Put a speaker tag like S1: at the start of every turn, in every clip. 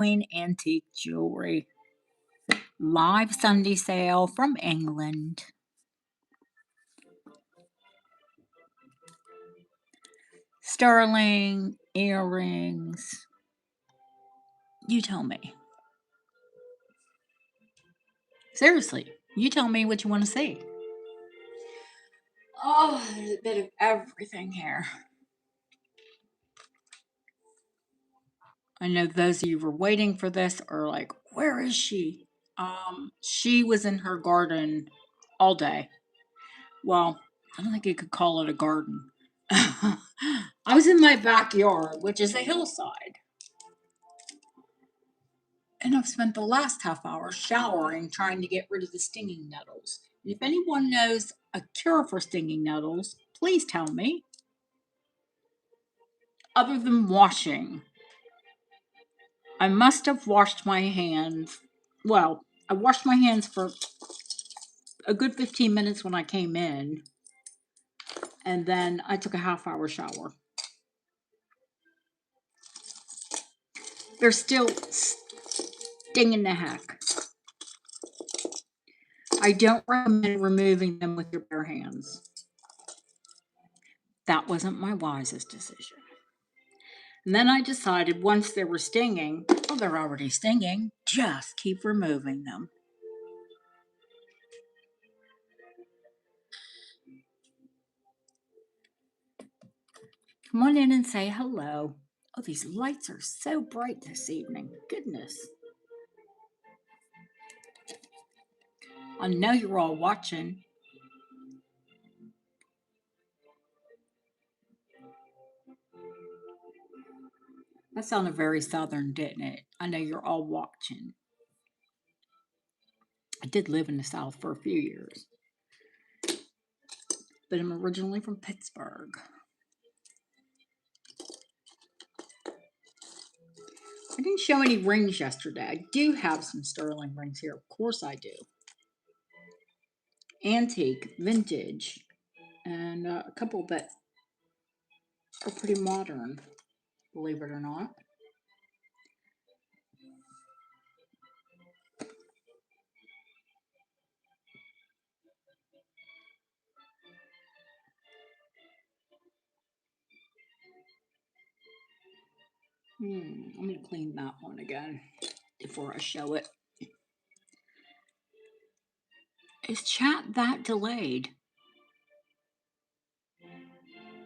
S1: Queen Antique Jewelry. Live Sunday sale from England. Sterling earrings. You tell me. Seriously, you tell me what you want to see. Oh, there's a bit of everything here. I know those of you who were waiting for this are like, where is she? She was in her garden all day. Well, I don't think you could call it a garden. I was in my backyard, which is a hillside. And I've spent the last half hour showering trying to get rid of the stinging nettles. And if anyone knows a cure for stinging nettles, please tell me. Other than washing, I must have washed my hands. Well, I washed my hands for a good 15 minutes when I came in, and then I took a half-hour shower. They're still stinging the heck. I don't recommend removing them with your bare hands. That wasn't my wisest decision. And then I decided once they were stinging, oh, they're already stinging, just keep removing them. Come on in and say hello. Oh, these lights are so bright this evening. Goodness. I know you're all watching. That sounded very southern, didn't it? I know you're all watching. I did live in the South for a few years, but I'm originally from Pittsburgh. I didn't show any rings yesterday. I do have some sterling rings here. Of course I do. Antique, vintage, and a couple that are pretty modern, believe it or not. I'm going to clean that one again before I show it. Is chat that delayed?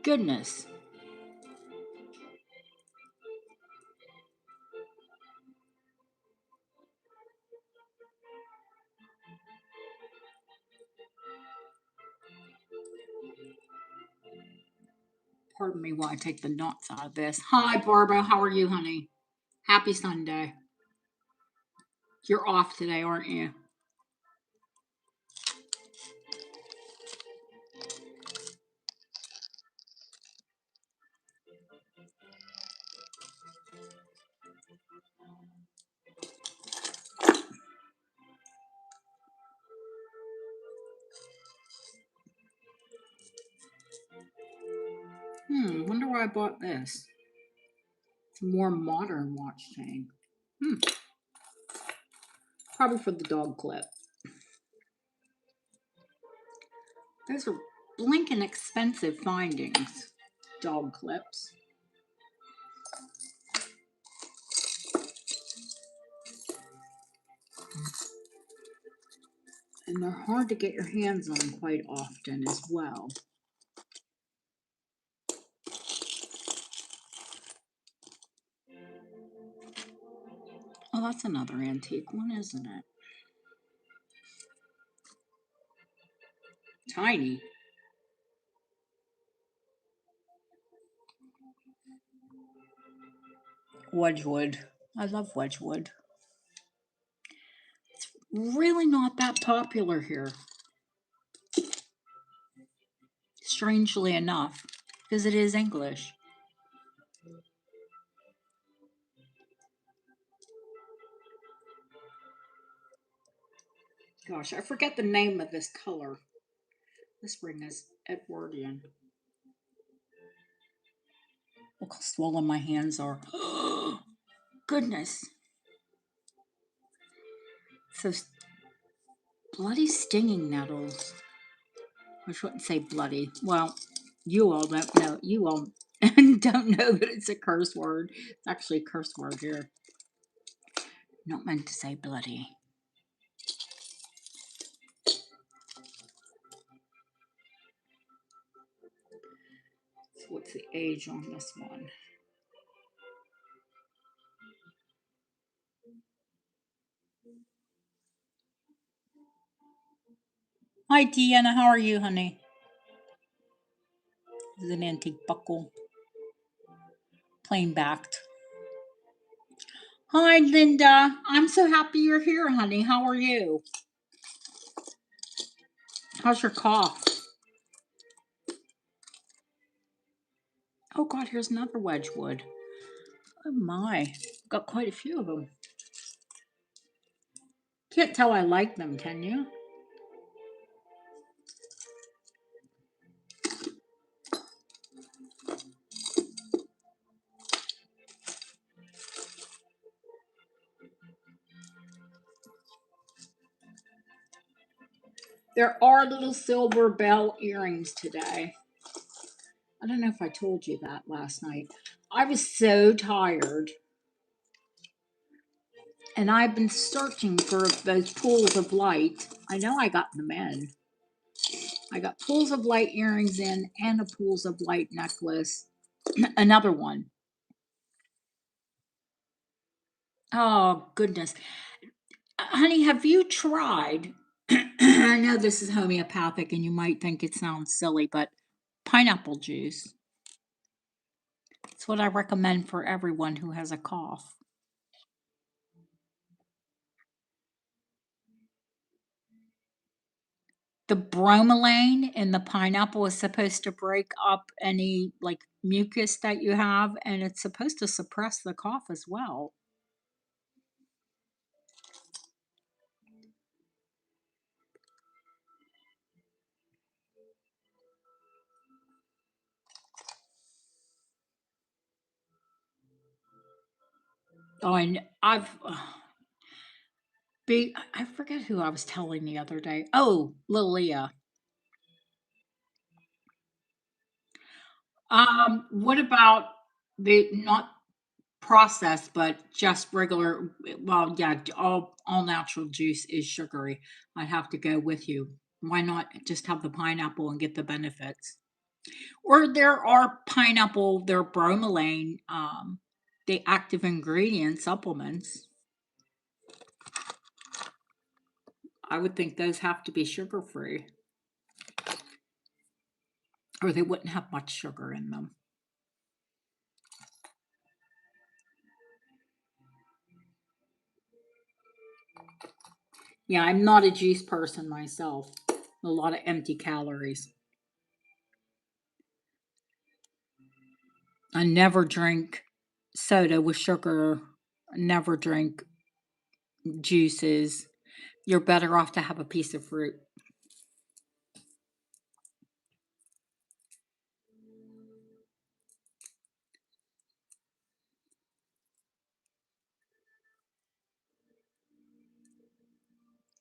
S1: Goodness. Pardon me while I take the knots out of this. Hi, Barbara. How are you, honey? Happy Sunday. You're off today, aren't you? Wonder why I bought this. It's a more modern watch chain. Probably for the dog clip. Those are blinking expensive findings. Dog clips. And they're hard to get your hands on quite often as well. Oh, that's another antique one, isn't it? Tiny. Wedgwood. I love Wedgwood. It's really not that popular here. Strangely enough, because it is English. Gosh, I forget the name of this color. This ring is Edwardian. Look how swollen my hands are. Goodness. So bloody stinging nettles. I shouldn't say bloody. Well, you all don't know. You all don't know that it's a curse word. It's actually a curse word here. Not meant to say bloody. So what's the age on this one? Hi, Deanna. How are you, honey? This is an antique buckle. Plain backed. Hi, Linda. I'm so happy you're here, honey. How are you? How's your cough? Oh, God, here's another Wedgwood. Oh, my. Got quite a few of them. Can't tell I like them, can you? There are little silver bell earrings today. I don't know if I told you that last night. I was so tired. And I've been searching for those pools of light. I know I got them in. I got pools of light earrings in and a pools of light necklace. Another one. Oh, goodness. Honey, have you tried? I know this is homeopathic and you might think it sounds silly, but pineapple juice. It's what I recommend for everyone who has a cough. The bromelain in the pineapple is supposed to break up any like mucus that you have, and it's supposed to suppress the cough as well. Oh, and I forget who I was telling the other day. Oh, Lilia. What about the not processed, but just regular? Well, yeah, all natural juice is sugary. I'd have to go with you. Why not just have the pineapple and get the benefits? Or there are pineapple, there are bromelain, the active ingredient supplements. I would think those have to be sugar free, or they wouldn't have much sugar in them. Yeah, I'm not a juice person myself. A lot of empty calories. I never drink soda with sugar, never drink juices. You're better off to have a piece of fruit.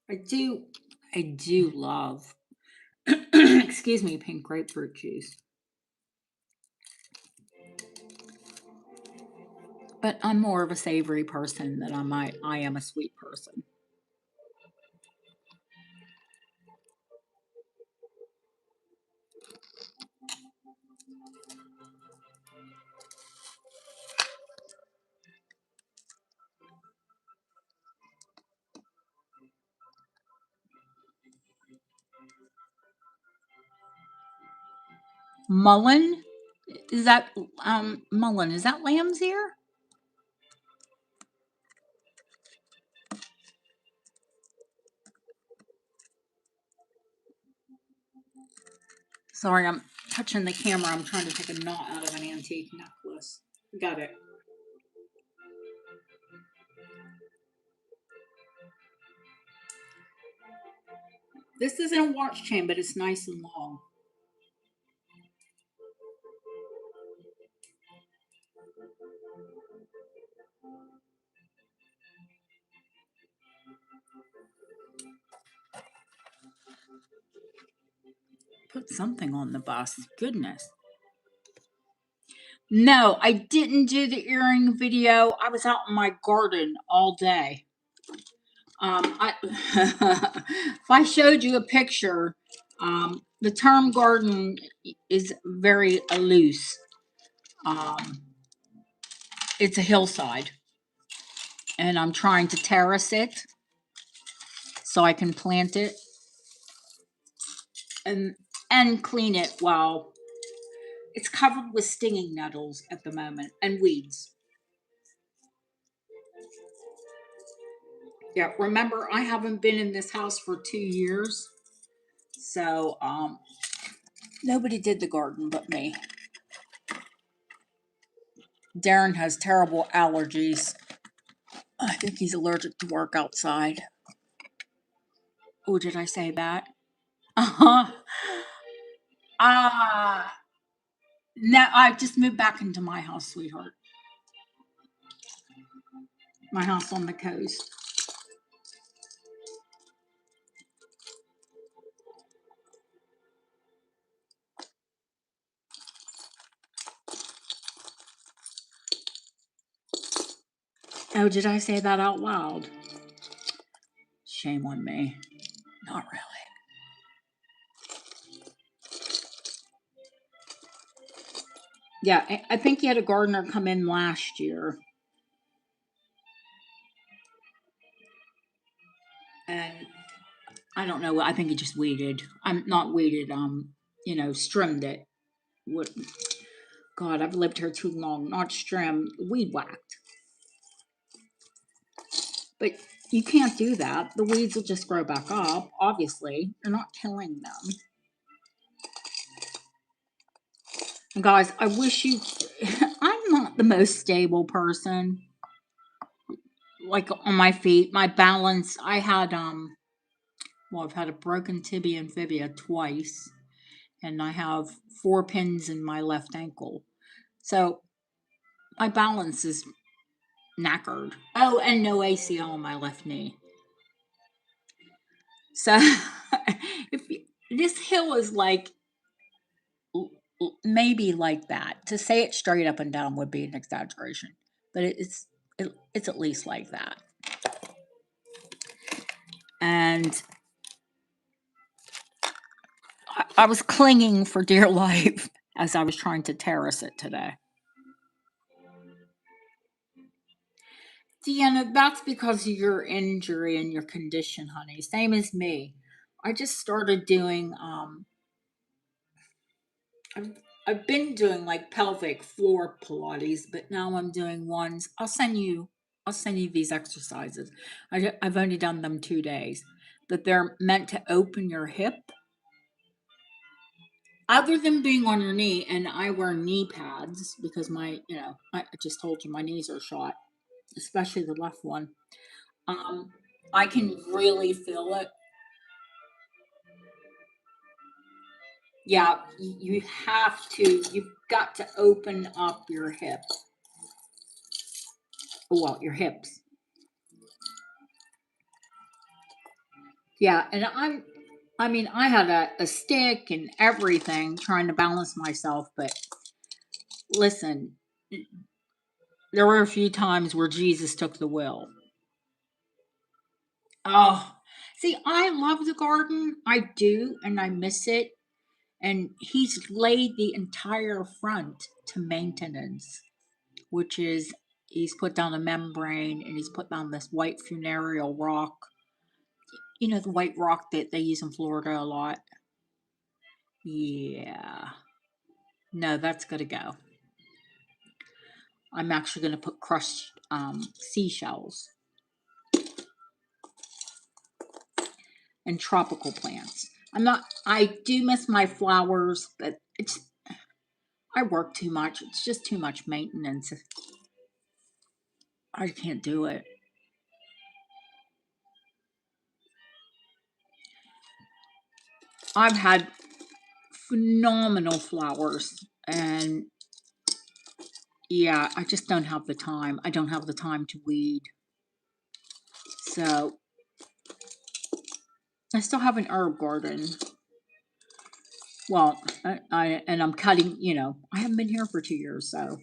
S1: I do I do love excuse me, pink grapefruit juice. But I'm more of a savory person than I am a sweet person. Mullen? Is that mullen? Is that lamb's ear? Sorry, I'm touching the camera. I'm trying to take a knot out of an antique necklace. Got it. This isn't a watch chain, but it's nice and long. put something on the bus. Goodness. No, I didn't do the earring video. I was out in my garden all day. If I showed you a picture, the term garden is very loose. It's a hillside, and I'm trying to terrace it so I can plant it and clean it. Well, it's covered with stinging nettles at the moment and weeds. Yeah, remember, I haven't been in this house for 2 years, so nobody did the garden but me. Darren has terrible allergies. I think he's allergic to work outside. Oh, did I say that? Uh-huh. No, I just moved back into my house, sweetheart. My house on the coast. Oh, did I say that out loud? Shame on me. Not really. Yeah, I think he had a gardener come in last year. And I don't know, I think he just weeded. I'm not weeded, strimmed it. What? God, I've lived here too long. Not trimmed, weed whacked. But you can't do that. The weeds will just grow back up, obviously. You're not killing them. And guys, I wish you... I'm not the most stable person. Like, on my feet. My balance, I had, I've had a broken tibia and fibia twice. And I have 4 pins in my left ankle. So, my balance is knackered. Oh, and no ACL on my left knee. So, this hill is like... maybe like that. To say it straight up and down would be an exaggeration, but it's at least like that. And I was clinging for dear life as I was trying to terrace it today. Deanna, that's because of your injury and your condition, honey. Same as me. I just started doing I've been doing like pelvic floor Pilates, but now I'm doing ones. I'll send you these exercises. I've only done them 2 days, but they're meant to open your hip. Other than being on your knee, and I wear knee pads because I just told you my knees are shot, especially the left one. I can really feel it. Yeah, you've got to open up your hip. Well, your hips. Yeah, and I had a stick and everything trying to balance myself, but listen, there were a few times where Jesus took the wheel. Oh, see, I love the garden. I do, and I miss it. And he's laid the entire front to maintenance, which is he's put down a membrane and he's put down this white funereal rock. You know, the white rock that they use in Florida a lot. Yeah. No, that's going to go. I'm actually going to put crushed seashells and tropical plants. I do miss my flowers, but I work too much. It's just too much maintenance. I can't do it. I've had phenomenal flowers, and yeah, I just don't have the time. I don't have the time to weed. So I still have an herb garden. Well, I'm cutting, I haven't been here for 2 years, so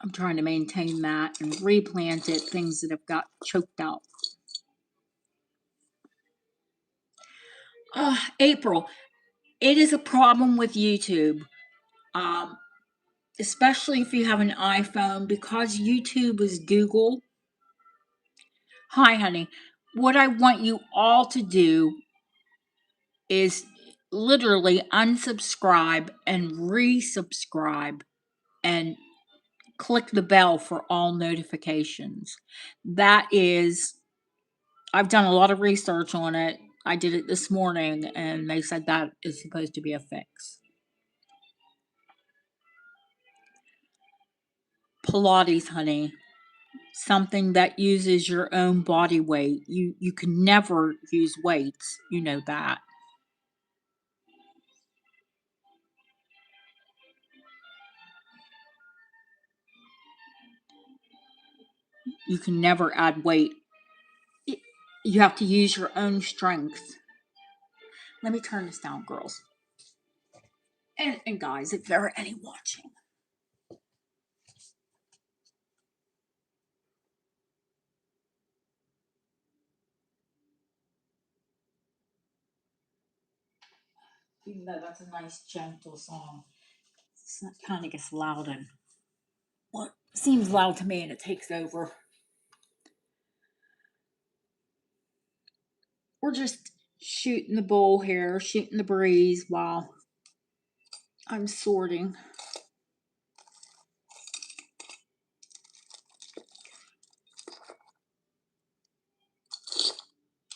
S1: I'm trying to maintain that and replant it, things that have got choked out. April, it is a problem with YouTube. Um, Especially if you have an iPhone, because YouTube is Google. Hi, honey. What I want you all to do is literally unsubscribe and resubscribe and click the bell for all notifications. That is, I've done a lot of research on it. I did it this morning and they said that is supposed to be a fix. Pilates, honey. Something that uses your own body weight. You can never use weights. You know that. You can never add weight. You have to use your own strength. Let me turn this down, girls. And guys, if there are any watching. Even though that's a nice, gentle song, it kind of gets loud and what seems loud to me and it takes over. We're just shooting the bull here, shooting the breeze while I'm sorting.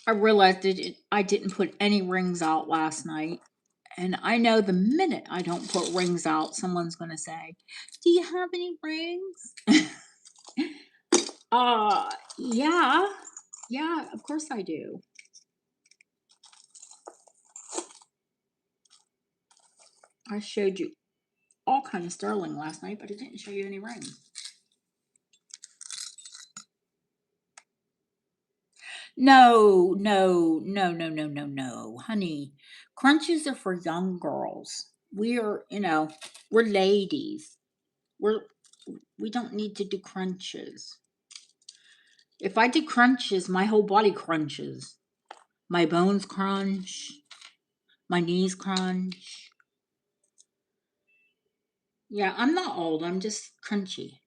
S1: I realized I didn't put any rings out last night. And I know the minute I don't put rings out, someone's going to say, "Do you have any rings?" Yeah. Yeah, of course I do. I showed you all kind of sterling last night, but I didn't show you any rings. No, no, no, no, no, no, no, honey. Crunches are for young girls. We're ladies. We don't need to do crunches. If I do crunches, my whole body crunches. My bones crunch. My knees crunch. Yeah, I'm not old. I'm just crunchy.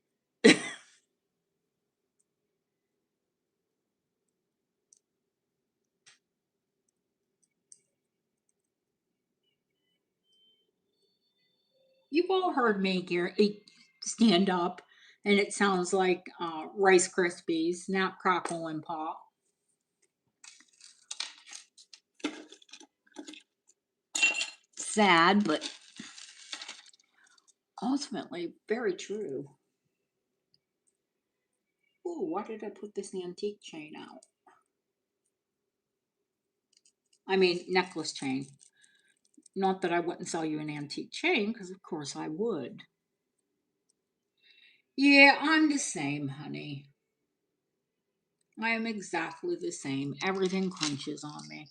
S1: You've all heard me, Gary, stand up, and it sounds like Rice Krispies, snap, crackle, and pop. Sad, but ultimately very true. Ooh, why did I put this antique chain out? I mean, necklace chain. Not that I wouldn't sell you an antique chain, because of course I would. Yeah, I'm the same, honey. I am exactly the same. Everything crunches on me.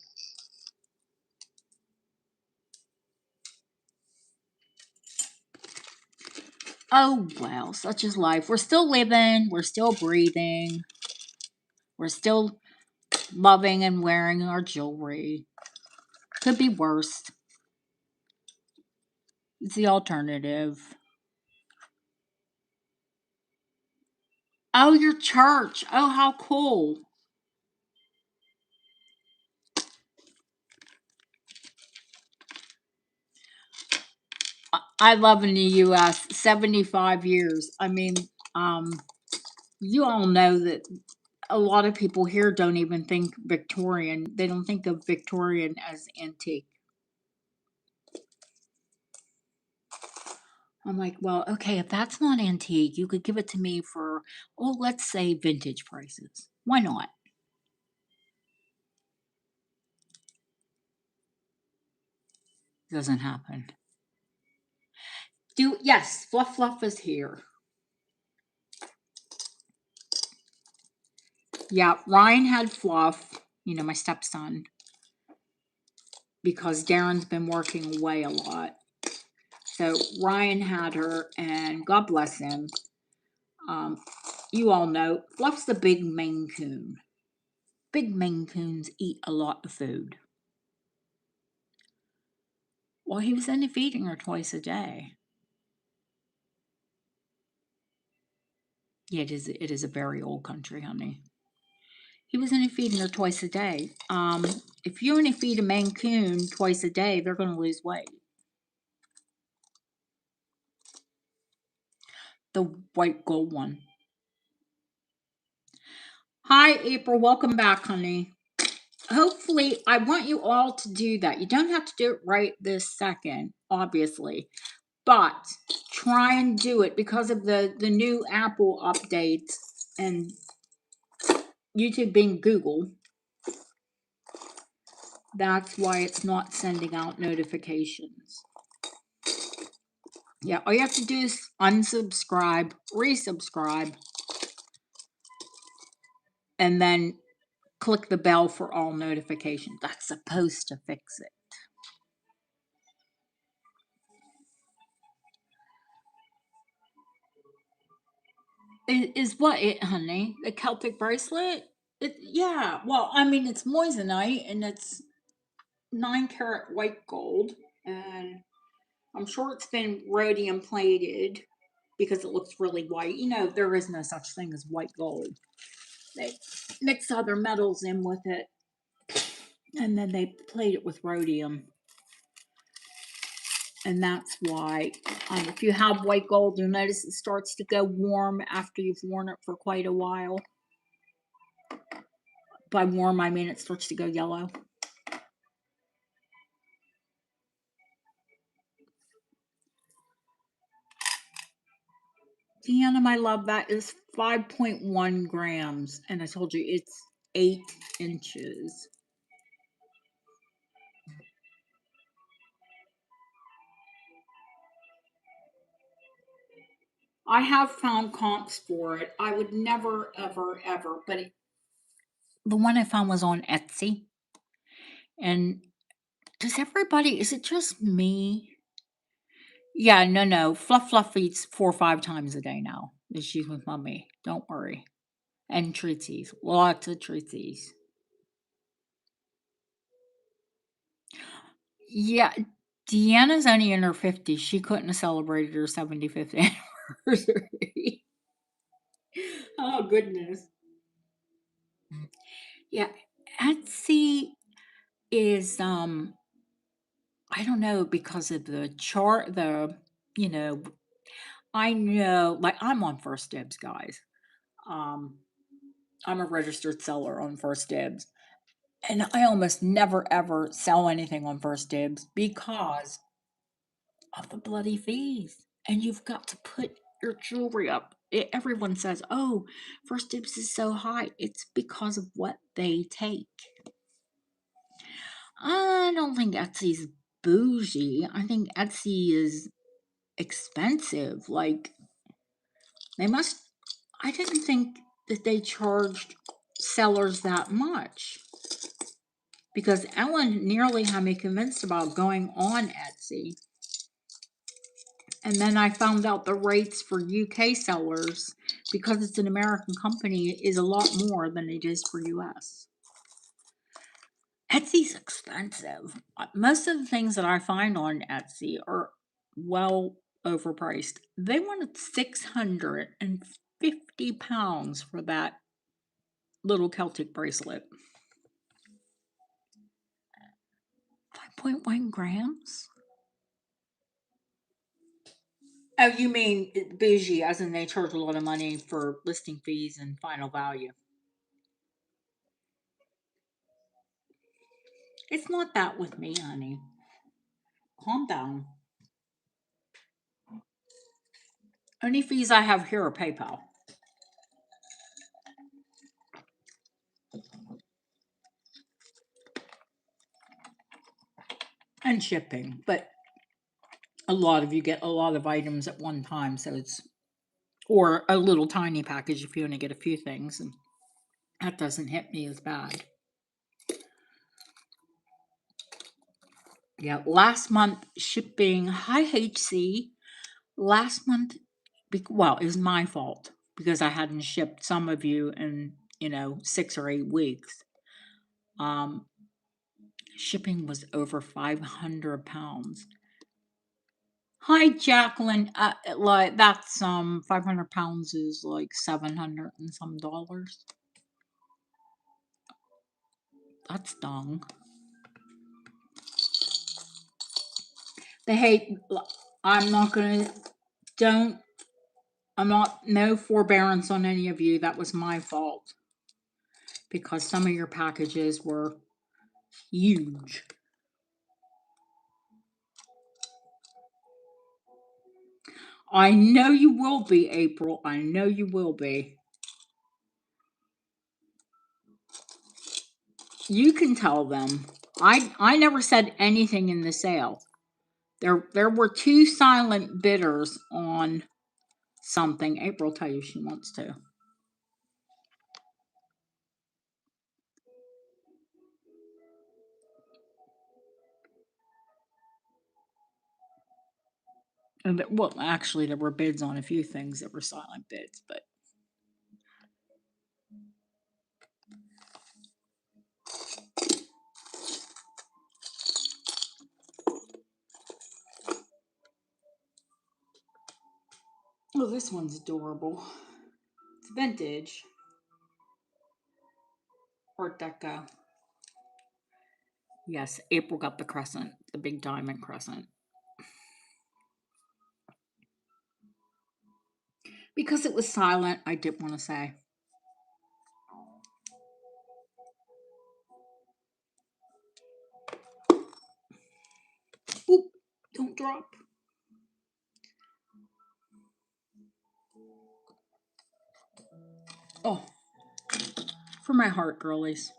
S1: Oh, well, such is life. We're still living, we're still breathing, we're still loving and wearing our jewelry. Could be worse. It's the alternative. Oh, your church. Oh, how cool. I love in the US 75 years. I mean, um, you all know that a lot of people here don't even think Victorian. They don't think of Victorian as antique. I'm like, well, okay, if that's not antique, you could give it to me for, oh, let's say vintage prices. Why not? Doesn't happen. Yes, Fluff Fluff is here. Yeah, Ryan had Fluff, my stepson. because Darren's been working away a lot. So Ryan had her, and God bless him. You all know Fluff's the big Maine Coon. Big Maine Coons eat a lot of food. Well, he was only feeding her twice a day. Yeah, it is a very old country, honey. He was only feeding her twice a day. If you only feed a Maine Coon twice a day, they're going to lose weight. The white gold one. Hi, April. Welcome back, honey. Hopefully, I want you all to do that. You don't have to do it right this second, obviously, but try and do it because of the new Apple updates and YouTube being Google. That's why it's not sending out notifications. Yeah, all you have to do is unsubscribe, resubscribe, and then click the bell for all notifications. That's supposed to fix it. Is what it, honey? The Celtic bracelet? Yeah. Well, I mean, it's moissanite and it's 9 karat white gold, and I'm sure it's been rhodium plated because it looks really white. You know, there is no such thing as white gold. They mix other metals in with it, and then they plate it with rhodium. And that's why if you have white gold, you'll notice it starts to go warm after you've worn it for quite a while. By warm, I mean it starts to go yellow. Deanna, my love, that is 5.1 grams. And I told you it's 8 inches. I have found comps for it. I would never, ever, ever, but the one I found was on Etsy. And does everybody, is it just me? Yeah, no. Fluff eats 4 or 5 times a day now. She's with mommy. Don't worry. And treaties. Lots of treaties. Yeah, Deanna's only in her 50s. She couldn't have celebrated her 75th anniversary. Oh, goodness. Yeah, Etsy is, I don't know, because of the chart, you know, I know, like, I'm on First Dibs, guys. Um, I'm a registered seller on First Dibs. And I almost never ever sell anything on First Dibs because of the bloody fees. And you've got to put your jewelry up. Everyone says, oh, First Dibs is so high. It's because of what they take. I don't think Etsy's bougie. I think Etsy is expensive. Like, they must, I didn't think that they charged sellers that much. Because Ellen nearly had me convinced about going on Etsy. And then I found out the rates for UK sellers, because it's an American company, is a lot more than it is for US. Etsy's expensive. Most of the things that I find on Etsy are well overpriced. They wanted 650 pounds for that little Celtic bracelet. 5.1 grams? Oh, you mean bougie, as in they charge a lot of money for listing fees and final value. It's not that with me, honey. Calm down. Only fees I have here are PayPal. And shipping. But a lot of you get a lot of items at one time, so it's, or a little tiny package if you only get a few things, and that doesn't hit me as bad. Yeah, last month shipping. Hi, HC. Last month, well, it was my fault because I hadn't shipped some of you in 6 or 8 weeks. Um, Shipping was over 500 pounds. Hi, Jacqueline. Like that's 500 pounds is like 700 and some dollars. That's dung. They hate. I'm not gonna. Don't. I'm not. No forbearance on any of you. That was my fault because some of your packages were huge. I know you will be, April. I know you will be. You can tell them. I never said anything in the sale. There were two silent bidders on something. April tell you she wants to. And well, actually, there were bids on a few things that were silent bids, but oh, this one's adorable. It's vintage Art Deco. Yes, April got the crescent, the big diamond crescent. Because it was silent, I didn't want to say. Oop, don't drop. Oh, for my heart, girlies.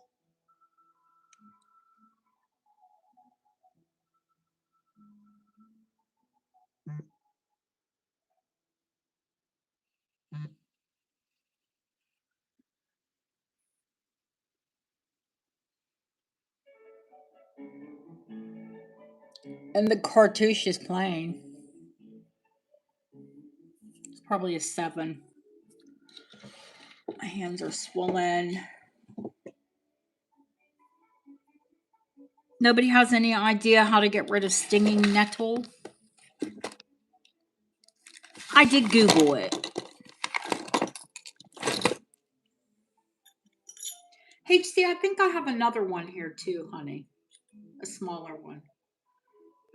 S1: And the cartouche is playing. It's probably a 7. My hands are swollen. Nobody has any idea how to get rid of stinging nettle? I did Google it. HC, I think I have another one here too, honey. A smaller one.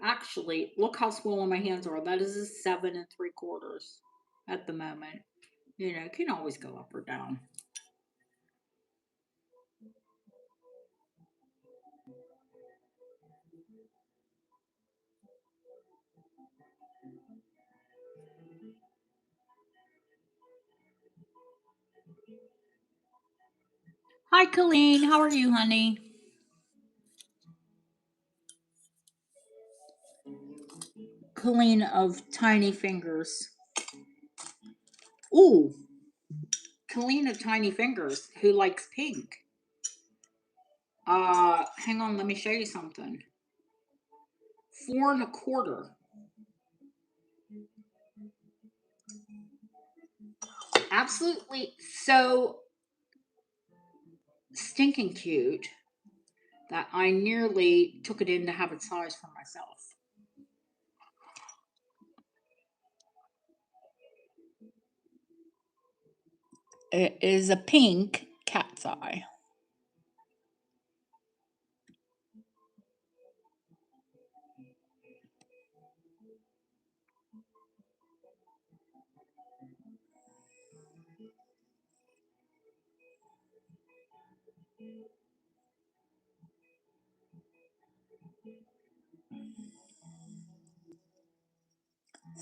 S1: Actually, look how swollen my hands are. That is a 7 3/4 at the moment. It can always go up or down. Hi, Colleen. How are you, honey? Colleen of Tiny Fingers. Ooh, Colleen of Tiny Fingers, who likes pink. Hang on, let me show you something. 4 1/4. Absolutely so stinking cute that I nearly took it in to have it sized for myself. It is a pink cat's eye.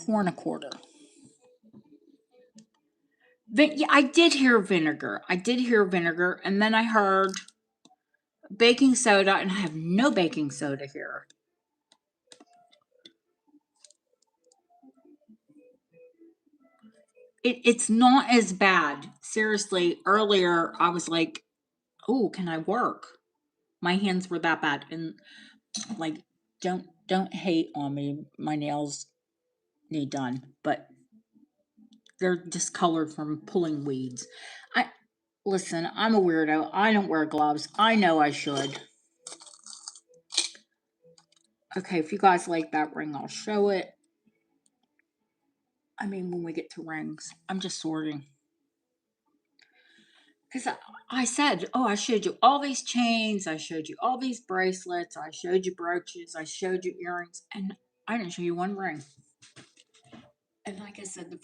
S1: Four and a quarter. Yeah, I did hear vinegar. And then I heard baking soda, and I have no baking soda here. It's not as bad. Seriously, earlier I was like, oh, can I work? My hands were that bad. And like, don't Don't hate on me. My nails need done, but they're discolored from pulling weeds. I listen, I'm a weirdo. I don't wear gloves. I know I should. Okay, if you guys like that ring, I'll show it. I mean, when we get to rings, I'm just sorting. Because I said, oh, I showed you all these chains, I showed you all these bracelets, I showed you brooches, I showed you earrings, and I didn't show you one ring. And like I said,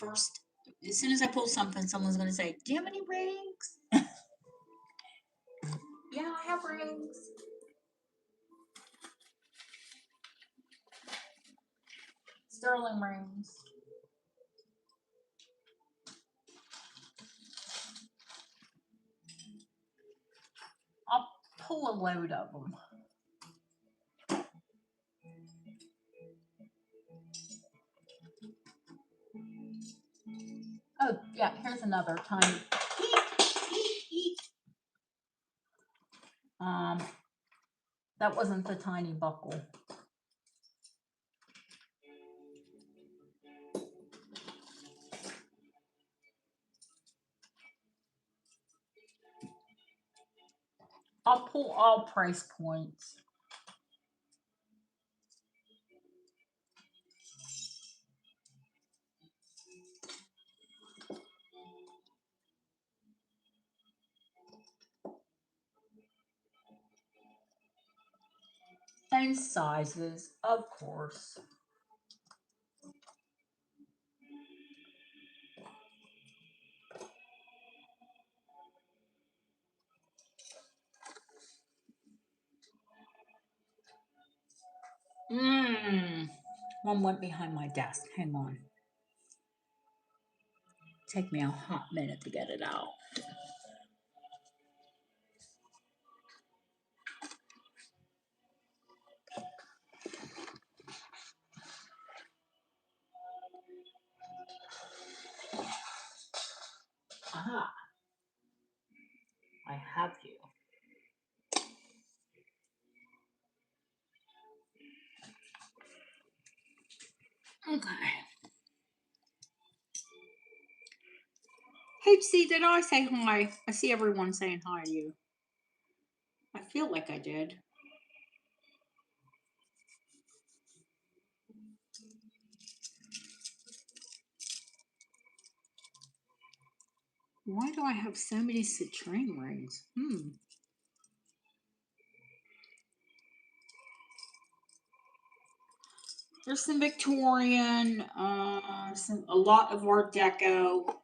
S1: as soon as I pull something, someone's going to say, do you have any rings? Yeah, I have rings. Sterling rings. I'll pull a load of them. Oh, yeah, here's another tiny. Um, that wasn't the tiny buckle. I'll pull all price points. And sizes, of course. One went behind my desk. Hang on. Take me a hot minute to get it out. Aha. I have you. Okay. Hey, see, did I say hi? I see everyone saying hi to you. I feel like I did. Why do I have so many citrine rings? There's some Victorian, a lot of Art Deco.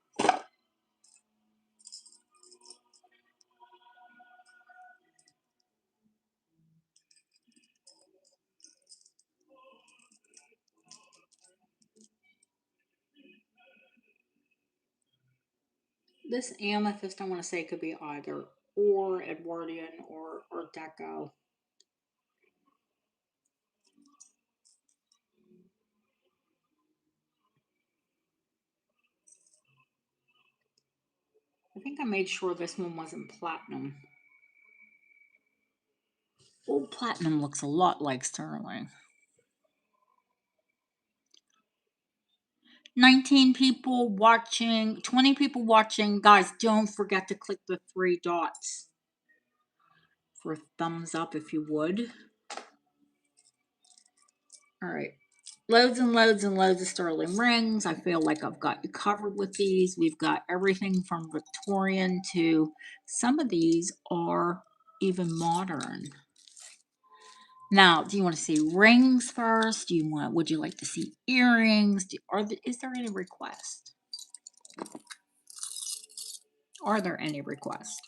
S1: This amethyst, I want to say, could be either or Edwardian or Art Deco. I think I made sure this one wasn't platinum. Old platinum looks a lot like sterling. 19 people watching, 20 people watching. Guys, don't forget to click the 3 dots for a thumbs up if you would. All right. Loads and loads and loads of sterling rings. I feel like I've got you covered with these. We've got everything from Victorian to some of these are even modern. Now, do you want to see rings first? Would you like to see earrings? Is there any request? Are there any requests?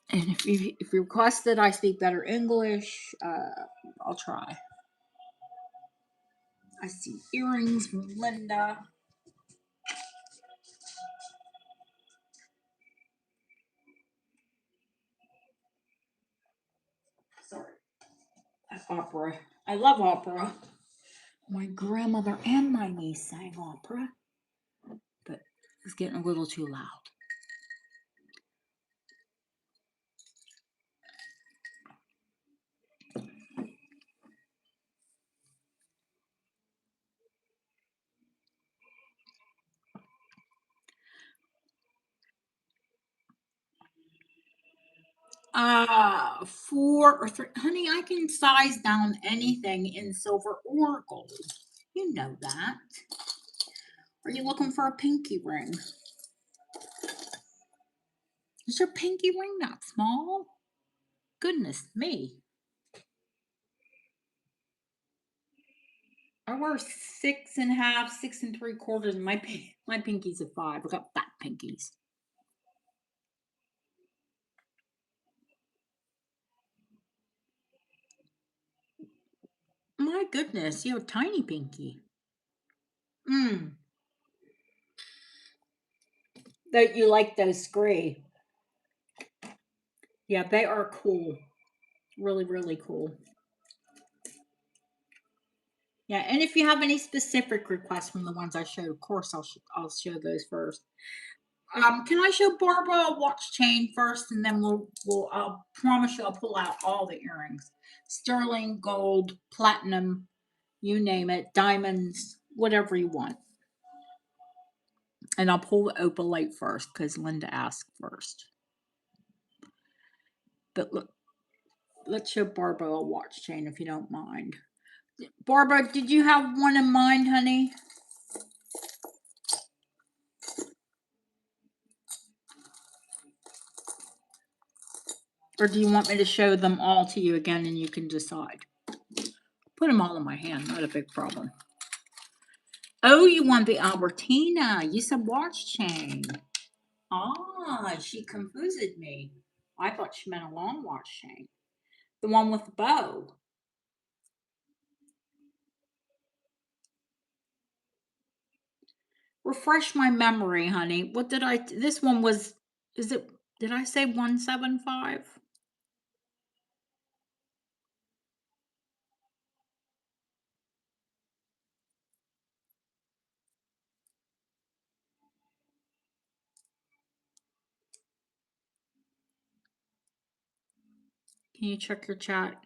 S1: And if you request that I speak better English, I'll try. I see earrings from Linda. Sorry. Opera. I love opera. My grandmother and my niece sang opera, but it's getting a little too loud. 4 or 3. Honey, I can size down anything in silver or gold. You know that. Are you looking for a pinky ring? Is your pinky ring that small? Goodness me. I wear 6.5, 6 3/4. My pinky's a 5. I got fat pinkies. My goodness, you have a tiny pinky. Mm. That you like those scree. Yeah, they are cool. Really, really cool. Yeah, and if you have any specific requests from the ones I showed, of course I'll show those first. Can I show Barbara a watch chain first, and then I'll promise you I'll pull out all the earrings, sterling, gold, platinum, you name it, diamonds, whatever you want. And I'll pull the opalite first because Linda asked first. But look, let's show Barbara a watch chain if you don't mind. Barbara, did you have one in mind, honey? Or do you want me to show them all to you again and you can decide? Put them all in my hand, not a big problem. Oh, you want the Albertina. You said watch chain. Ah, she confused me. I thought she meant a long watch chain. The one with the bow. Refresh my memory, honey. What did this one was, did I say 175? Can you check your chat?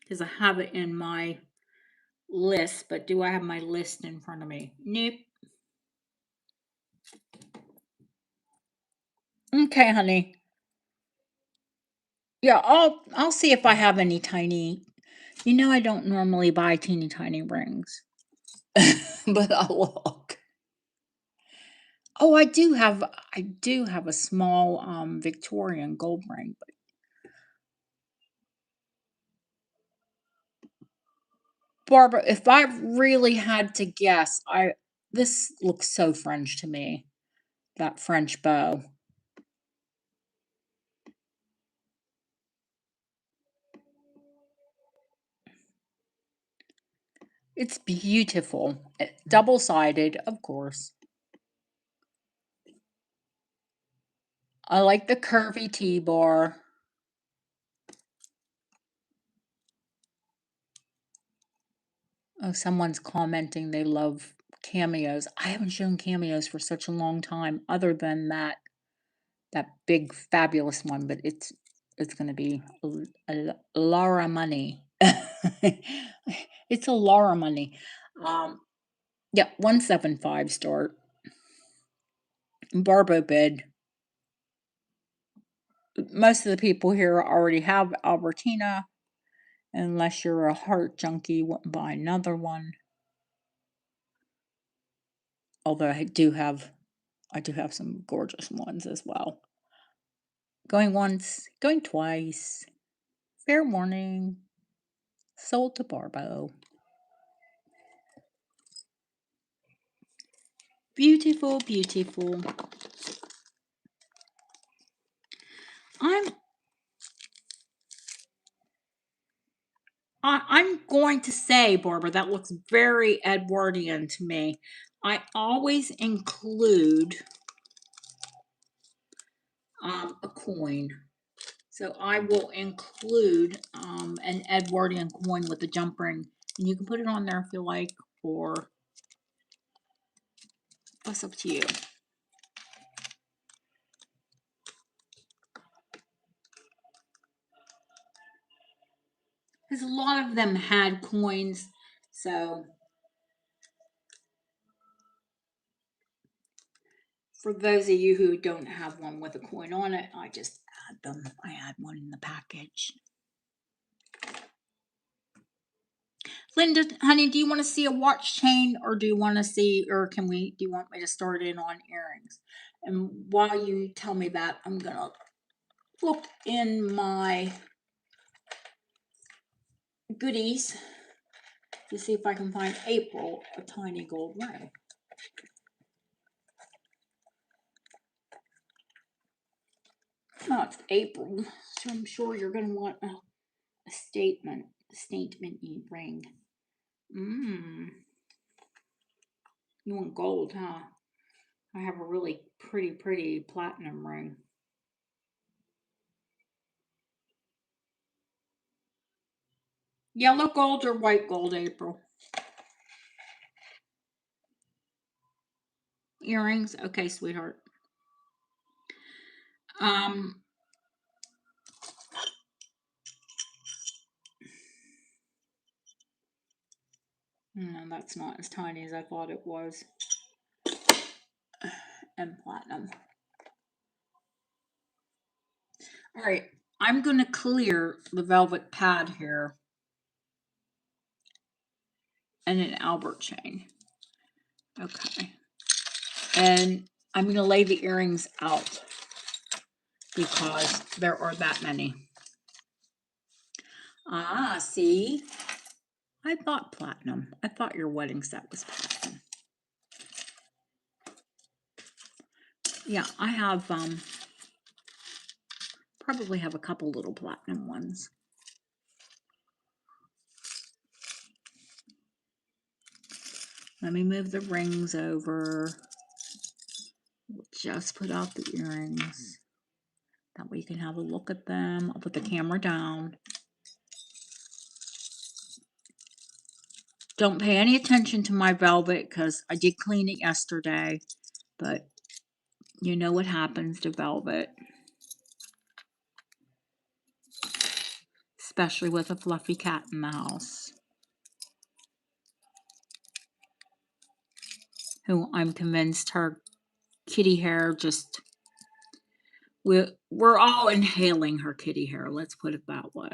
S1: Because I have it in my list, but do I have my list in front of me? Nope. Okay, honey. Yeah, I'll see if I have any tiny. You know I don't normally buy teeny tiny rings. But I'll look. Oh, I do have a small Victorian gold ring. But Barbara, if I really had to guess, I this looks so French to me. That French bow. It's beautiful. Double-sided, of course. I like the curvy T-bar. Oh, someone's commenting they love cameos. I haven't shown cameos for such a long time, other than that big fabulous one, but it's going to be a lot of money. It's a lot of money. Yeah, 175 start. Barbo bid. Most of the people here already have Albertina, unless you're a heart junkie, wouldn't buy another one. Although I do have some gorgeous ones as well. Going once, going twice. Fair warning. Sold to Barbo. Beautiful, beautiful. I'm going to say, Barbara, that looks very Edwardian to me. I always include a coin. So I will include an Edwardian coin with a jump ring. And you can put it on there if you like, or that's up to you. Because a lot of them had coins, so For those of you who don't have one with a coin on it, I just add them. I add one in the package. Linda, honey, do you want to see a watch chain, or do you want to see, or do you want me to start in on earrings? And while you tell me that, I'm going to look in my goodies to see if I can find April a tiny gold ring. No, it's April, so I'm sure you're going to want a statement ring. You want gold, huh? I have a really pretty platinum ring. Yellow gold or white gold, April? Earrings? Okay, sweetheart. No, that's not as tiny as I thought it was. And platinum. All right, I'm going to clear the velvet pad here and an Albert chain. Okay. And I'm going to lay the earrings out because there are that many. Ah, see? I thought platinum. I thought your wedding set was platinum. Yeah, I have probably have a couple little platinum ones. Let me move the rings over. We'll just put out the earrings. That way you can have a look at them. I'll put the camera down. Don't pay any attention to my velvet because I did clean it yesterday, but you know what happens to velvet. Especially with a fluffy cat in the house, who I'm convinced her kitty hair just, we're all inhaling her kitty hair, let's put it that way.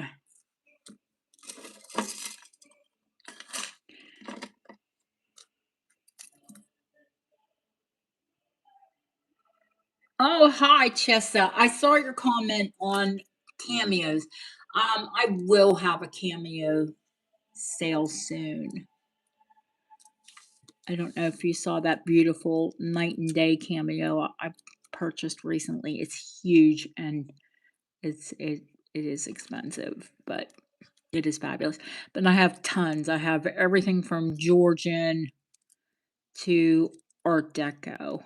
S1: Oh, hi, Chessa. I saw your comment on cameos. I will have a cameo sale soon. I don't know if you saw that beautiful night and day cameo I purchased recently. It's huge and it is expensive, but it is fabulous. But I have tons. I have everything from Georgian to Art Deco.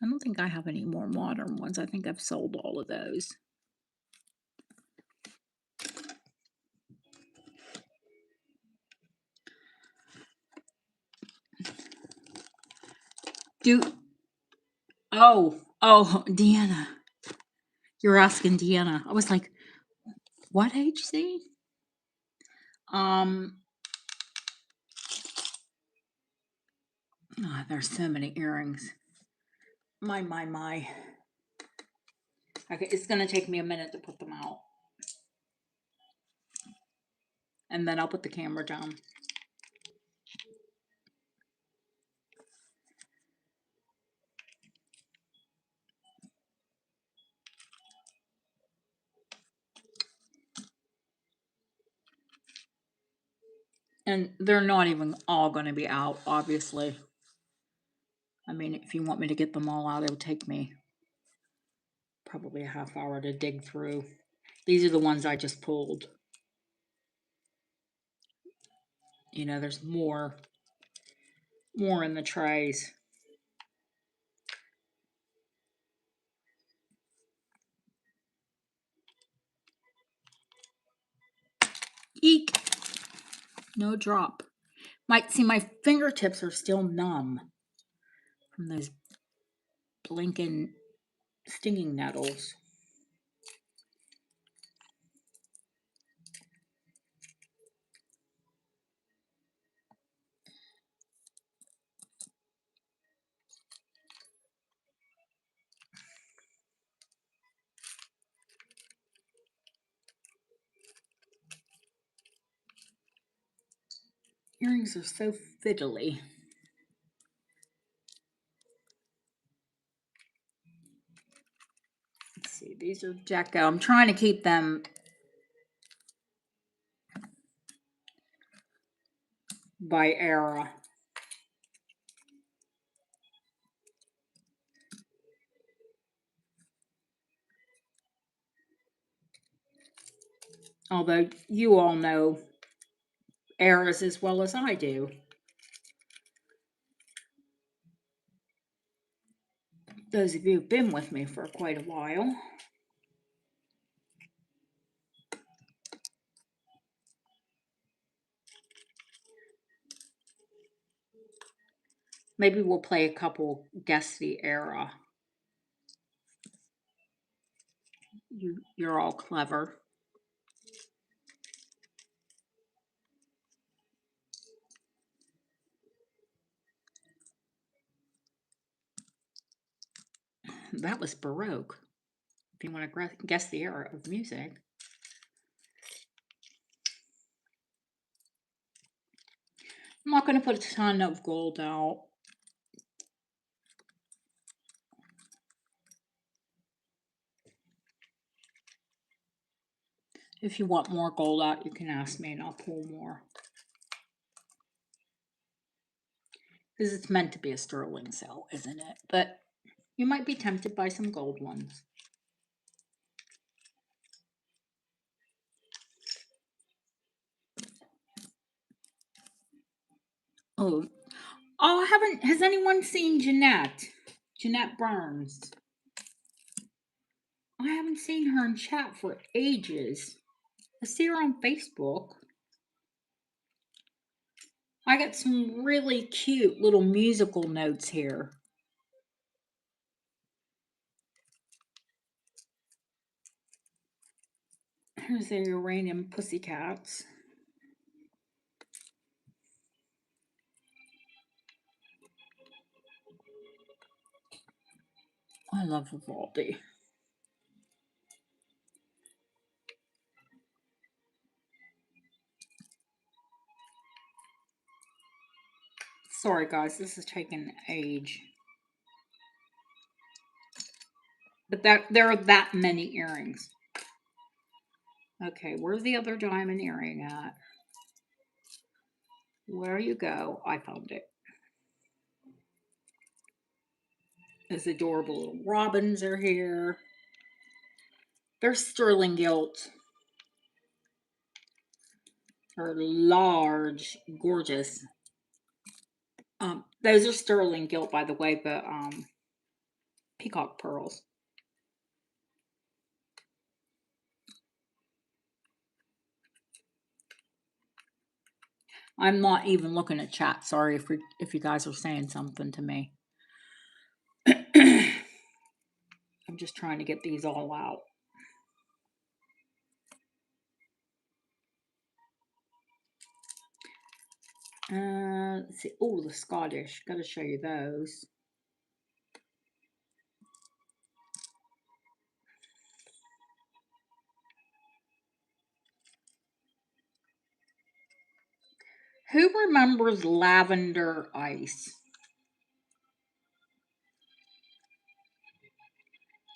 S1: I don't think I have any more modern ones. I think I've sold all of those. Oh, Deanna. You're asking Deanna. I was like, what HC? There's so many earrings. My. Okay, it's gonna take me a minute to put them out. And then I'll put the camera down. And they're not even all going to be out, obviously. I mean, if you want me to get them all out, it'll take me probably a half hour to dig through. These are the ones I just pulled. You know, there's more in the trays. Eek! No drop. Might see my fingertips are still numb from those blinking stinging nettles. Earrings are so fiddly. Let's see, these are Jacko. I'm trying to keep them by era. Although you all know eras as well as I do. Those of you who've been with me for quite a while. Maybe we'll play a couple Guess the Era. You're all clever. That was Baroque. If you want to guess the era of music. I'm not going to put a ton of gold out. If you want more gold out, you can ask me and I'll pull more. Because it's meant to be a sterling sale, isn't it? But you might be tempted by some gold ones. Oh, has anyone seen Jeanette? Jeanette Burns. I haven't seen her in chat for ages. I see her on Facebook. I got some really cute little musical notes here. Here's the Uranium Pussycats. I love Vivaldi. Sorry guys, this is taking age. But there are that many earrings. Okay, where's the other diamond earring at? Where you go? I found it. Those adorable little robins are here. They're sterling gilt. They're large, gorgeous. Those are sterling gilt, by the way, but peacock pearls. I'm not even looking at chat. Sorry if you guys are saying something to me. I'm just trying to get these all out. Let's see. Oh, the Scottish. Got to show you those. Who remembers Lavender Ice?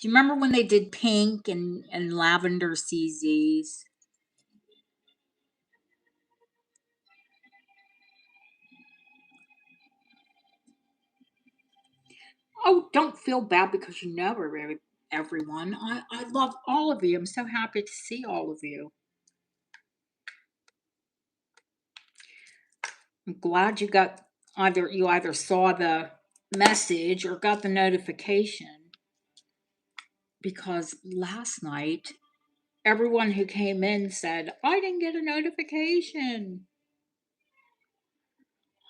S1: Do you remember when they did pink and lavender CZs? Oh, don't feel bad because you know everyone. I love all of you. I'm so happy to see all of you. I'm glad you got you either saw the message or got the notification, because last night everyone who came in said, I didn't get a notification.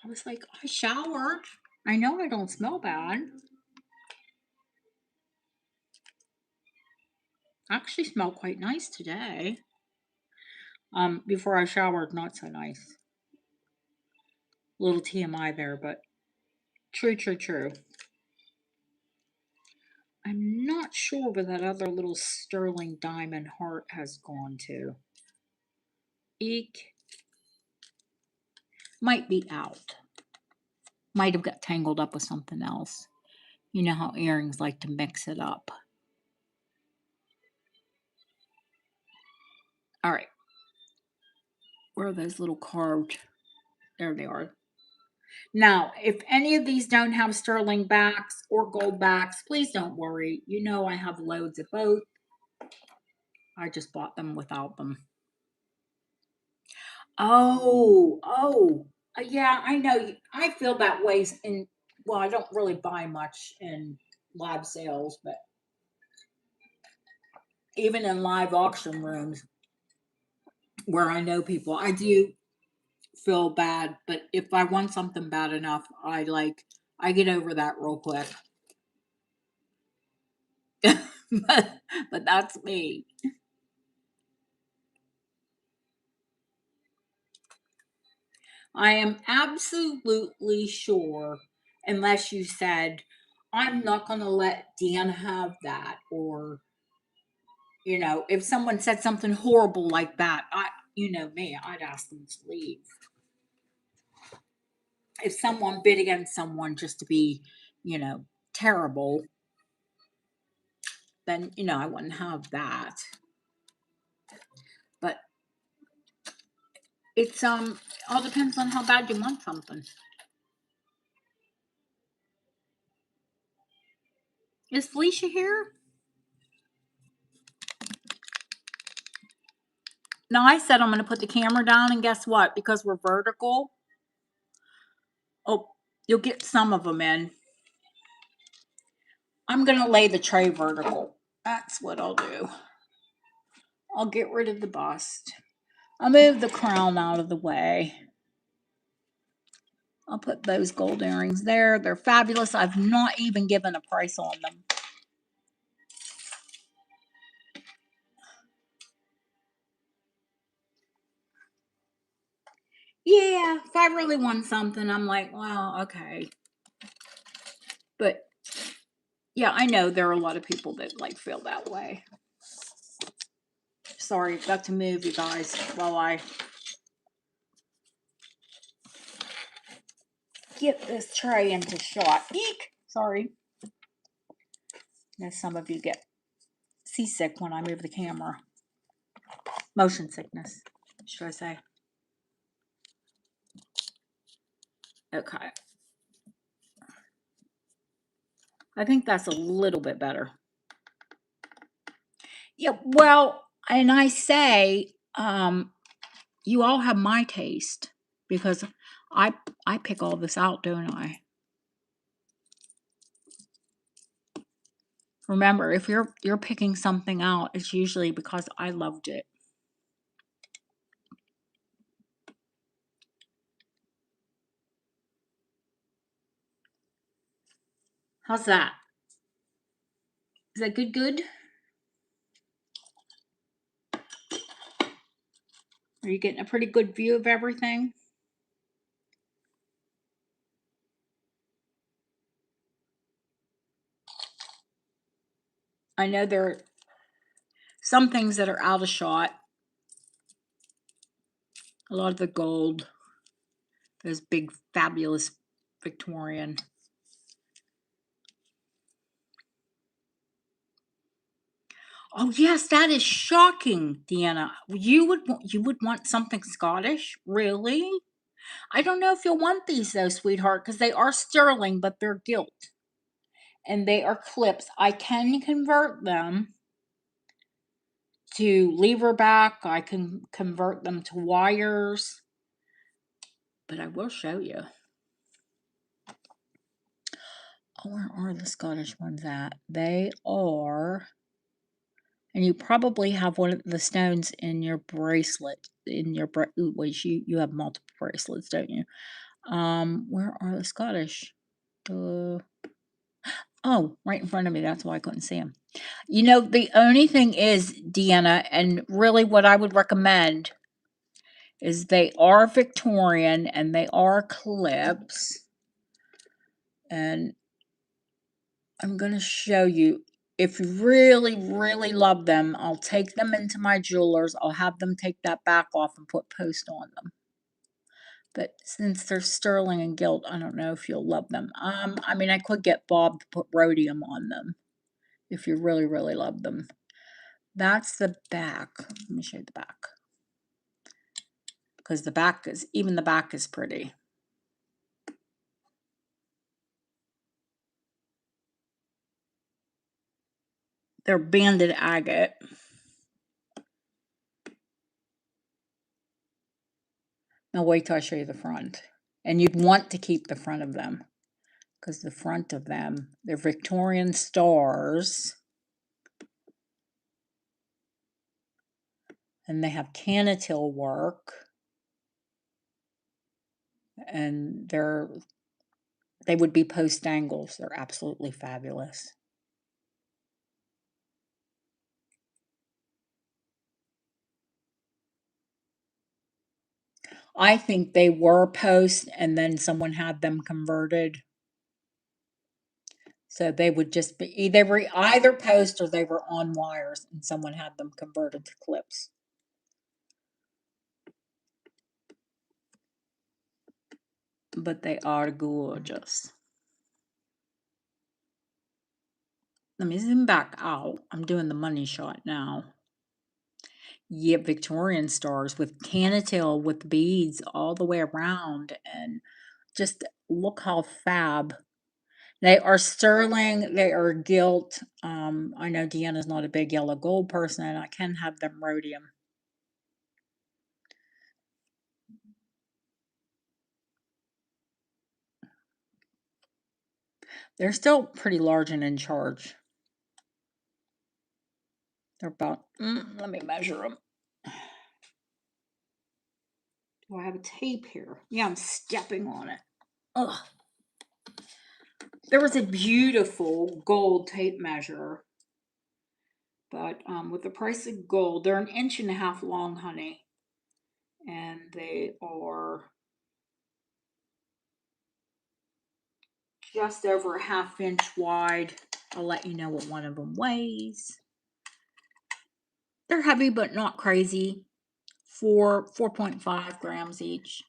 S1: I was like, I showered. I know I don't smell bad. I actually smell quite nice today. Before I showered, not so nice. Little TMI there, but true, true, true. I'm not sure where that other little sterling diamond heart has gone to. Eek. Might be out. Might have got tangled up with something else. You know how earrings like to mix it up. All right. Where are those little carved? There they are. Now, if any of these don't have sterling backs or gold backs, please don't worry. You know I have loads of both. I just bought them without them. Oh. Yeah, I know. I feel that way in, well, I don't really buy much in live sales, but even in live auction rooms where I know people, I do feel bad. But if I want something bad enough, I get over that real quick. but that's me. I am absolutely sure, unless you said, I'm not going to let Dan have that, or, if someone said something horrible like that, you know me, I'd ask them to leave. If someone bid against someone just to be, terrible, then, I wouldn't have that. But it's, all depends on how bad you want something. Is Felicia here? No, I said I'm going to put the camera down, and guess what? Because we're vertical, oh, you'll get some of them in. I'm going to lay the tray vertical. That's what I'll do. I'll get rid of the bust. I'll move the crown out of the way. I'll put those gold earrings there. They're fabulous. I've not even given a price on them. Yeah, if I really want something, I'm like, well, okay. But yeah, I know there are a lot of people that feel that way. Sorry, got to move, you guys, while I get this tray into shot. Eek! Sorry. Now some of you get seasick when I move the camera. Motion sickness, should I say. Okay. I think that's a little bit better. Yeah, well, and I say, you all have my taste because I pick all this out, don't I? Remember, if you're picking something out, it's usually because I loved it. How's that? Is that good? Are you getting a pretty good view of everything? I know there are some things that are out of shot. A lot of the gold, those big, fabulous Victorian. Oh yes, that is shocking, Deanna. You would want something Scottish, really? I don't know if you'll want these though, sweetheart, because they are sterling, but they're gilt, and they are clips. I can convert them to lever back. I can convert them to wires, but I will show you. Oh, where are the Scottish ones at? They are, and you probably have one of the stones in your bracelet. Wait, you have multiple bracelets, don't you? Where are the Scottish? Oh, right in front of me. That's why I couldn't see them. The only thing is, Deanna, and really what I would recommend is they are Victorian and they are clips. And I'm going to show you. If you really, really love them, I'll take them into my jewelers. I'll have them take that back off and put post on them. But since they're sterling and gilt, I don't know if you'll love them. I mean, I could get Bob to put rhodium on them if you really, really love them. That's the back. Let me show you the back. Because even the back is pretty. They're banded agate. Now wait till I show you the front. And you'd want to keep the front of them. Because the front of them, they're Victorian stars. And they have canatil work. And they would be post angles. They're absolutely fabulous. I think they were post and then someone had them converted. So they would just be either post or they were on wires and someone had them converted to clips. But they are gorgeous. Let me zoom back out. I'm doing the money shot now. Yeah, Victorian stars with canatil with beads all the way around, and just look how fab. They are sterling, they are gilt. I know Deanna's not a big yellow gold person, and I can have them rhodium. They're still pretty large and in charge. They're about, let me measure them. Do I have a tape here? Yeah, I'm stepping on it. Ugh. There was a beautiful gold tape measure, but with the price of gold, they're 1.5 inches long, honey, and they are just over a 1/2 inch wide. I'll let you know what one of them weighs. They're heavy, but not crazy. 4.5 grams each.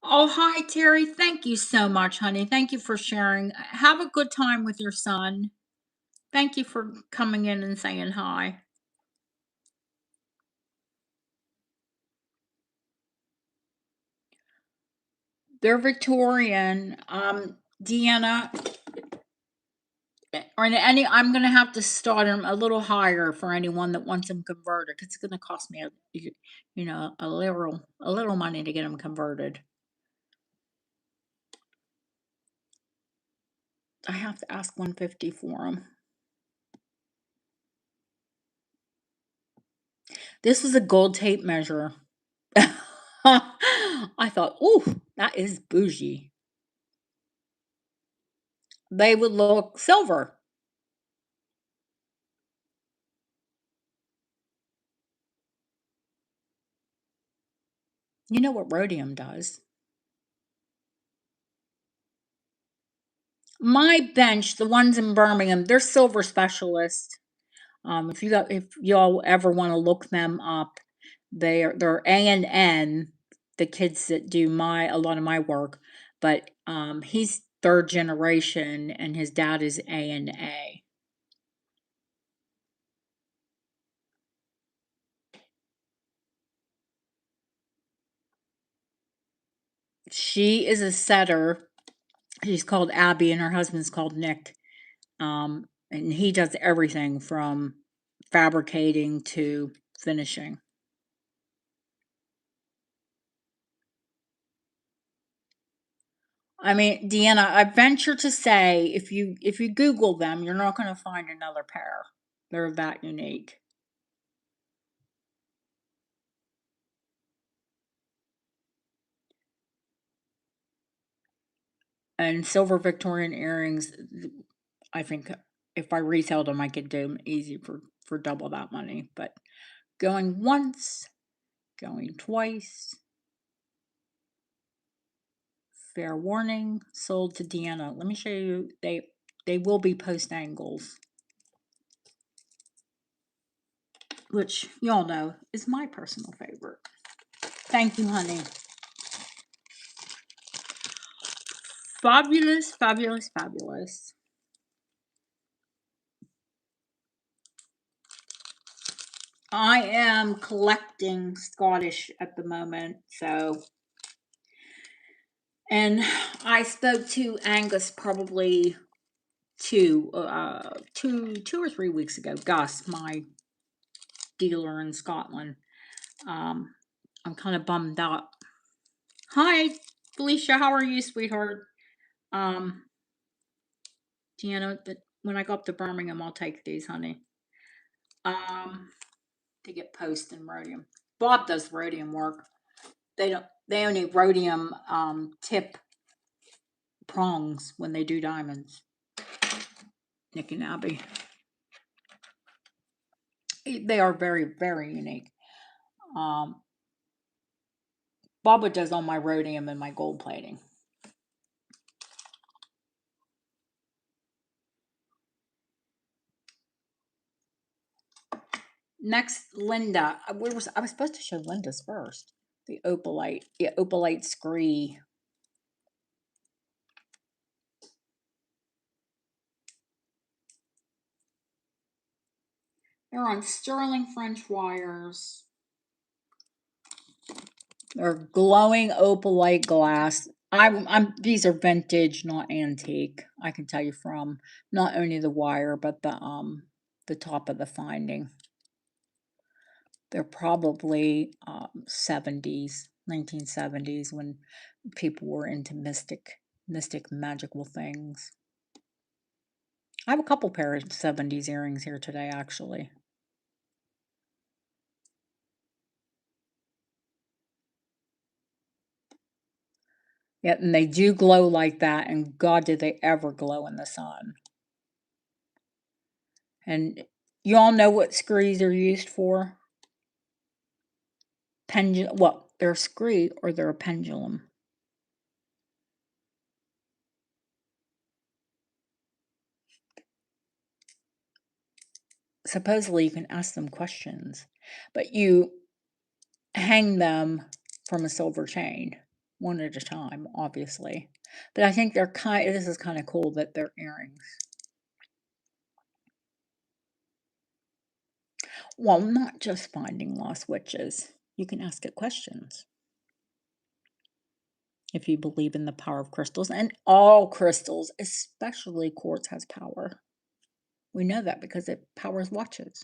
S1: Oh, hi, Terry. Thank you so much, honey. Thank you for sharing. Have a good time with your son. Thank you for coming in and saying hi. They're Victorian. Deanna, or any, I'm gonna have to start them a little higher for anyone that wants them converted, because it's gonna cost me a little money to get them converted. I have to ask 150 for them. This was a gold tape measure. I thought, ooh, that is bougie. They would look silver. You know what rhodium does? My bench, the ones in Birmingham, they're silver specialists. If y'all ever want to look them up, they're A&N, the kids that do a lot of my work, but he's third generation and his dad is A&A. She is a setter. She's called Abby and her husband's called Nick. And he does everything from fabricating to finishing. I mean, Deanna, I venture to say if you Google them, you're not going to find another pair. They're that unique. And silver Victorian earrings, I think if I retailed them, I could do them easy for double that money. But going once, going twice. Fair warning, sold to Deanna. Let me show you. They will be post angles, which y'all know is my personal favorite. Thank you, honey. Fabulous, fabulous, fabulous. I am collecting Scottish at the moment, so. And I spoke to Angus probably two or 3 weeks ago. Gus, my dealer in Scotland. I'm kind of bummed out. Hi, Felicia. How are you, sweetheart? Um, Deanna, when I go up to Birmingham, I'll take these, honey. To get post and rhodium. Bob does rhodium work. They only rhodium tip prongs when they do diamonds. Nick and Abby. They are very, very unique. Baba does all my rhodium and my gold plating. Next, Linda. I was supposed to show Linda's first. The opalite. Yeah, opalite scree. They're on sterling French wires. They're glowing opalite glass. These are vintage, not antique. I can tell you from not only the wire but the top of the finding. They're probably 70s, 1970s, when people were into mystic, magical things. I have a couple pair of 70s earrings here today, actually. Yeah, and they do glow like that, and God, did they ever glow in the sun. And you all know what screes are used for? Pendulum. Well, they're a scree or they're a pendulum. Supposedly you can ask them questions, but you hang them from a silver chain, one at a time, obviously. But I think this is kind of cool that they're earrings. Well, not just finding lost witches. You can ask it questions. If you believe in the power of crystals, and all crystals, especially quartz, has power. We know that because it powers watches.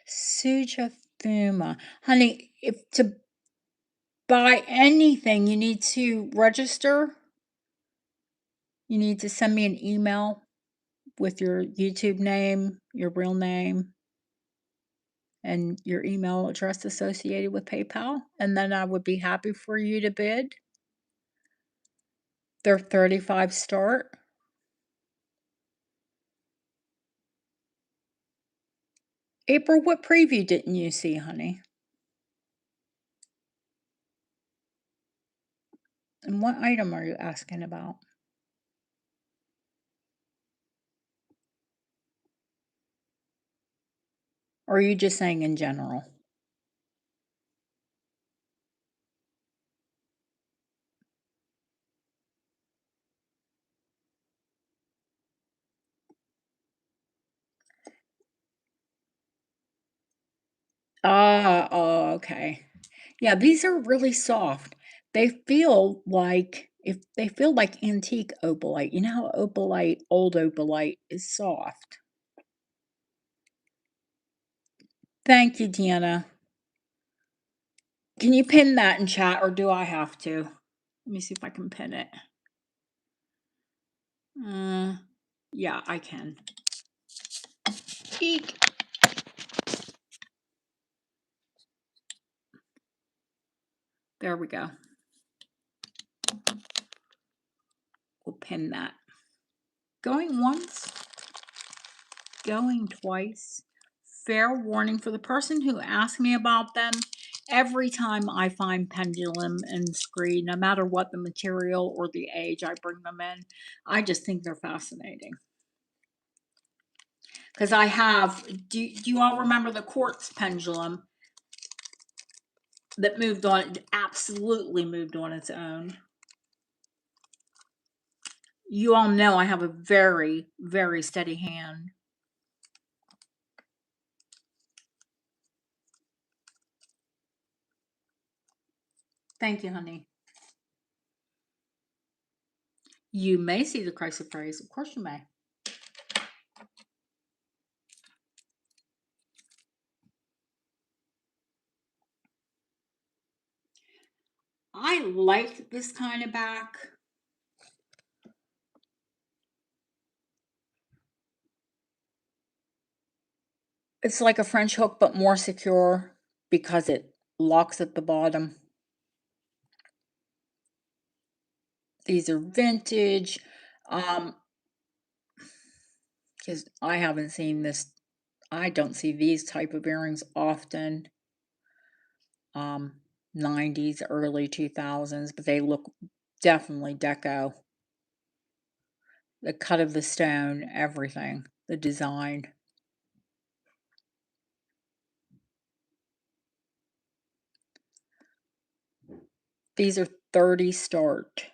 S1: Suja Fuma. Honey, if to buy anything, you need to register. You need to send me an email with your YouTube name, your real name, and your email address associated with PayPal, and then I would be happy for you to bid. They're $35 start. April, what preview didn't you see, honey? And what item are you asking about? Or are you just saying in general? Oh, okay. Yeah, these are really soft. They feel like antique opalite. You know how opalite, old opalite, is soft. Thank you, Deanna. Can you pin that in chat, or do I have to? Let me see if I can pin it. Yeah, I can. Eek. There we go. We'll pin that. Going once, going twice. Fair warning for the person who asked me about them. Every time I find pendulum and screed, no matter what the material or the age I bring them in, I just think they're fascinating. Because I have, do you all remember the quartz pendulum that moved on, absolutely moved on its own? You all know I have a very, very steady hand. Thank you, honey. You may see the chrysoprase. Of course you may. I like this kind of back. It's like a French hook, but more secure because it locks at the bottom. These are vintage. Because I haven't seen this. I don't see these type of earrings often. 90s, early 2000s, but they look definitely deco. The cut of the stone, everything, the design. These are 30 start.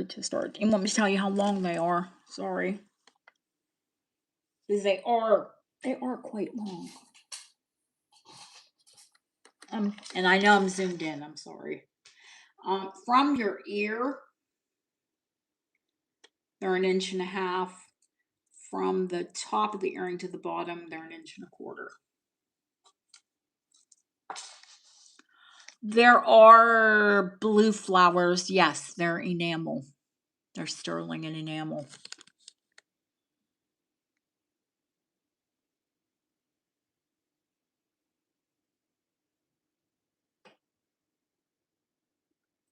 S1: To start. You want me to tell you how long they are? Sorry. Because they are quite long. And I know I'm zoomed in, I'm sorry. From your ear, they're 1.5 inches. From the top of the earring to the bottom, they're 1.25 inches. There are blue flowers. Yes, they're enamel. They're sterling and enamel.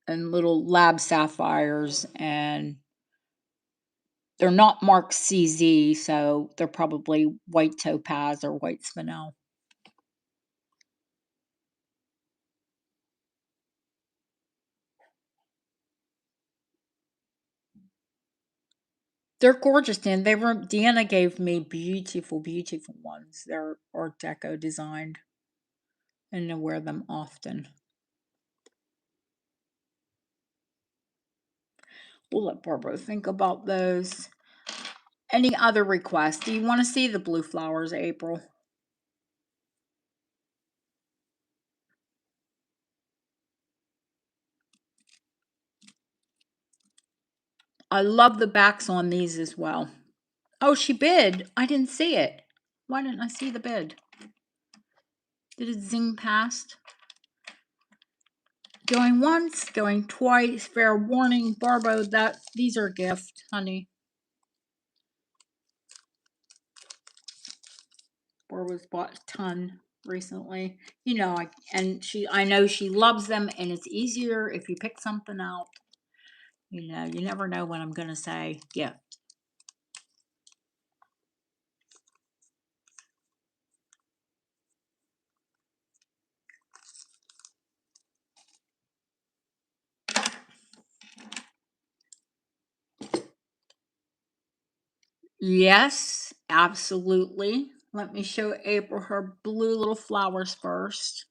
S1: And little lab sapphires, and they're not marked CZ, so they're probably white topaz or white spinel. They're gorgeous, Dan. Deanna gave me beautiful, beautiful ones. They're Art Deco designed, and I wear them often. We'll let Barbara think about those. Any other requests? Do you want to see the blue flowers, April? I love the backs on these as well. Oh, she bid. I didn't see it. Why didn't I see the bid? Did it zing past? Going once, going twice. Fair warning, Barbo. These are a gift, honey. Barbo's bought a ton recently. You know, I know she loves them, and it's easier if you pick something out. You know, you never know when I'm gonna say gift. Yes, absolutely. Let me show April her blue little flowers first.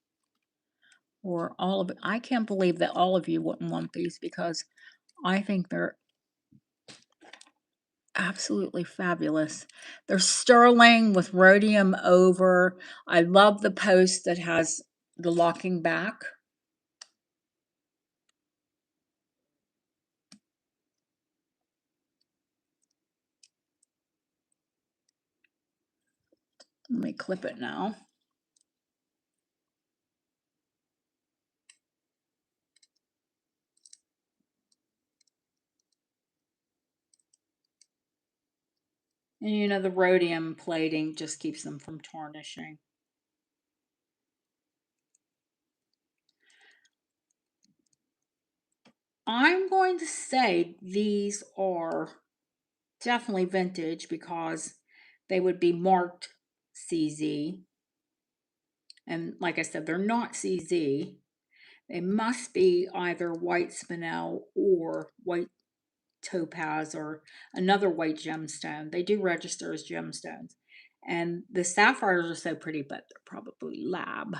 S1: Or all of it. I can't believe that all of you wouldn't want these because I think they're absolutely fabulous. They're sterling with rhodium over. I love the post that has the locking back. Let me clip it now. And you know, the rhodium plating just keeps them from tarnishing. I'm going to say these are definitely vintage because they would be marked CZ. And like I said, they're not CZ. They must be either white spinel or white topaz or another white gemstone. They do register as gemstones. And the sapphires are so pretty, but they're probably lab.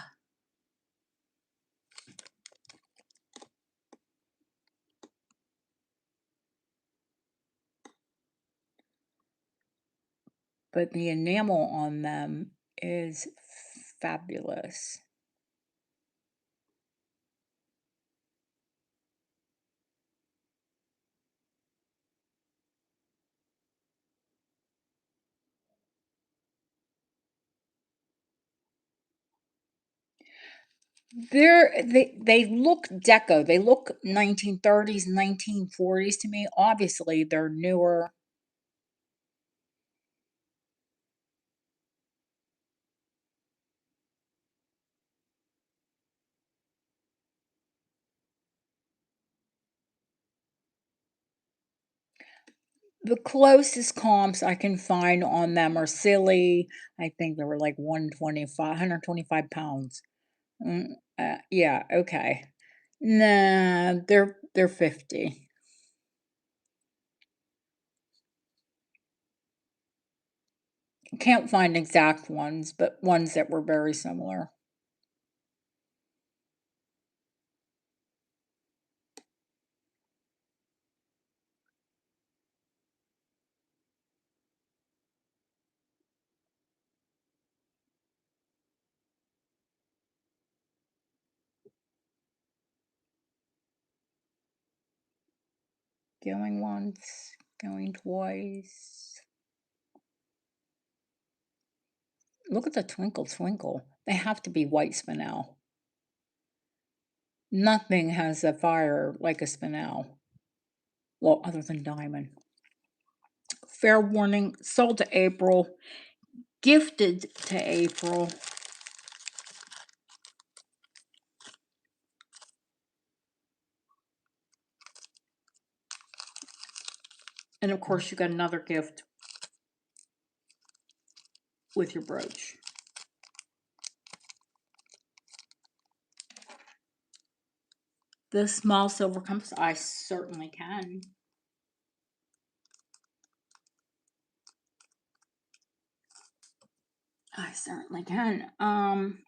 S1: But the enamel on them is fabulous. They look deco. They look 1930s, 1940s to me. Obviously, they're newer. The closest comps I can find on them are silly. I think they were like 125 pounds. Yeah, okay. Nah, they're 50. Can't find exact ones, but ones that were very similar. Going once, going twice. Look at the twinkle twinkle. They have to be white spinel. Nothing has a fire like a spinel. Well, other than diamond. Fair warning, sold to April, gifted to April. And of course, you got another gift with your brooch. The small silver compass, I certainly can. I certainly can.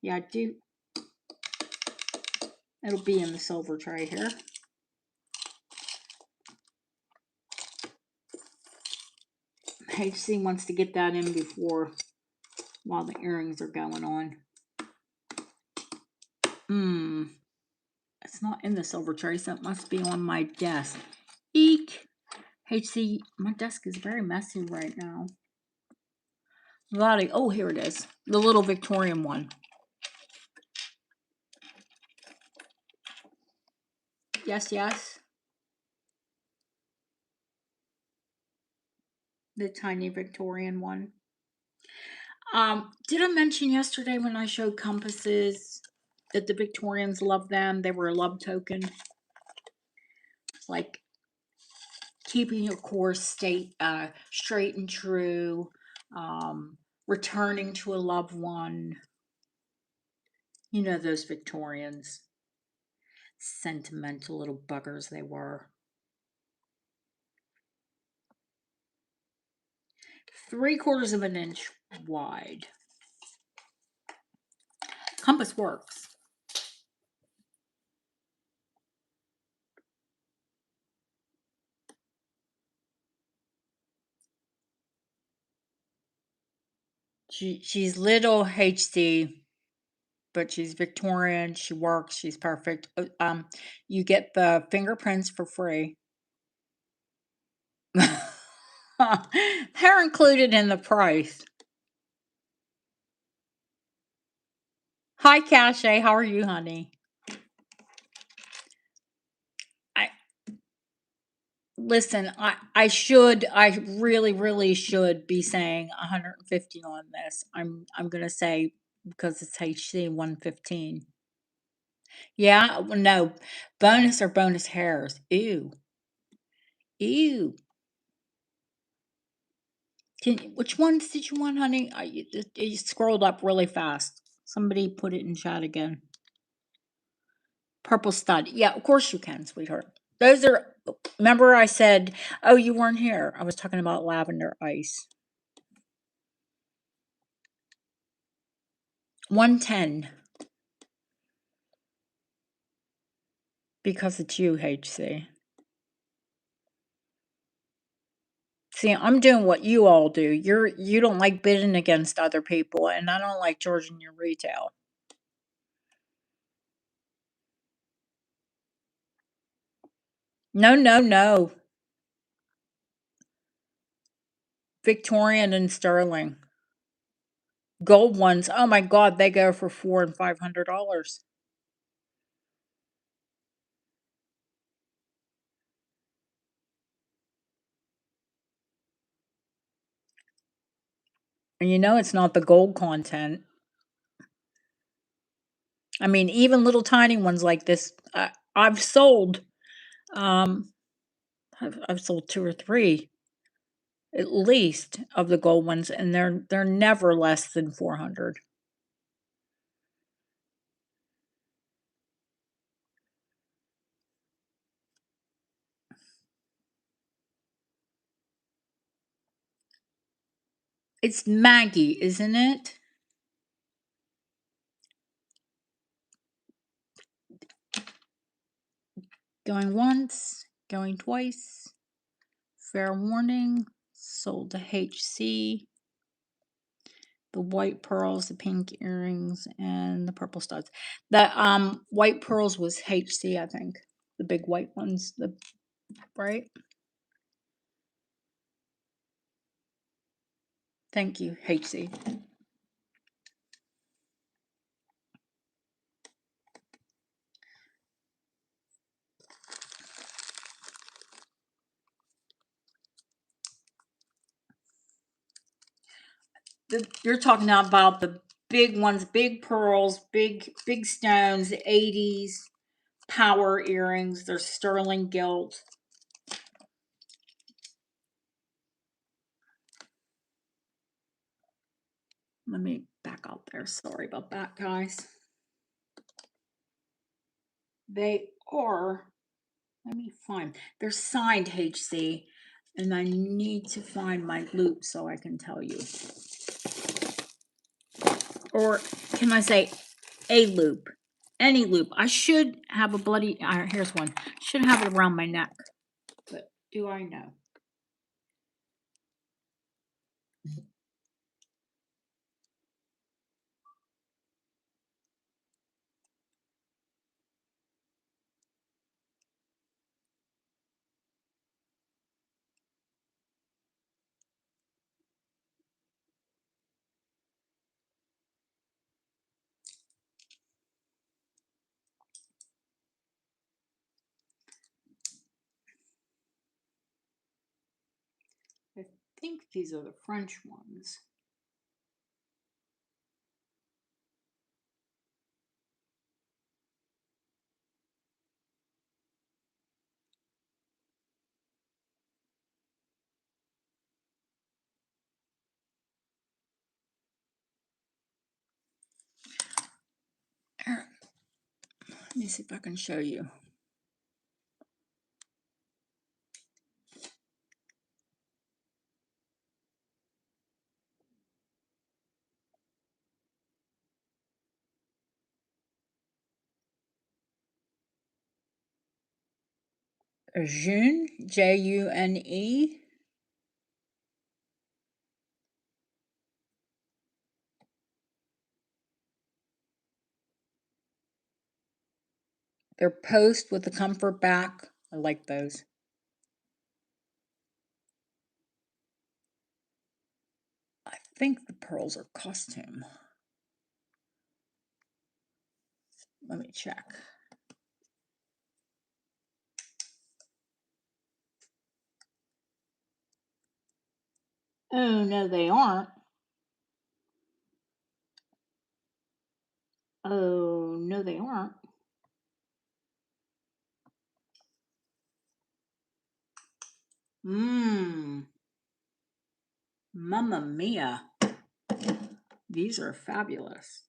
S1: Yeah, I do. It'll be in the silver tray here. HC wants to get that in before, while the earrings are going on. It's not in the silver tray, so it must be on my desk. Eek! HC, my desk is very messy right now. Oh, here it is. The little Victorian one. Yes, yes. The tiny Victorian one. Did I mention yesterday when I showed compasses that the Victorians loved them? They were a love token. Like keeping your course straight and true, returning to a loved one. You know those Victorians. Sentimental little buggers they were. 3/4 of an inch wide. Compass works. She's little HD, but she's Victorian. She works. She's perfect. You get the fingerprints for free. They're included in the price. Hi, Cache. How are you, honey? Listen, I really should be saying 150 on this. I'm gonna say because it's HC 115. Yeah, well, no. Bonus or bonus hairs. Ew. Ew. Which ones did you want, honey? You scrolled up really fast. Somebody put it in chat again. Purple stud. Yeah, of course you can, sweetheart. Those are, remember I said, oh, you weren't here. I was talking about lavender ice. 110. Because it's you, HC. See, I'm doing what you all do. You don't like bidding against other people, and I don't like charging your retail. No, no, no. Victorian and sterling. Gold ones, oh my god, they go for $400 and $500. And you know it's not the gold content. I mean, even little tiny ones like this, I've sold. I've sold 2 or 3 at least of the gold ones, and they're never less than 400. It's Maggie, isn't it? Going once, going twice. Fair warning, sold to HC. The white pearls, the pink earrings, and the purple studs. The white pearls was HC, I think. The big white ones, the right? Thank you, HC. You're talking about the big ones, big pearls, big stones, 80s power earrings. They're sterling gilt. Let me back out there. Sorry about that, guys. They are, let me find, they're signed HC, and I need to find my loop so I can tell you. Or can I say a loop? Any loop. I should have a bloody, here's one. Should have it around my neck. But do I know? I think these are the French ones. Let me see if I can show you. June, June. They're post with the comfort back. I like those. I think the pearls are costume. Let me check. Oh, no, they aren't. Oh, no, they aren't. Mmm. Mamma mia. These are fabulous.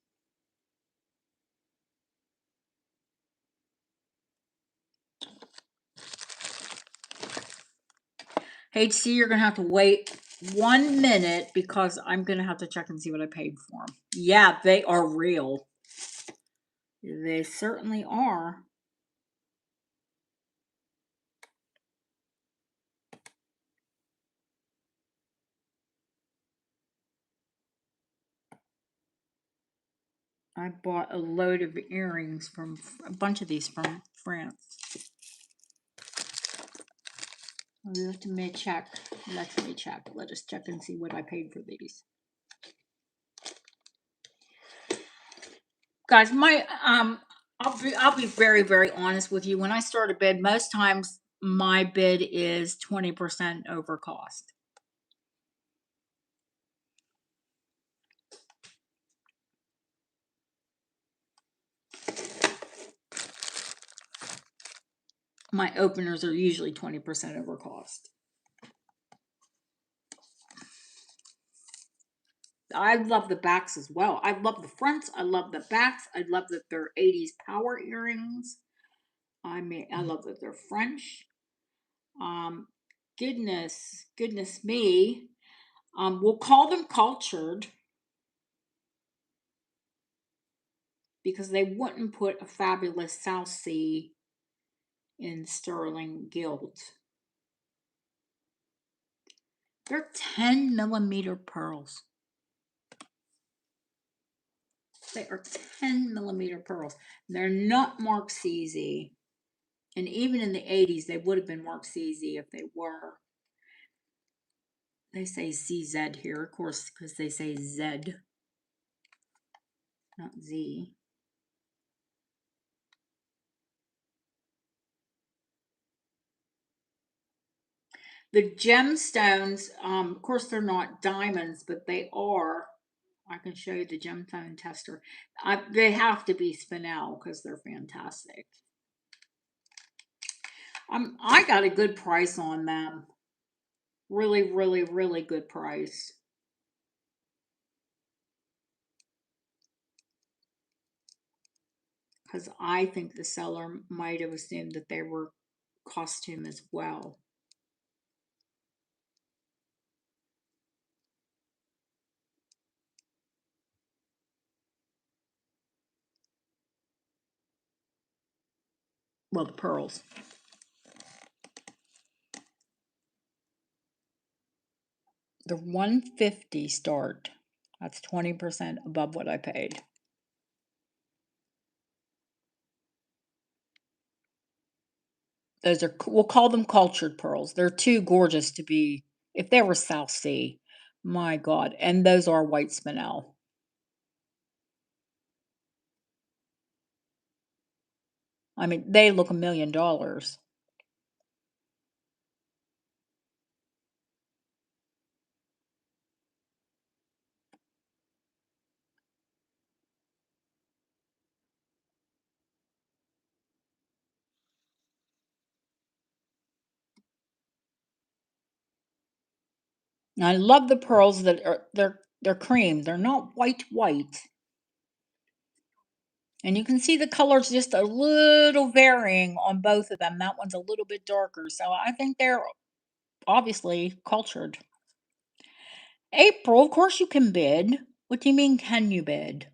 S1: HC, you're going to have to wait 1 minute because I'm going to have to check and see what I paid for them. Yeah, they are real. They certainly are. I bought a load of earrings from a bunch of these from France. Let me check. Let me check. Let us check and see what I paid for these. Guys, I'll be very, very honest with you. When I start a bid, most times my bid is 20% over cost. My openers are usually 20% over cost. I love the backs as well. I love the fronts. I love the backs. I love that they're 80s power earrings. I love that they're French. Goodness me. We'll call them cultured because they wouldn't put a fabulous South Sea in sterling gilt. They're 10mm pearls. They are 10mm pearls. They're not marked CZ. And even in the 80s, they would have been marked CZ if they were. They say CZ here, of course, because they say Z, not Z. The gemstones, of course, they're not diamonds, but they are. I can show you the gemstone tester. They have to be spinel because they're fantastic. I got a good price on them. Really, really, really good price. Because I think the seller might have assumed that they were costume as well. Well, the pearls. The 150 start. That's 20% above what I paid. Those are, we'll call them cultured pearls. They're too gorgeous to be, if they were South Sea, my God. And those are white spinel. I mean, they look $1 million. I love the pearls that are they're cream. They're not white. And you can see the colors just a little varying on both of them. That one's a little bit darker. So I think they're obviously cultured. April, of course you can bid. What do you mean, can you bid?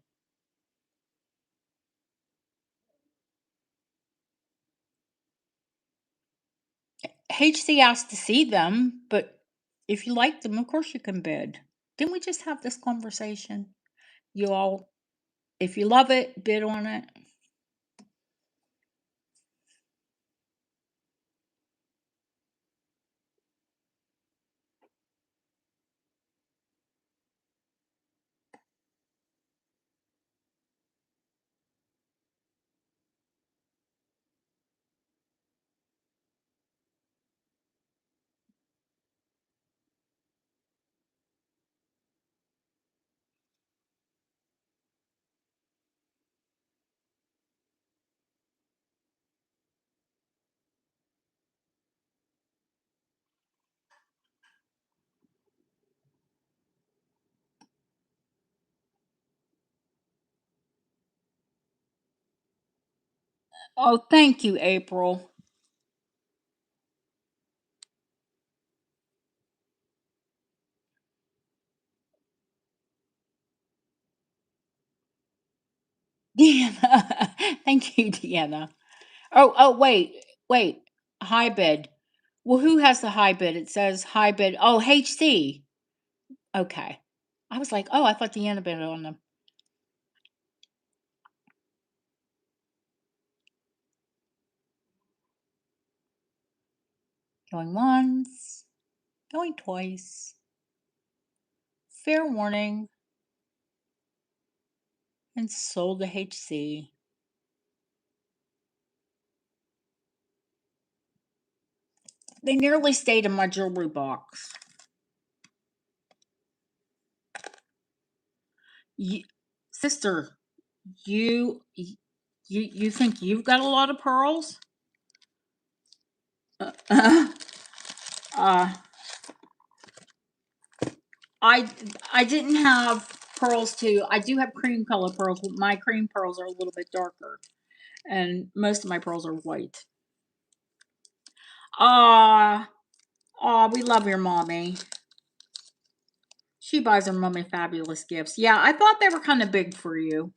S1: HC asked to see them, but if you like them, of course you can bid. Didn't we just have this conversation? You all, if you love it, bid on it. Oh, thank you, April. Deanna. Thank you, Deanna. Oh, wait. High bid. Well, who has the high bid? It says high bid. Oh, HC. Okay. I was like, oh, I thought Deanna bid on them. Going once, going twice. Fair warning. And sold to HC. They nearly stayed in my jewelry box. You, sister, you think you've got a lot of pearls? Uh, uh, I I didn't have pearls too. I do have cream color pearls, but my cream pearls are a little bit darker, and most of my pearls are white. Ah, we love your mommy. She buys her mommy fabulous gifts. Yeah, I thought they were kind of big for you.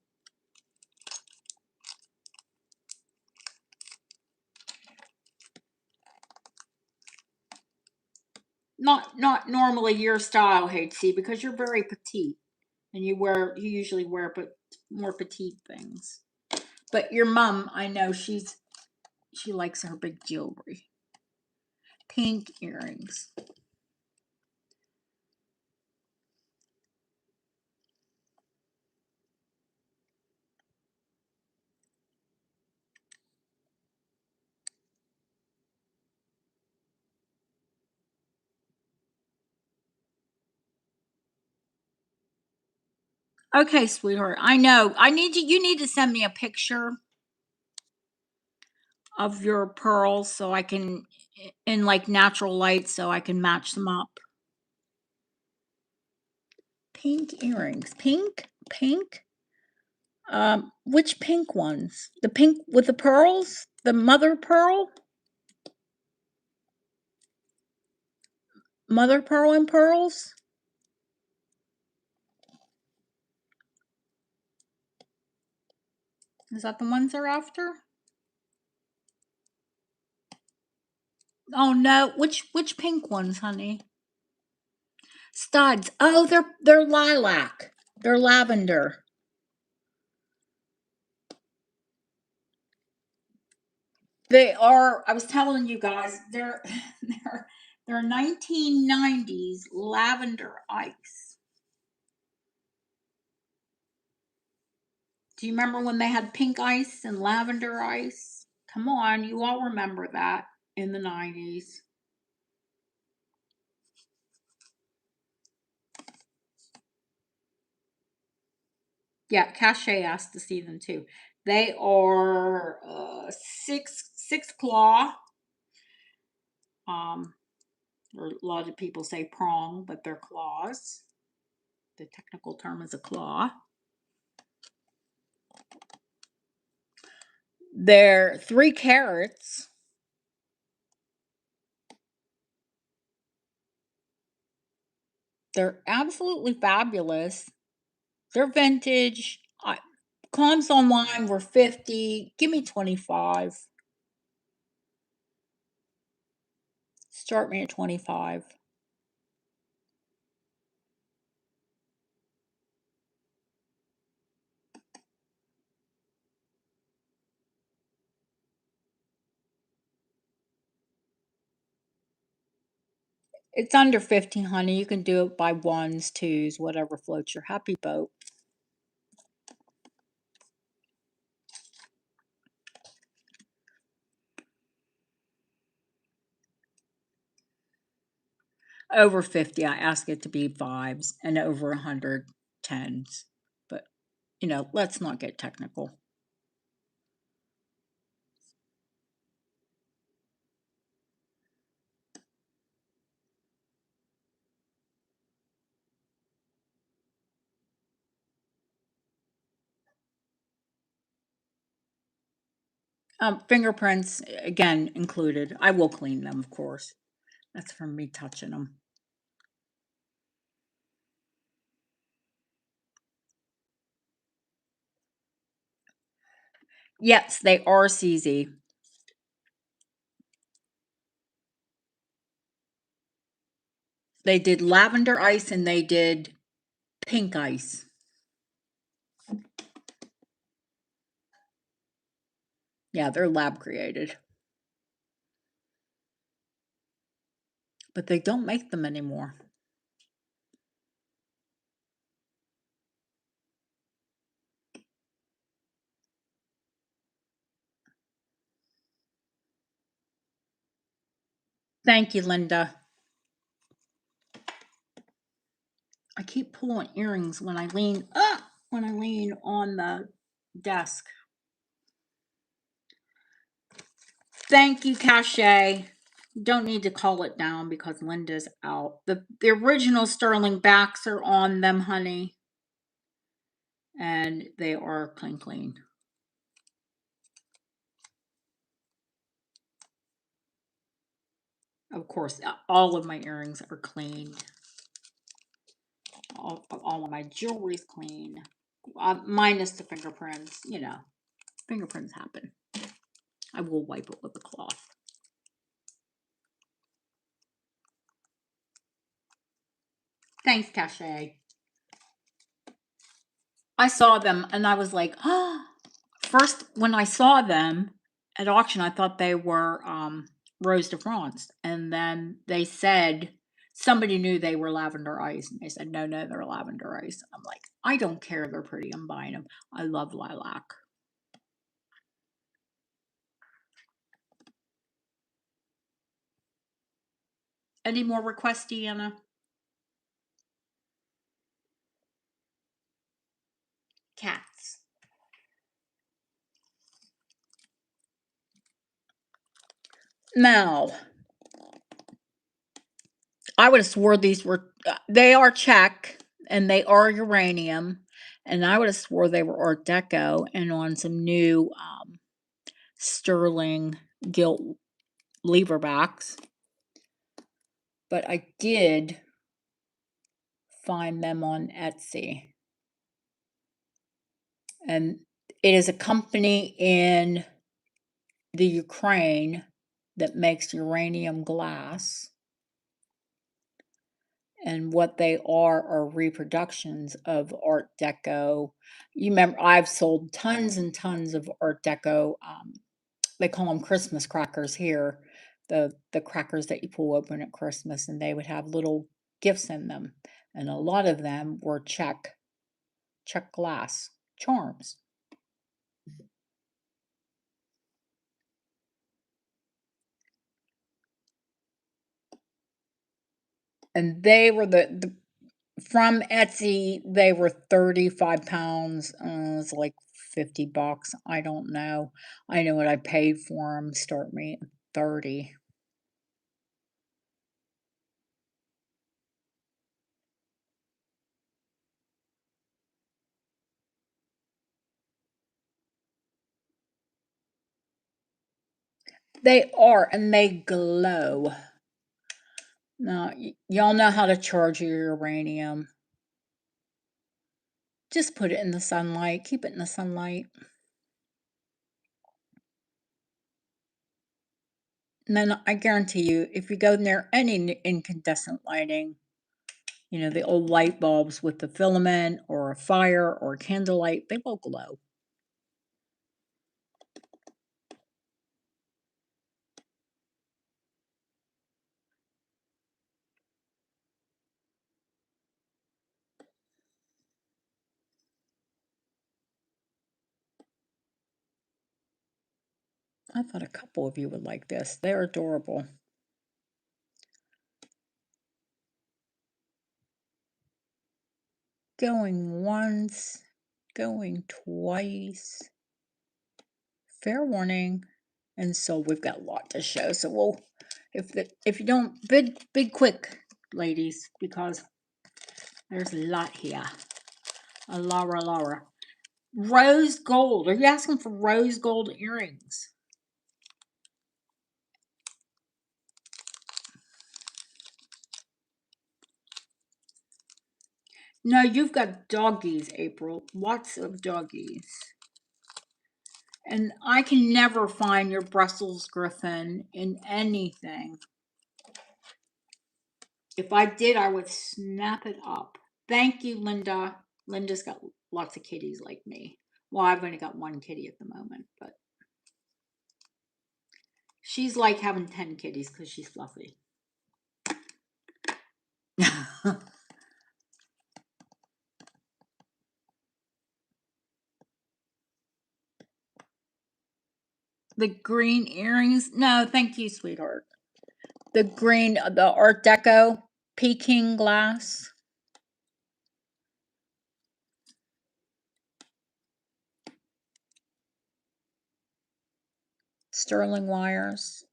S1: Not normally your style, HC, because you're very petite and you usually wear but more petite things. But your mom, I know she likes her big jewelry. Pink earrings. Okay, sweetheart. I know. You need to send me a picture of your pearls so I can in like natural light so I can match them up. Pink earrings. Pink? Pink? Which pink ones? The pink with the pearls? The mother pearl? Mother pearl and pearls? Is that the ones they're after? Oh no, which pink ones, honey? Studs. Oh, they're lilac. They're lavender. They are. I was telling you guys, they're 1990s lavender ice. Do you remember when they had pink ice and lavender ice? Come on, you all remember that in the 90s. Yeah, Cache asked to see them too. They are six claw. Um, or a lot of people say prong, but they're claws. The technical term is a claw. They're 3 carats. They're absolutely fabulous. They're vintage. Comps online were 50. Give me 25. Start me at 25. It's under 50, honey. You can do it by ones, twos, whatever floats your happy boat. Over 50, I ask it to be fives, and over 100, tens. But, let's not get technical. Fingerprints, again, included. I will clean them, of course. That's from me touching them. Yes, they are CZ. They did lavender ice and they did pink ice. Yeah, they're lab created. But they don't make them anymore. Thank you, Linda. I keep pulling earrings when I lean on the desk. Thank you, Cachet. Don't need to call it down because Linda's out. The original sterling backs are on them, honey. And they are clean. Of course, all of my earrings are clean. All of my jewelry's clean. Minus the fingerprints, you know. Fingerprints happen. I will wipe it with a cloth. Thanks, Cachet. I saw them and I was like, oh. First, when I saw them at auction, I thought they were Rose de France. And then they said, somebody knew they were lavender ice. And they said, no, they're lavender ice. I'm like, I don't care. They're pretty. I'm buying them. I love lilac. Any more requests, Deanna? Cats. Now, I would have swore these were, they are Czech and they are uranium. And I would have swore they were Art Deco and on some new sterling gilt leverbacks. But I did find them on Etsy. And it is a company in the Ukraine that makes uranium glass. And what they are reproductions of Art Deco. You remember, I've sold tons and tons of Art Deco. They call them Christmas crackers here. The crackers that you pull open at Christmas, and they would have little gifts in them. And a lot of them were Czech glass charms. And they were from Etsy, they were 35 pounds. It's like $50. I don't know. I know what I paid for them. Start me at 30. They are, and they glow. Now, y'all know how to charge your uranium. Just put it in the sunlight. Keep it in the sunlight. And then I guarantee you, if you go near any incandescent lighting, you know, the old light bulbs with the filament or a fire or candlelight, they will glow. I thought a couple of you would like this. They're adorable. Going once, going twice. Fair warning. And so we've got a lot to show. So we'll, if you don't bid quick, ladies, because there's a lot here. A Laura. Rose gold. Are you asking for rose gold earrings? No, you've got doggies, April. Lots of doggies. And I can never find your Brussels Griffon in anything. If I did, I would snap it up. Thank you, Linda. Linda's got lots of kitties like me. Well, I've only got one kitty at the moment, but she's like having 10 kitties because she's fluffy. The green earrings? No, thank you, sweetheart. The green, the Art Deco Peking glass. Sterling wires.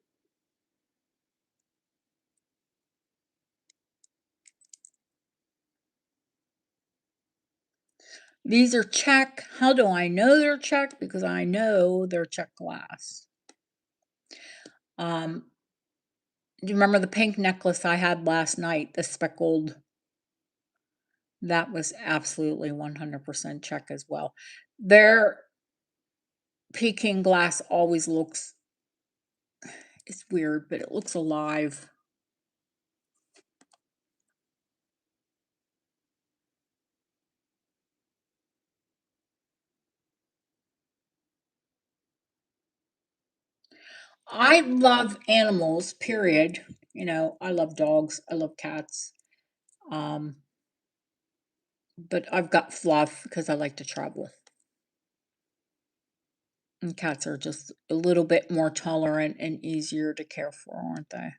S1: These are check. How do I know they're check? Because I know they're check glass. Do you remember the pink necklace I had last night, the speckled? That was absolutely 100% check as well. Their Peking glass always looks, it's weird, but it looks alive. I love animals, period. You know, I love dogs, I love cats. Um, but I've got Fluff because I like to travel. And cats are just a little bit more tolerant and easier to care for, aren't they?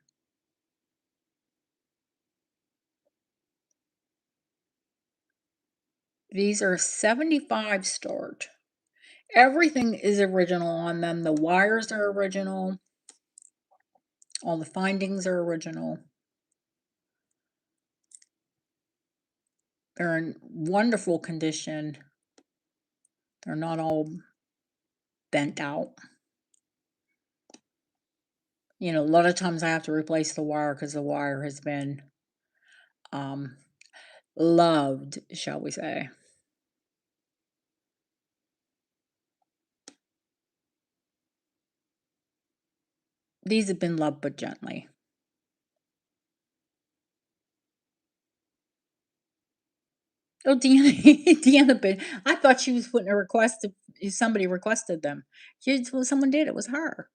S1: These are 75 start. Everything is original on them. The wires are original. All the findings are original. They're in wonderful condition. They're not all bent out. You know, a lot of times I have to replace the wire because the wire has been um, loved, shall we say. These have been loved but gently. Oh, Deanna, Deanna, but I thought she was putting a request if somebody requested them. Well, someone did. It was her.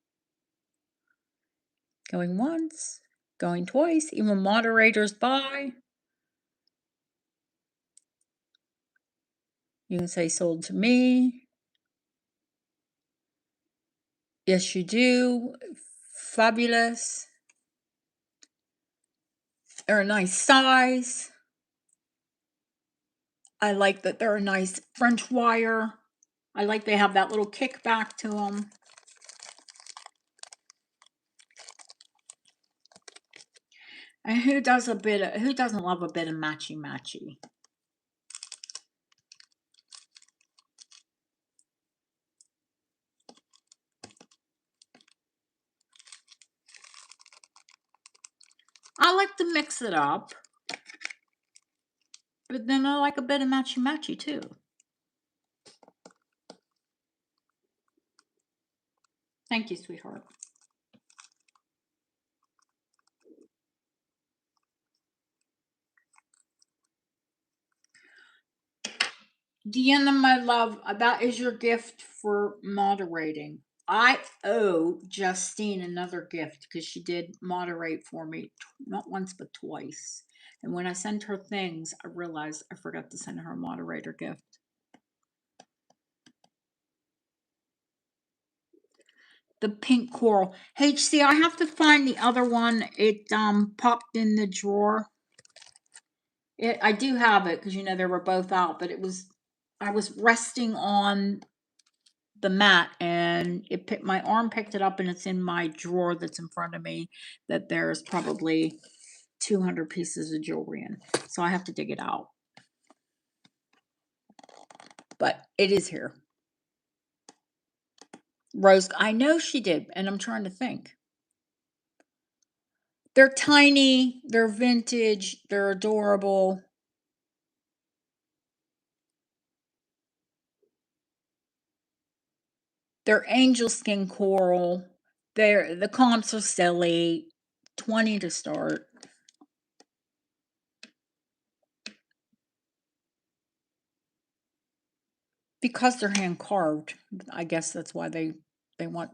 S1: Going once, going twice, even moderators by. You can say sold to me. Yes, you do. Fabulous. They're a nice size. I like that they're a nice French wire. I like they have that little kickback to them. And who doesn't love a bit of matchy matchy? I like to mix it up, but then I like a bit of matchy matchy too. Thank you, sweetheart. Deanna, my love, that is your gift for moderating. I owe Justine another gift because she did moderate for me not once but twice. And when I sent her things, I realized I forgot to send her a moderator gift. The pink coral. HC, I have to find the other one. It popped in the drawer. I do have it because you know they were both out, but I was resting on the mat and my arm picked it up and it's in my drawer that's in front of me that there's probably 200 pieces of jewelry in. So I have to dig it out. But it is here. Rose, I know she did, and I'm trying to think. They're tiny, they're vintage, they're adorable. They're angel skin coral. The comps are silly. 20 to start. Because they're hand carved, I guess that's why they want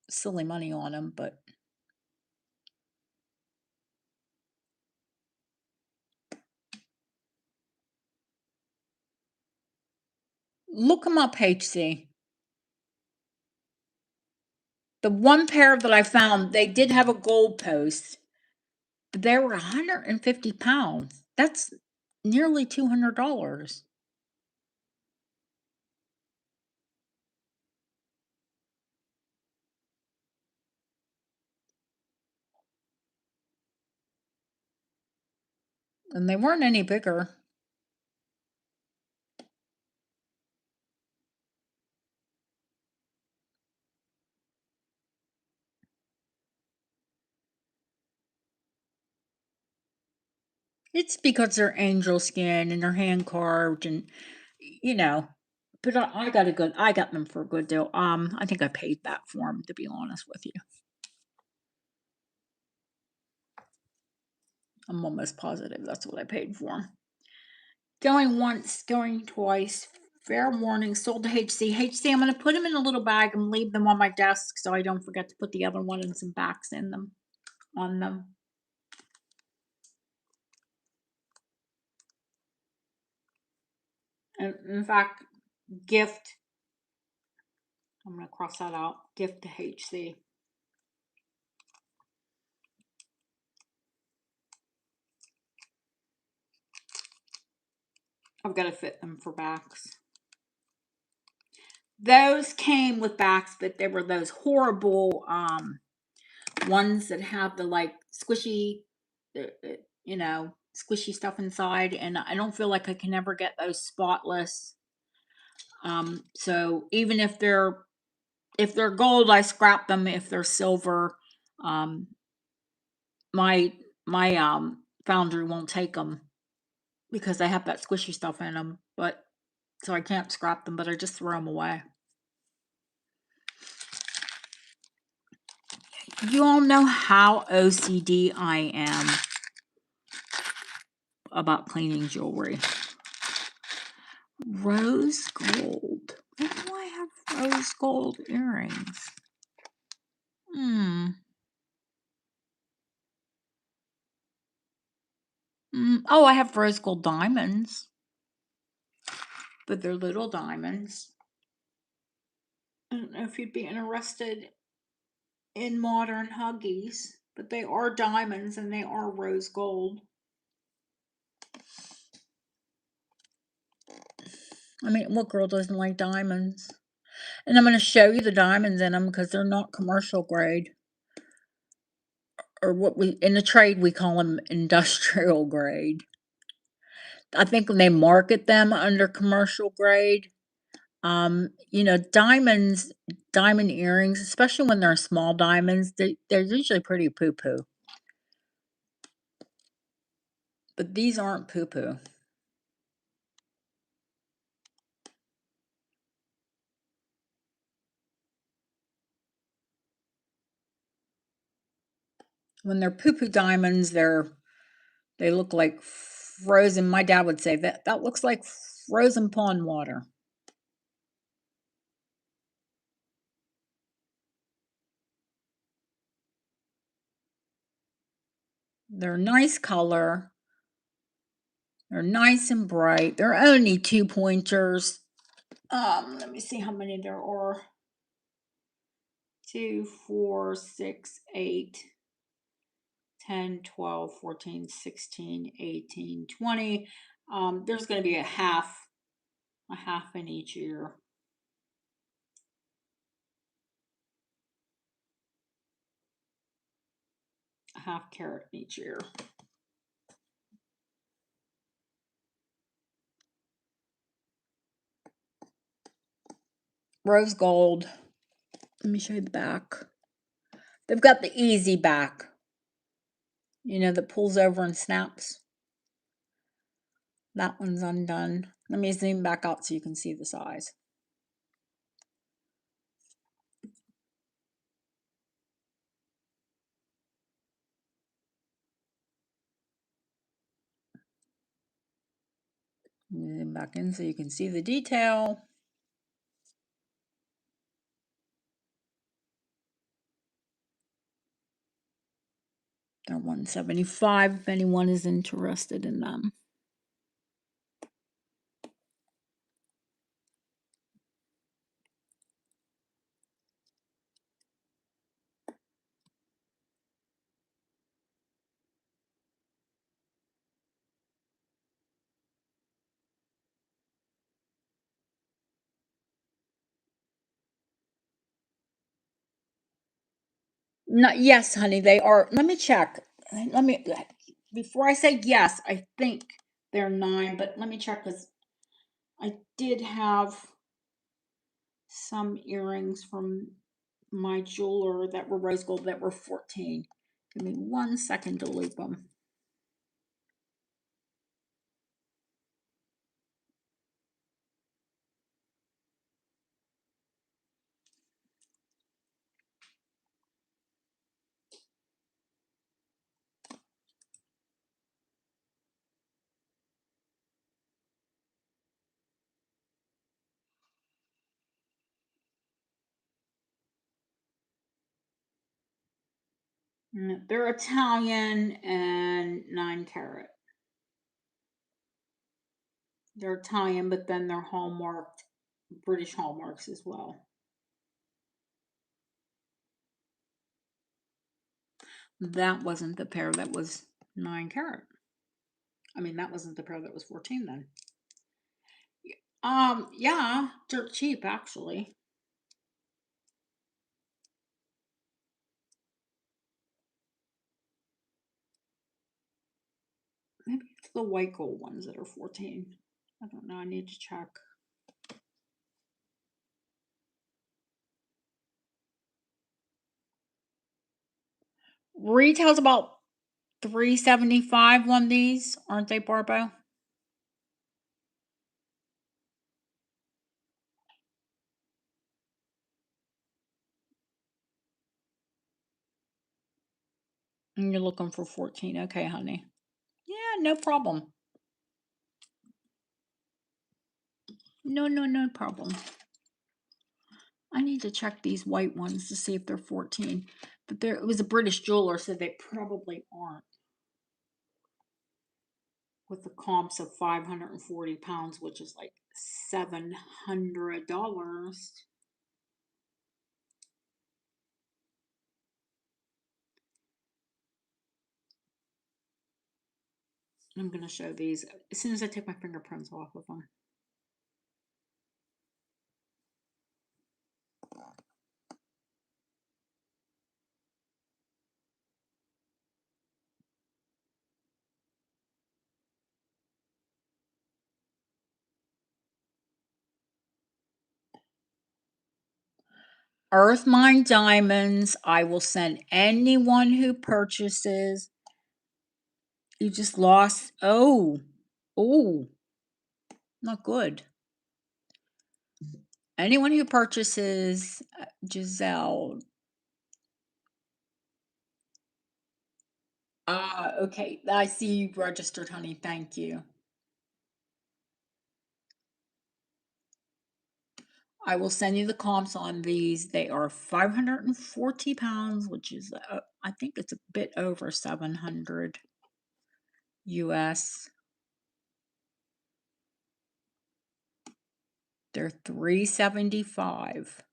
S1: silly money on them, but look them up, HC. The one pair that I found, they did have a gold post, but they were 150 pounds. That's nearly $200. And they weren't any bigger. It's because they're angel skin and they're hand carved and you know, but I got them for a good deal. I think I paid that for them, to be honest with you. I'm almost positive that's what I paid for them. Going once, going twice. Fair warning, sold to HC. HC, I'm going to put them in a little bag and leave them on my desk so I don't forget to put the other one and some backs in them, on them. And in fact, gift, I'm going to cross that out, gift to HC. I've got to fit them for backs. Those came with backs, but they were those horrible ones that have the like squishy, you know, squishy stuff inside, and I don't feel like I can ever get those spotless. So even if they're gold, I scrap them. If they're silver, um, my foundry won't take them because they have that squishy stuff in them. But so I can't scrap them, but I just throw them away. You all know how OCD I am about cleaning jewelry. Rose gold. Why do I have rose gold earrings? Oh, I have rose gold diamonds. But they're little diamonds. I don't know if you'd be interested in modern huggies, but they are diamonds and they are rose gold. I mean, what girl doesn't like diamonds? And I'm going to show you the diamonds in them because they're not commercial grade. Or what we, in the trade, we call them industrial grade. I think when they market them under commercial grade, you know, diamond earrings, especially when they're small diamonds, they're usually pretty poo-poo. But these aren't poo-poo. When they're poo-poo diamonds, they look like frozen. My dad would say that looks like frozen pond water. They're nice color. They're nice and bright. They're only 2-pointers. Let me see how many there are. 2, 4, 6, 8, 10, 12, 14, 16, 18, 20. There's going to be a half in each ear. A half carat in each ear. Rose gold. Let me show you the back. They've got the easy back, you know, that pulls over and snaps. That one's undone. Let me zoom back out so you can see the size. Zoom back in so you can see the detail. They're $175 if anyone is interested in them. Not yes, honey, they are. Let me check. Let me before I say yes, I think they're 9, but let me check because I did have some earrings from my jeweler that were rose gold that were 14. Give me 1 second to loop them. They're Italian and 9 carat. They're Italian, but then they're hallmarked, British hallmarks as well. That wasn't the pair that was 9 carat. I mean, that wasn't the pair that was 14 then. Yeah, dirt cheap actually. Maybe it's the white gold ones that are 14. I don't know. I need to check. Retail's about $375 on these, aren't they, Barbo? And you're looking for 14. Okay, honey. Yeah, no problem. No problem. I need to check these white ones to see if they're 14. But it was a British jeweler, so they probably aren't. With the comps of 540 pounds, which is like $700. I'm going to show these as soon as I take my fingerprints off of them. Earth Mine Diamonds, I will send anyone who purchases. You just lost. Oh, not good. Anyone who purchases Giselle. Okay. I see you registered, honey. Thank you. I will send you the comps on these. They are 540 pounds, which is, I think it's a bit over 700 US. They're 375.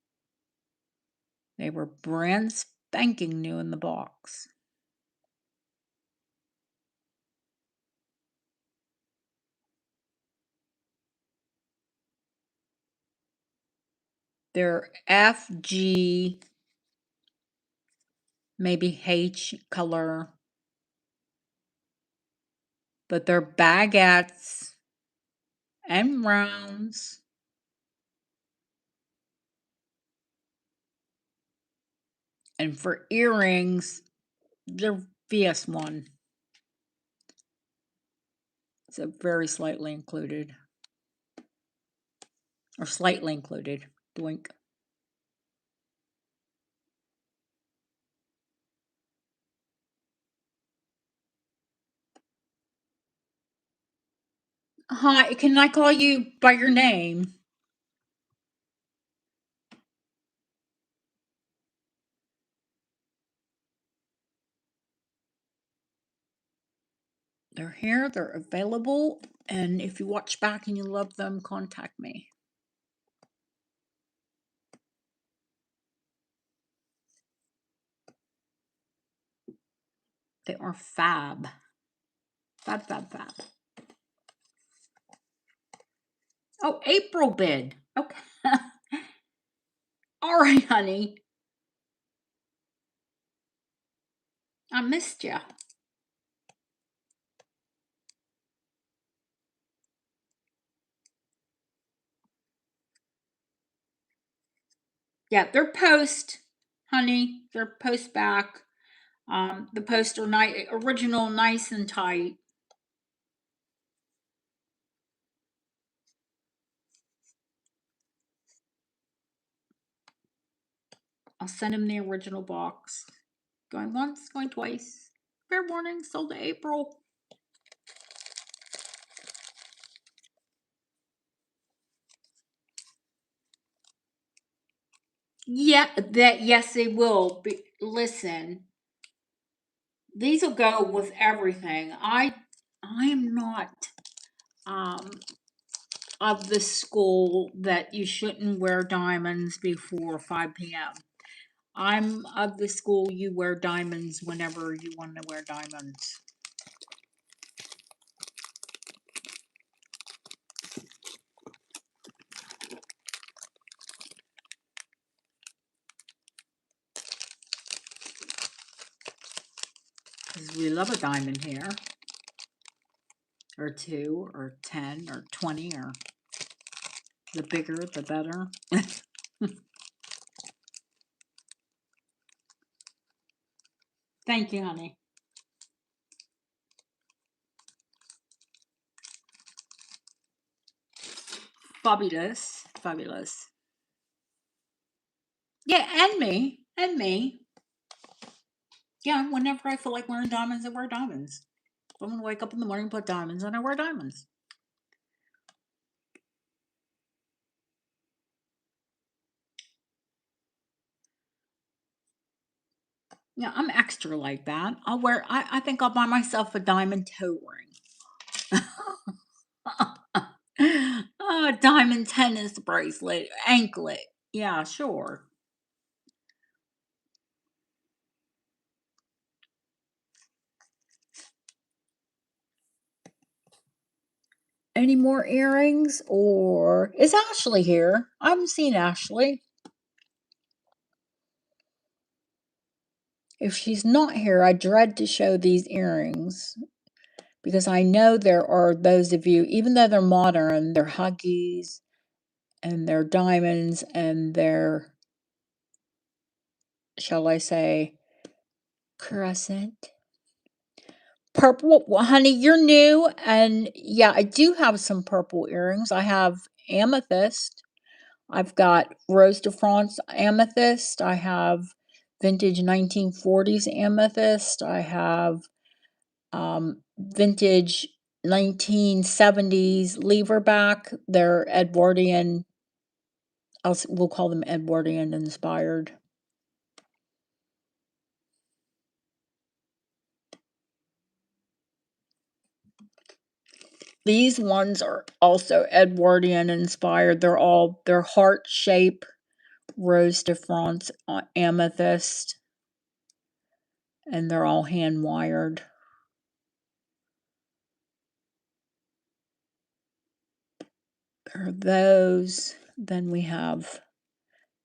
S1: They were brand spanking new in the box. They're FG, maybe H color, but they're baguettes and rounds. And for earrings, they're VS1. So very slightly included. Or slightly included. Doink. Hi, can I call you by your name? They're here, they're available, and if you watch back and you love them, contact me. They are fab. Fab, fab, fab. Oh, April bid. Okay. All right, honey. I missed you. Yeah, they're post, honey. They're post back. The posts are original, nice and tight. I'll send him the original box. Going once, going twice. Fair warning, sold to April. Yeah, yes, they will. Listen, these will go with everything. I am not um of the school that you shouldn't wear diamonds before 5 p.m. I'm of the school you wear diamonds whenever you want to wear diamonds. Because we love a diamond here. Or two, or 10, or 20, or the bigger, the better. Thank you, honey. Fabulous. Fabulous. Yeah, and me. And me. Yeah, whenever I feel like wearing diamonds, I wear diamonds. I'm gonna wake up in the morning, put diamonds, and I wear diamonds. Yeah, I'm extra like that. I think I'll buy myself a diamond toe ring. A diamond tennis bracelet, anklet. Yeah, sure. Any more earrings? Or is Ashley here? I haven't seen Ashley. If she's not here, I dread to show these earrings because I know there are those of you, even though they're modern, they're huggies and they're diamonds and they're, shall I say, crescent. Purple, well, honey, you're new. And yeah, I do have some purple earrings. I have amethyst. I've got Rose de France amethyst. I have vintage 1940s amethyst. I have vintage 1970s leverback. They're Edwardian. We'll call them Edwardian inspired. These ones are also Edwardian inspired. They're heart shape Rose de France amethyst, and they're all hand wired. There are those. Then we have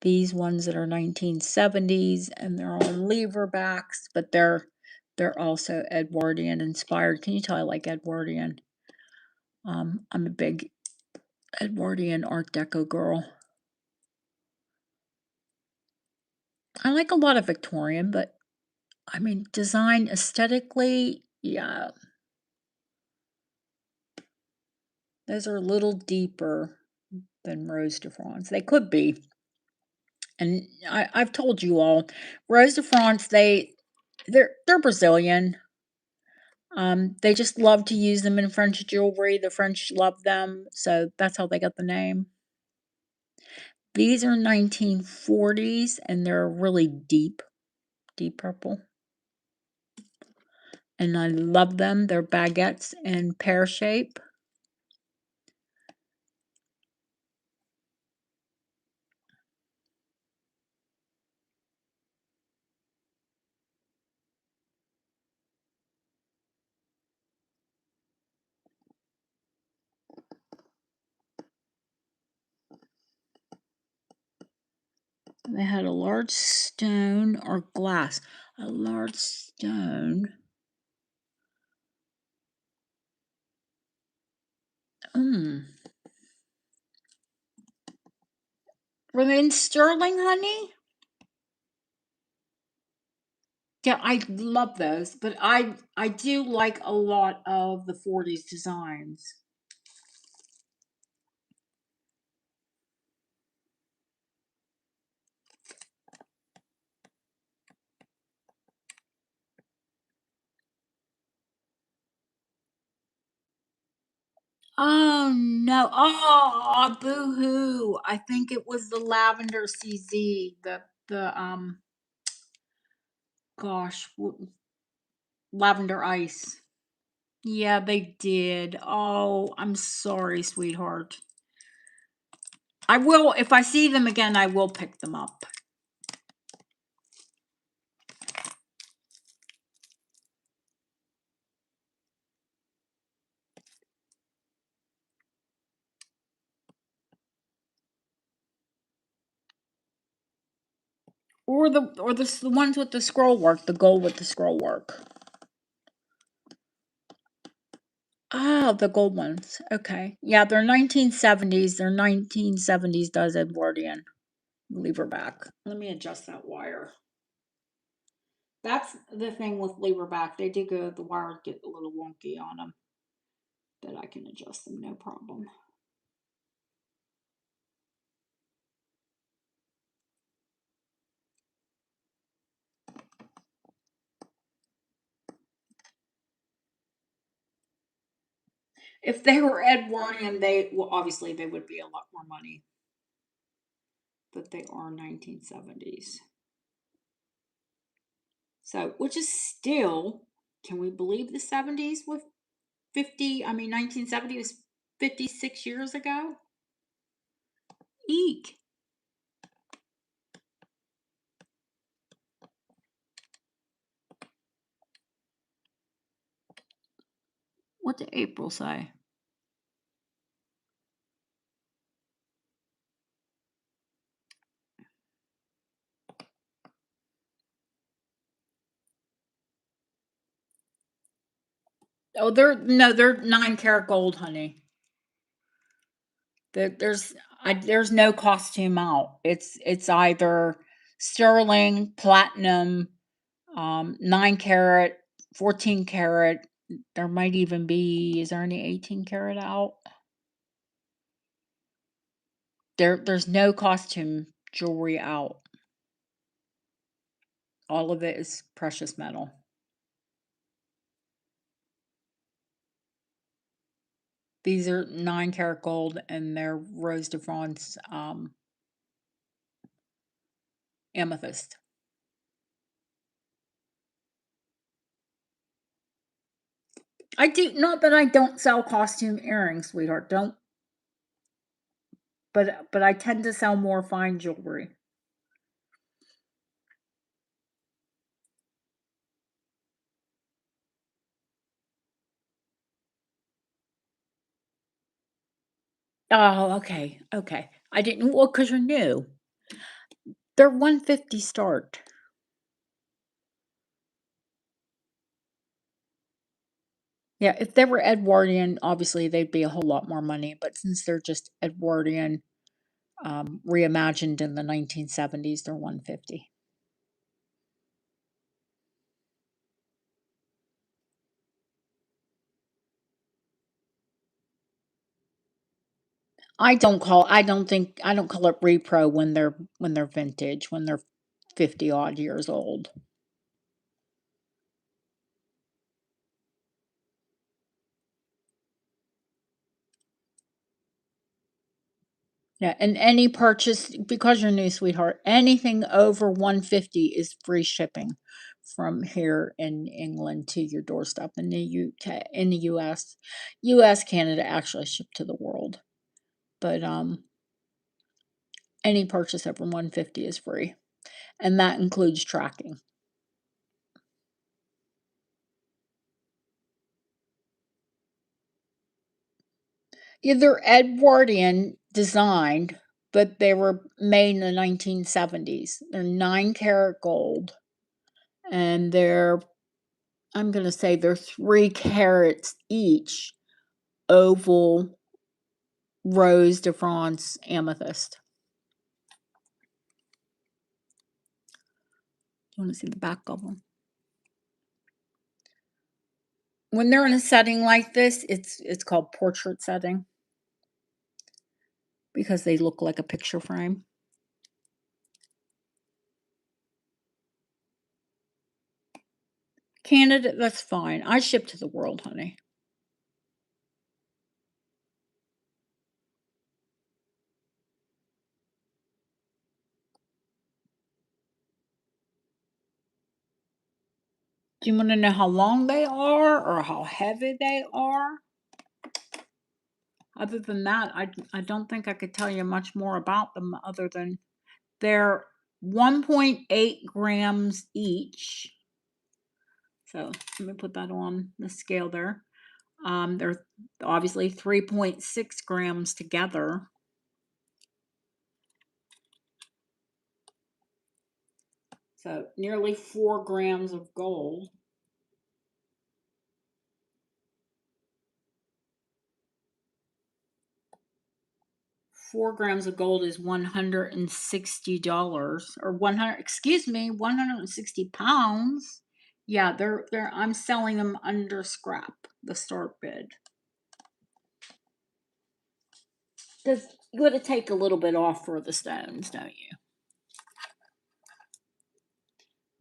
S1: these ones that are 1970s, and they're on leverbacks, but they're also Edwardian inspired. Can you tell I like Edwardian? I'm a big Edwardian Art Deco girl. I like a lot of Victorian, but I mean, design aesthetically, yeah, those are a little deeper than Rose de France. They could be. And I've told you all, Rose de France, they're Brazilian. They just love to use them in French jewelry. The French love them, so that's how they got the name. These are 1940s, and they're really deep purple. And I love them. They're baguettes in pear shape. They had a large stone or glass. A large stone. Were they in sterling, honey? Yeah, I love those, but I do like a lot of the 40s designs. Oh no. Oh, boo-hoo. I think it was the lavender CZ, the gosh, lavender ice. Yeah, they did. Oh, I'm sorry, sweetheart. I will, if I see them again, I will pick them up. Or the ones with the scroll work, the gold with the scroll work. Oh, the gold ones. Okay. Yeah, they're 1970s. They're 1970s does Edwardian. Lever back. Let me adjust that wire. That's the thing with lever back. They do go, the wires get a little wonky on them. But I can adjust them, no problem. If they were Edwardian, well, obviously they would be a lot more money. But they are 1970s. So, which is still, can we believe the 70s with 1970 was 56 years ago? Eek. What did April say? Oh, they're 9 karat gold, honey. There's no costume out. It's either sterling, platinum, 9 karat, 14 karat. There might even be. Is there any 18 karat out? There's no costume jewelry out. All of it is precious metal. These are 9 karat gold, and they're Rose de France amethyst. I do not that I don't sell costume earrings, sweetheart. Don't. But I tend to sell more fine jewelry. Oh, okay, okay. I didn't, well, because you're new. They're 150 start. Yeah, if they were Edwardian, obviously they'd be a whole lot more money. But since they're just Edwardian, reimagined in the 1970s, they're 150. I don't call I don't call it repro when they're vintage, when they're 50 odd years old. Yeah, and any purchase, because you're new, sweetheart, anything over 150 is free shipping from here in England to your doorstep in the UK, in the US. US, Canada actually ship to the world. But any purchase over 150 is free. And that includes tracking. Yeah, they're Edwardian designed, but they were made in the 1970s. They're 9 karat gold, and I'm gonna say they're 3 carats each, oval Rose de France amethyst. You wanna see the back of them? When they're in a setting like this, it's called portrait setting because they look like a picture frame. Canada, that's fine. I ship to the world, honey. Do you wanna know how long they are or how heavy they are? Other than that, I don't think I could tell you much more about them other than they're 1.8 grams each. So let me put that on the scale there. They're obviously 3.6 grams together. So nearly 4 grams of gold. 4 grams of gold is $160 or 100, excuse me, 160 pounds. Yeah, I'm selling them under scrap, the start bid. Because you got to take a little bit off for the stones, don't you?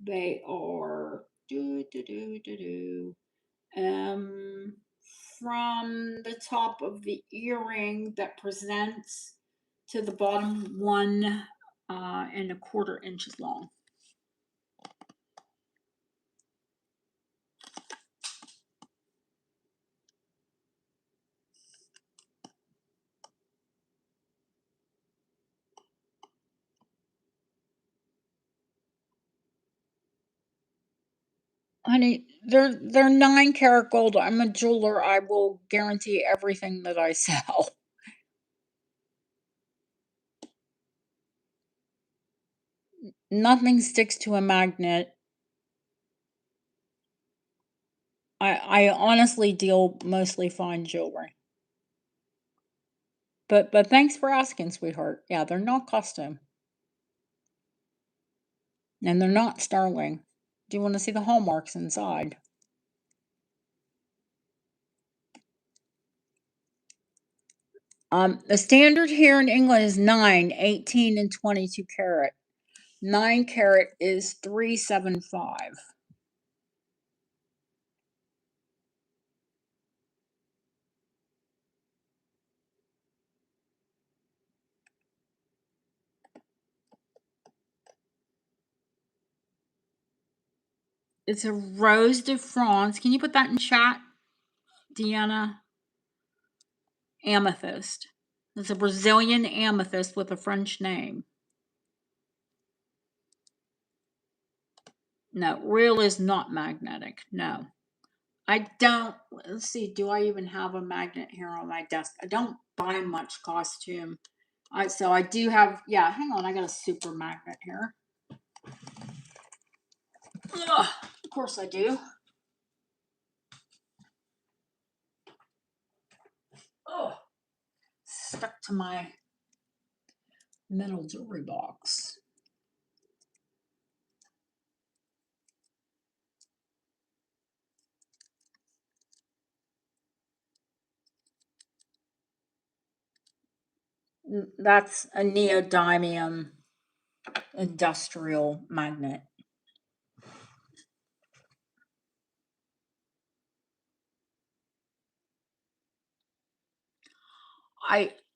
S1: They are um from the top of the earring that presents to the bottom 1.25 inches long. Honey, they're 9 karat gold. I'm a jeweler. I will guarantee everything that I sell. Nothing sticks to a magnet. I honestly deal mostly fine jewelry. But thanks for asking, sweetheart. Yeah, they're not custom. And they're not sterling. Do you want to see the hallmarks inside? The standard here in England is 9, 18, and 22 karat. 9 karat is 375. It's a Rose de France. Can you put that in chat, Deanna? Amethyst. It's a Brazilian amethyst with a French name. No, real is not magnetic. No. I don't. Let's see. Do I even have a magnet here on my desk? I don't buy much costume. So I do have. Yeah, hang on. I got a super magnet here. Ugh, of course I do. Oh, stuck to my metal jewelry box. That's a neodymium industrial magnet.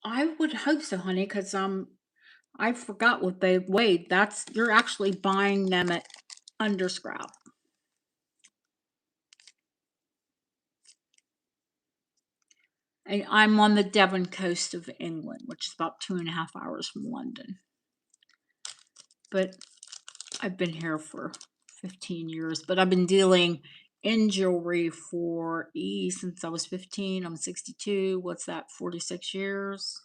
S1: I would hope so, honey, because I forgot what they weighed. You're actually buying them at under scrap. I'm on the Devon coast of England, which is about 2.5 hours from London. But I've been here for 15 years, but I've been dealing in jewelry since I was 15. I'm 62. What's that? 46 years.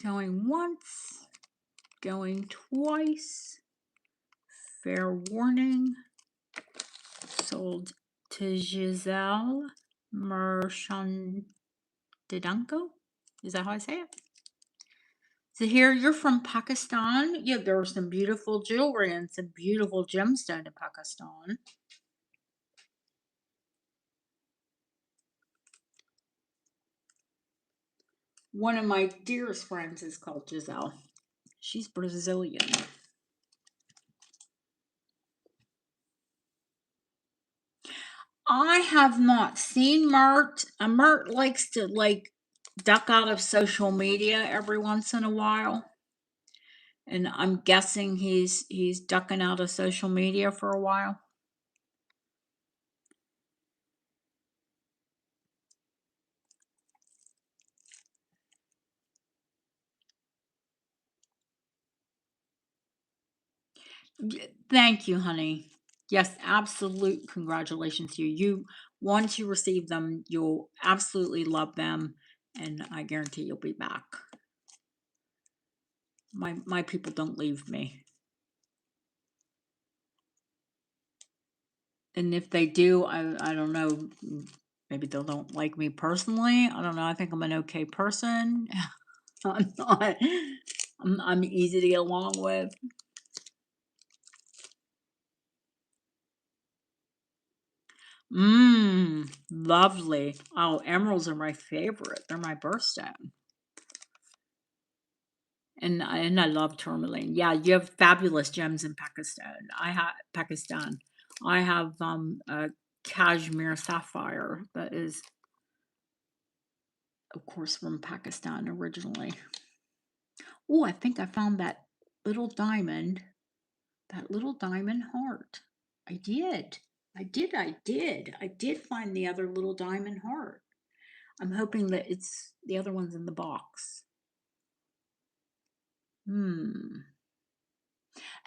S1: Going once, going twice. Fair warning. Sold to Giselle Merchandidanko. Is that how I say it? So here, you're from Pakistan. Yeah, there's some beautiful jewelry and some beautiful gemstone in Pakistan. One of my dearest friends is called Giselle. She's Brazilian. I have not seen Mert. Mert likes to duck out of social media every once in a while. And I'm guessing he's ducking out of social media for a while. Thank you, honey. Yes, absolute congratulations to you. Once you receive them, you'll absolutely love them, and I guarantee you'll be back. My people don't leave me. And if they do, I don't know, maybe they don't like me personally. I don't know. I think I'm an okay person. I'm not. I'm easy to get along with. Lovely. Oh, emeralds are my favorite. They're my birthstone. And I love tourmaline. Yeah, you have fabulous gems in Pakistan. I have a cashmere sapphire that is, of course, from Pakistan originally. Oh, I think I found that little diamond heart. I did. I did find the other little diamond heart. I'm hoping that it's the other one's in the box.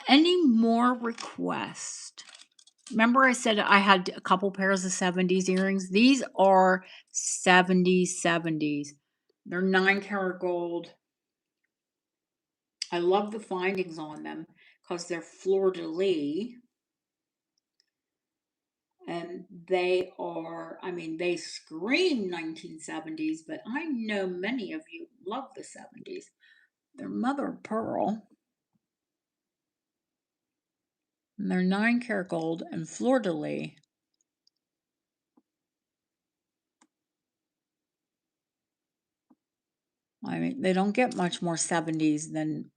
S1: Any more requests? Remember I said I had a couple pairs of 70s earrings? These are 70s. They're 9 karat gold. I love the findings on them because they're fleur-de-lis. And they are, I mean, they scream 1970s, but I know many of you love the 70s. They're mother of pearl. And they're 9 karat gold and fleur-de-lis. I mean, they don't get much more 70s than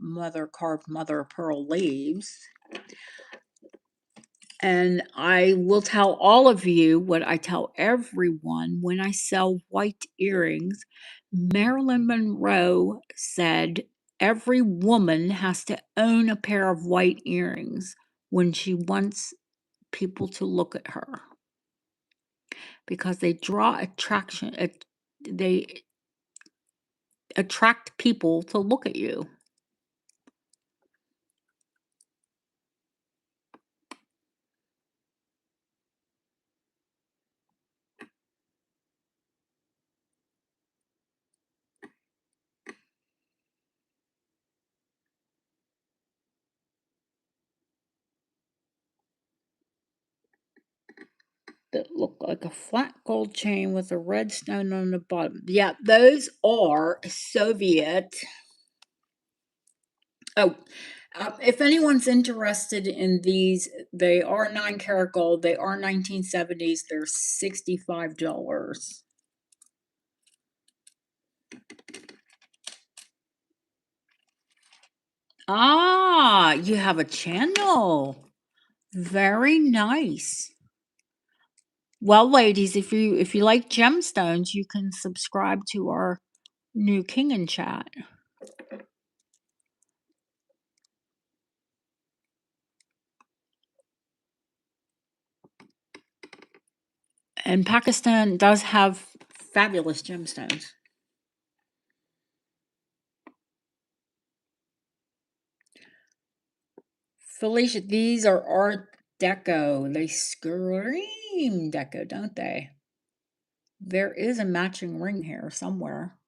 S1: carved mother of pearl leaves. And I will tell all of you what I tell everyone when I sell white earrings. Marilyn Monroe said every woman has to own a pair of white earrings when she wants people to look at her, because they draw attraction. They attract people to look at you. That look like a flat gold chain with a red stone on the bottom. Yeah, those are Soviet. Oh, if anyone's interested in these, they are 9 karat gold. They are 1970s. They're $65. Ah, you have a channel. Very nice. Well, ladies, if you like gemstones, you can subscribe to our new King in Chat. And Pakistan does have fabulous gemstones. Felicia, these are Art Deco. They scream Deco, don't they? There is a matching ring here somewhere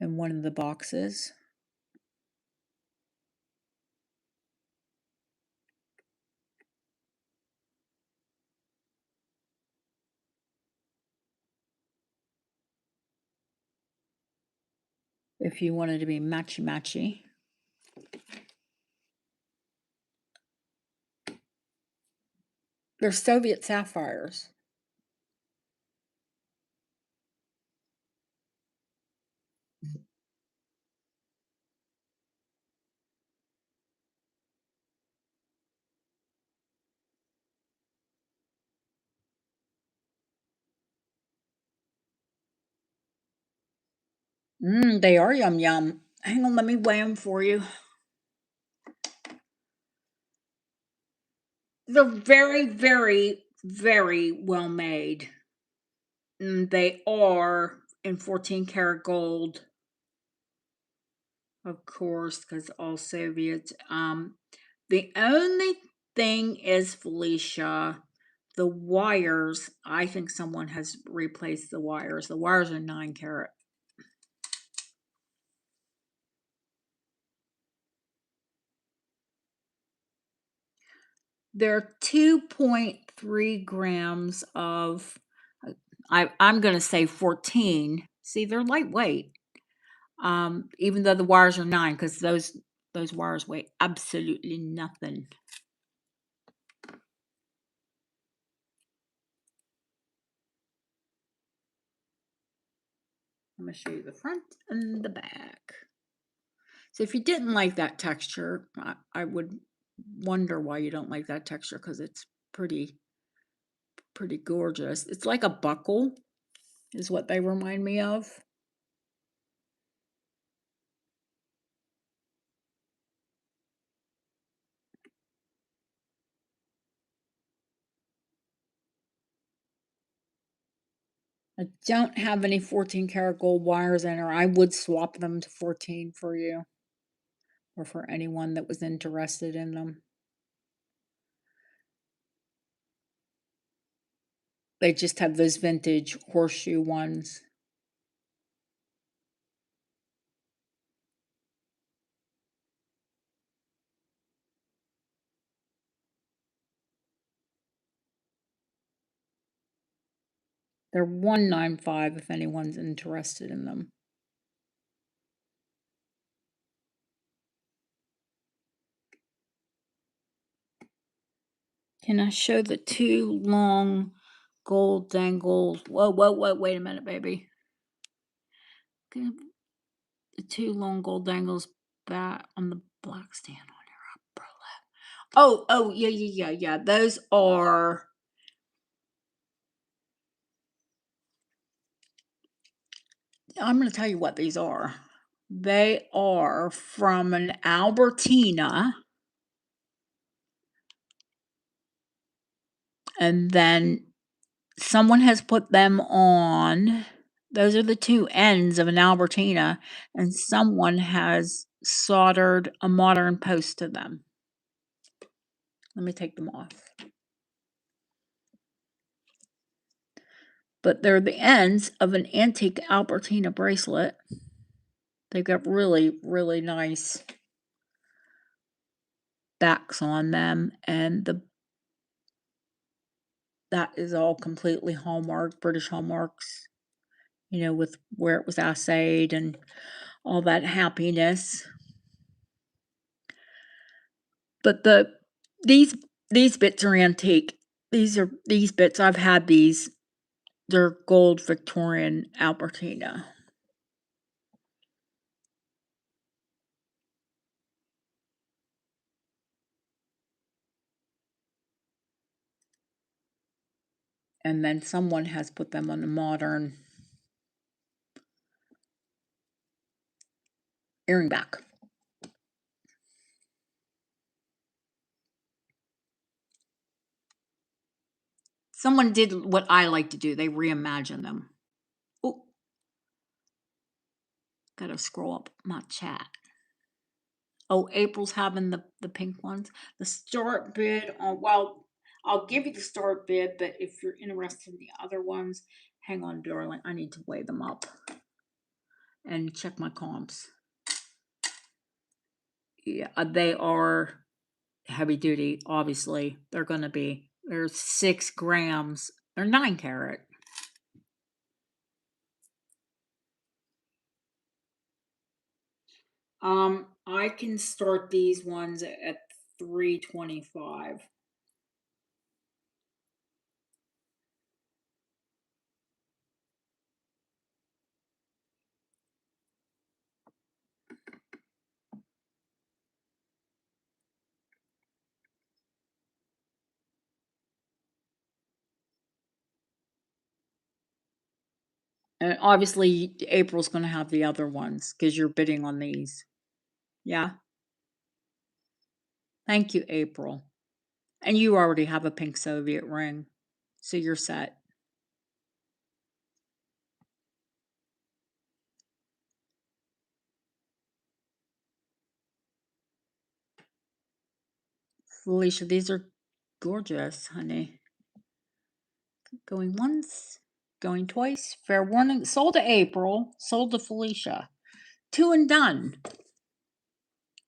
S1: in one of the boxes. If you wanted to be matchy-matchy. They're Soviet sapphires. They are yum yum. Hang on, let me weigh them for you. They're very, very, very well made. They are in 14 karat gold, of course, because all Soviets. The only thing is, Felicia, the wires. I think someone has replaced the wires. The wires are 9 karat. They're 2.3 grams of. I'm going to say 14. See, they're lightweight. Even though the wires are 9, because those wires weigh absolutely nothing. I'm going to show you the front and the back. So if you didn't like that texture, I would wonder why you don't like that texture, because it's pretty gorgeous. It's like a buckle is what they remind me of. I don't have any 14 karat gold wires in her. I would swap them to 14 for you, or for anyone that was interested in them. They just have those vintage horseshoe ones. They're $195 if anyone's interested in them. Can I show the 2 long gold dangles? Whoa, wait a minute, baby. Okay. The 2 long gold dangles back on the black stand on your umbrella. Oh, yeah. Those are. I'm going to tell you what these are. They are from an Albertina. And then someone has put them on. Those are the 2 ends of an Albertina, and someone has soldered a modern post to them. Let me take them off. But they're the ends of an antique Albertina bracelet. They've got really, really nice backs on them, and that is all completely hallmark, British hallmarks, with where it was assayed and all that happiness. But these bits are antique. These bits, I've had these. They're gold Victorian Albertina. And then someone has put them on a modern earring back. Someone did what I like to do. They reimagined them. Oh, gotta scroll up my chat. Oh, April's having the pink ones. The start bid on, well, I'll give you the start bid, but if you're interested in the other ones, hang on, darling. I need to weigh them up and check my comps. Yeah, they are heavy duty, obviously. They're gonna be. They're 6 grams. They're 9 carat. I can start these ones at $325. And obviously, April's going to have the other ones because you're bidding on these. Yeah. Thank you, April. And you already have a pink Soviet ring, so you're set. Felicia, these are gorgeous, honey. Going once, going twice. Fair warning. Sold to April, sold to Felicia. 2 and done.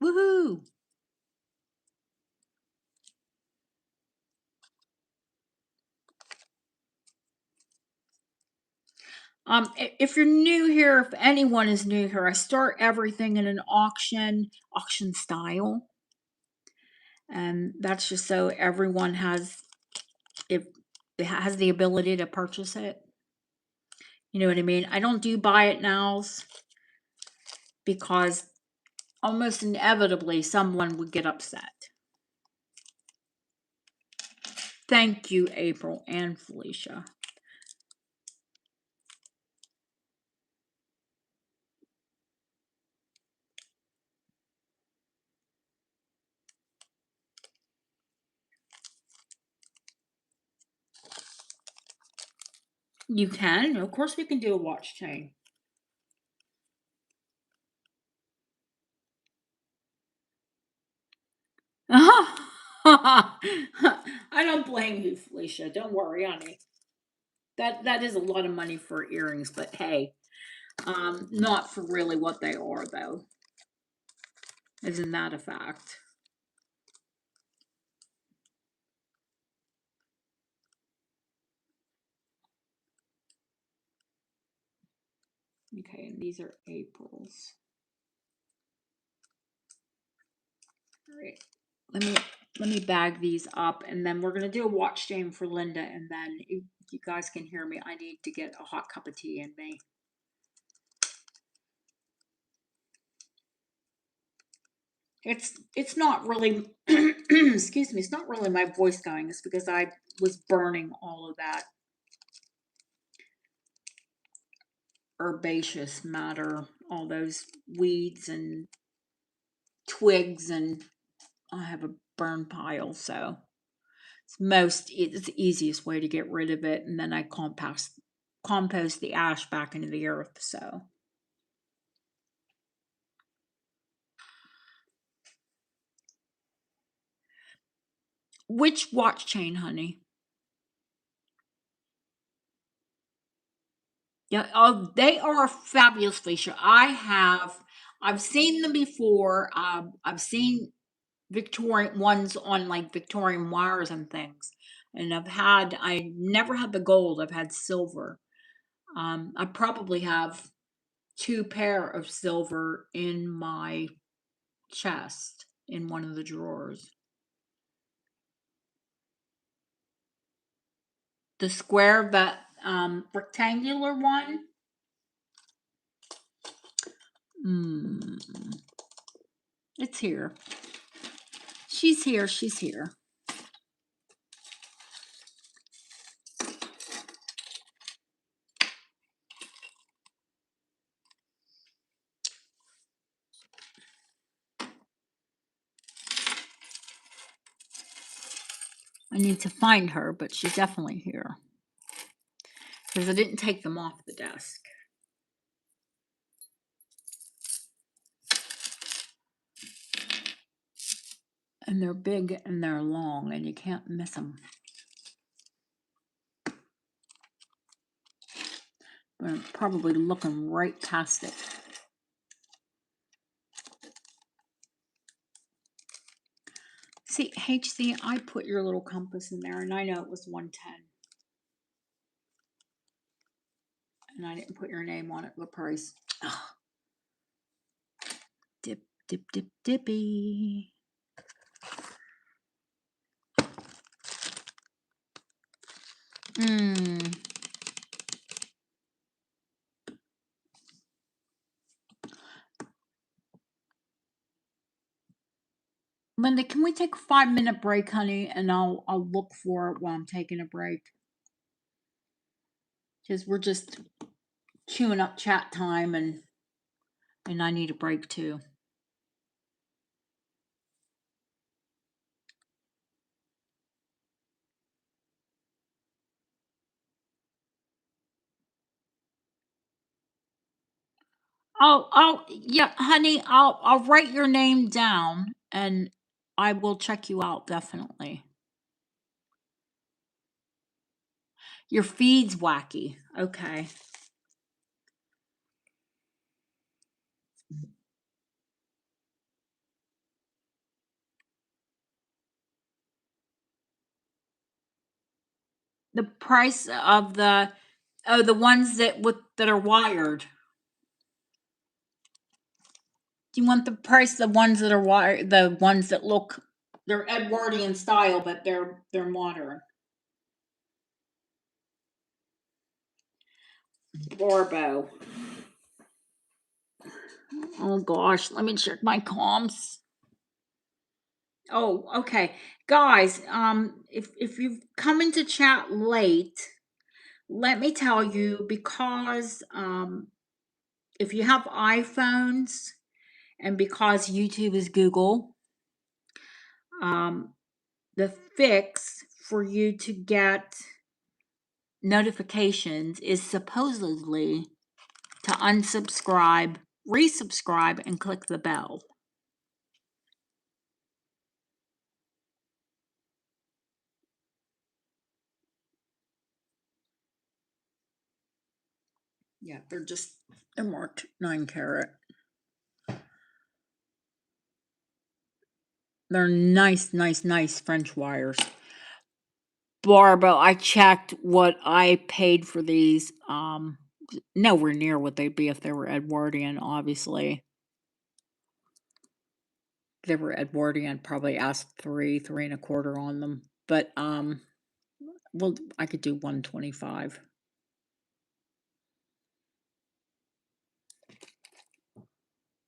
S1: Woohoo! If you're new here, if anyone is new here, I start everything in an auction style. And that's just so everyone has, if it has the ability to purchase it. You know what I mean? I don't do buy it nows because almost inevitably someone would get upset. Thank you, April and Felicia. You can. Of course, we can do a watch chain. I don't blame you, Felicia. Don't worry, honey. That is a lot of money for earrings, but hey, not for really what they are, though. Isn't that a fact? Okay, and these are April's. All right, let me bag these up, and then we're gonna do a watch chain for Linda, and then if you guys can hear me, I need to get a hot cup of tea in me. It's not really excuse me, it's not really my voice going. It's because I was burning all of that herbaceous matter, all those weeds and twigs, and I have a burn pile, so it's the easiest way to get rid of it, and then I compost the ash back into the earth. So which watch chain, honey? Yeah, oh, they are fabulous, Felicia. I've seen them before. I've seen Victorian ones on like Victorian wires and things, and I never had the gold. I've had silver. I probably have 2 pair of silver in my chest in one of the drawers. The square, that rectangular one. It's here. She's here. She's here. need to find her, but she's definitely here. Because I didn't take them off the desk. And they're big and they're long and you can't miss them. But I'm probably looking right past it. See, HC, I put your little compass in there and I know it was 110. And I didn't put your name on it, the price. Ugh. Dip, dip, dip, dippy. Linda, can we take a 5-minute break, honey? And I'll look for it while I'm taking a break. Because we're just chewing up chat time and I need a break too. Yeah, honey, I'll write your name down and I will check you out definitely. Your feed's wacky. Okay. The price of the ones that are wired. Do you want the price of the ones that are wired, the ones that look, they're Edwardian style, but they're modern? Barbo. Oh gosh, let me check my comms. Oh, okay. Guys, if you've come into chat late, let me tell you, because if you have iPhones and because YouTube is Google, the fix for you to get notifications is supposedly to unsubscribe, resubscribe, and click the bell. Yeah, they're marked 9 karat. They're nice French wires. Barbara, I checked what I paid for these. Nowhere near what they'd be if they were Edwardian, obviously. If they were Edwardian, probably asked 3 1/4 on them. But well, I could do 125.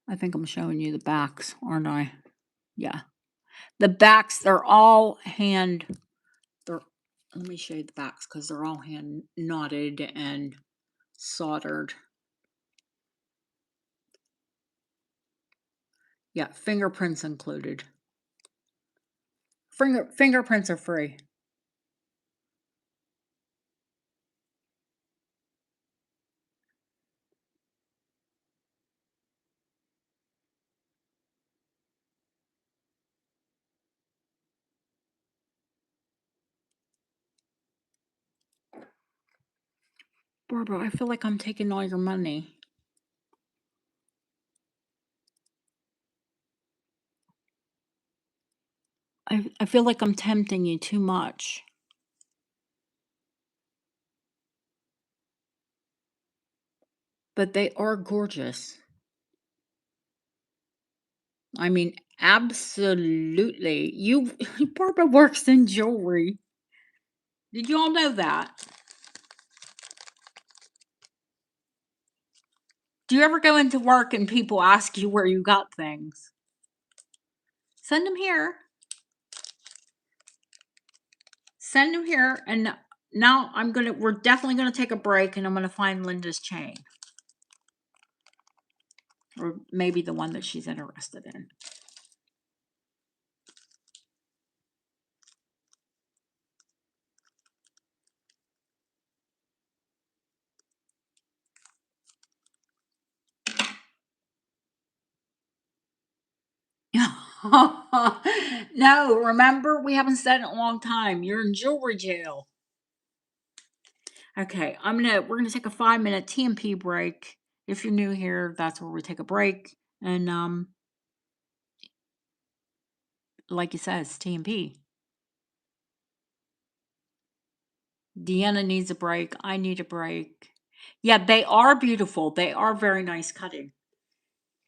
S1: I think I'm showing you the backs, aren't I? Yeah. The backs, they're all hand. Let me show you the backs because they're all hand knotted and soldered. Yeah, fingerprints included. Fingerprints are free. Barbara, I feel like I'm taking all your money. I feel like I'm tempting you too much. But they are gorgeous. I mean, absolutely. Barbara works in jewelry. Did you all know that? Do you ever go into work and people ask you where you got things? Send them here. Send them here. And now we're definitely gonna take a break and I'm gonna find Linda's chain. Or maybe the one that she's interested in. No, remember, we haven't said it in a long time. You're in jewelry jail. Okay, we're gonna take a 5-minute TMP break. If you're new here, that's where we take a break. And like it says, TMP. Deanna needs a break. I need a break. Yeah, they are beautiful. They are very nice cutting.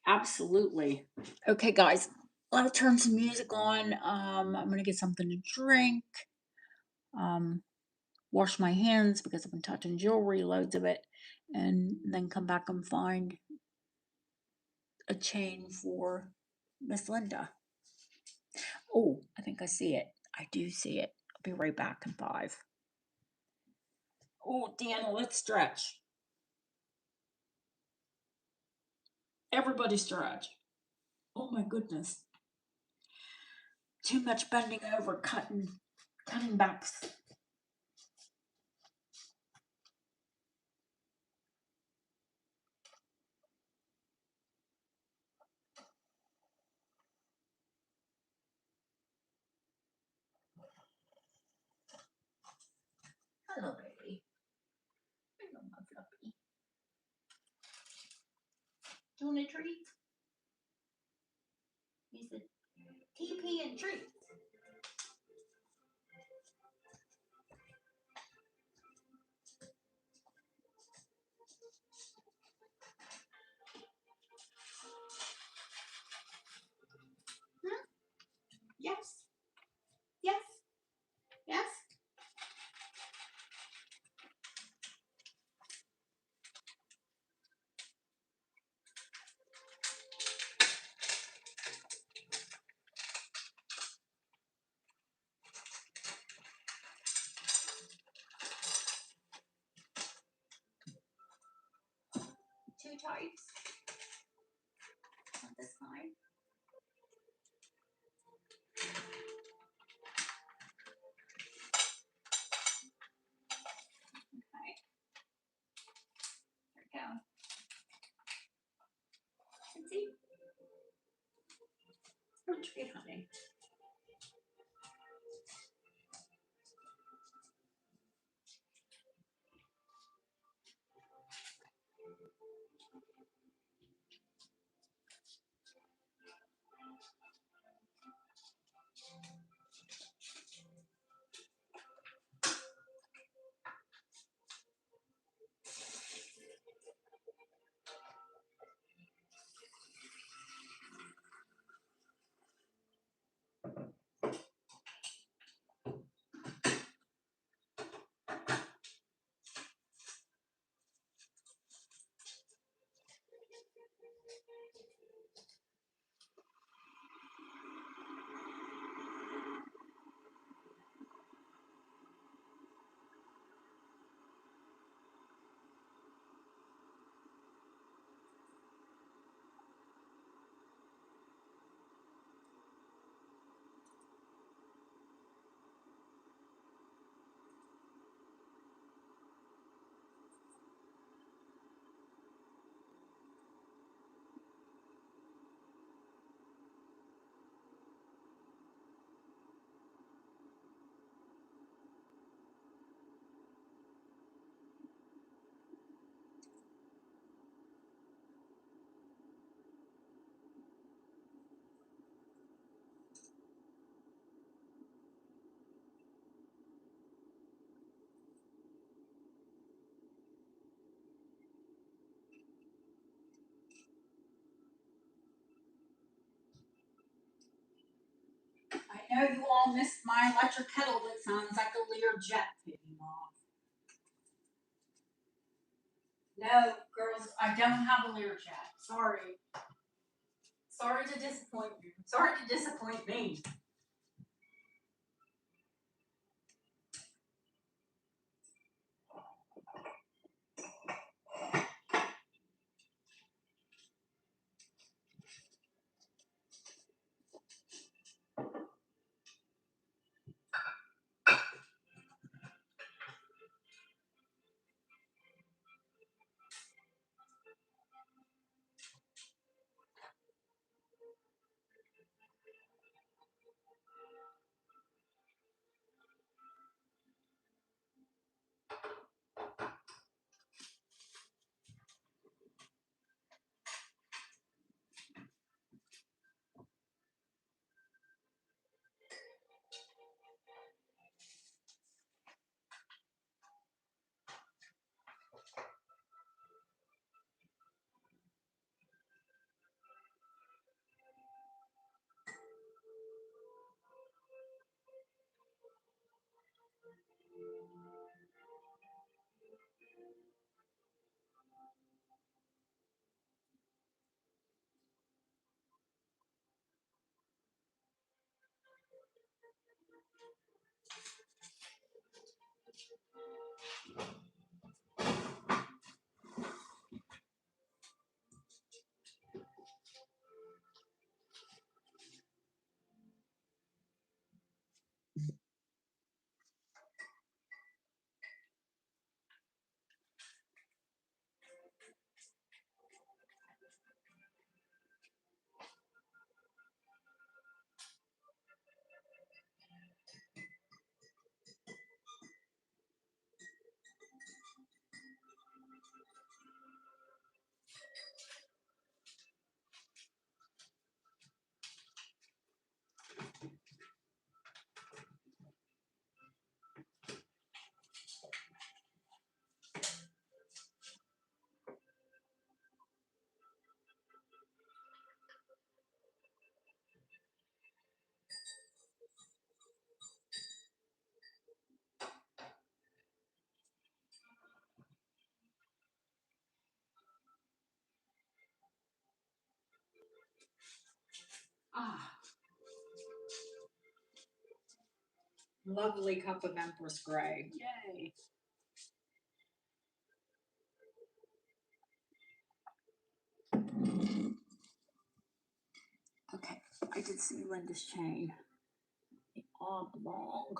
S1: Absolutely. Okay, guys, I'll turn some music on. I'm gonna get something to drink. Um, wash my hands because I've been touching jewelry, loads of it, and then come back and find a chain for Miss Linda. Oh, I think I see it. I do see it. I'll be right back in 5. Oh, Deanna, let's stretch. Everybody stretch. Oh my goodness. Too much bending over, cutting backs. Hello, baby. Hello, my fluffy. Do you want a treat? He said, TP and treat. Hmm? Yes. Yes. Yes. 2 types. Not this kind. Okay. There we go. And see? Oh, treat, honey. I know you all missed my electric kettle that sounds like a Learjet taking off. No, girls, I don't have a Learjet. Sorry. Sorry to disappoint you. Sorry to disappoint me. Ah, lovely cup of Empress Gray. Yay. Okay, I did see Linda's chain. The oblong.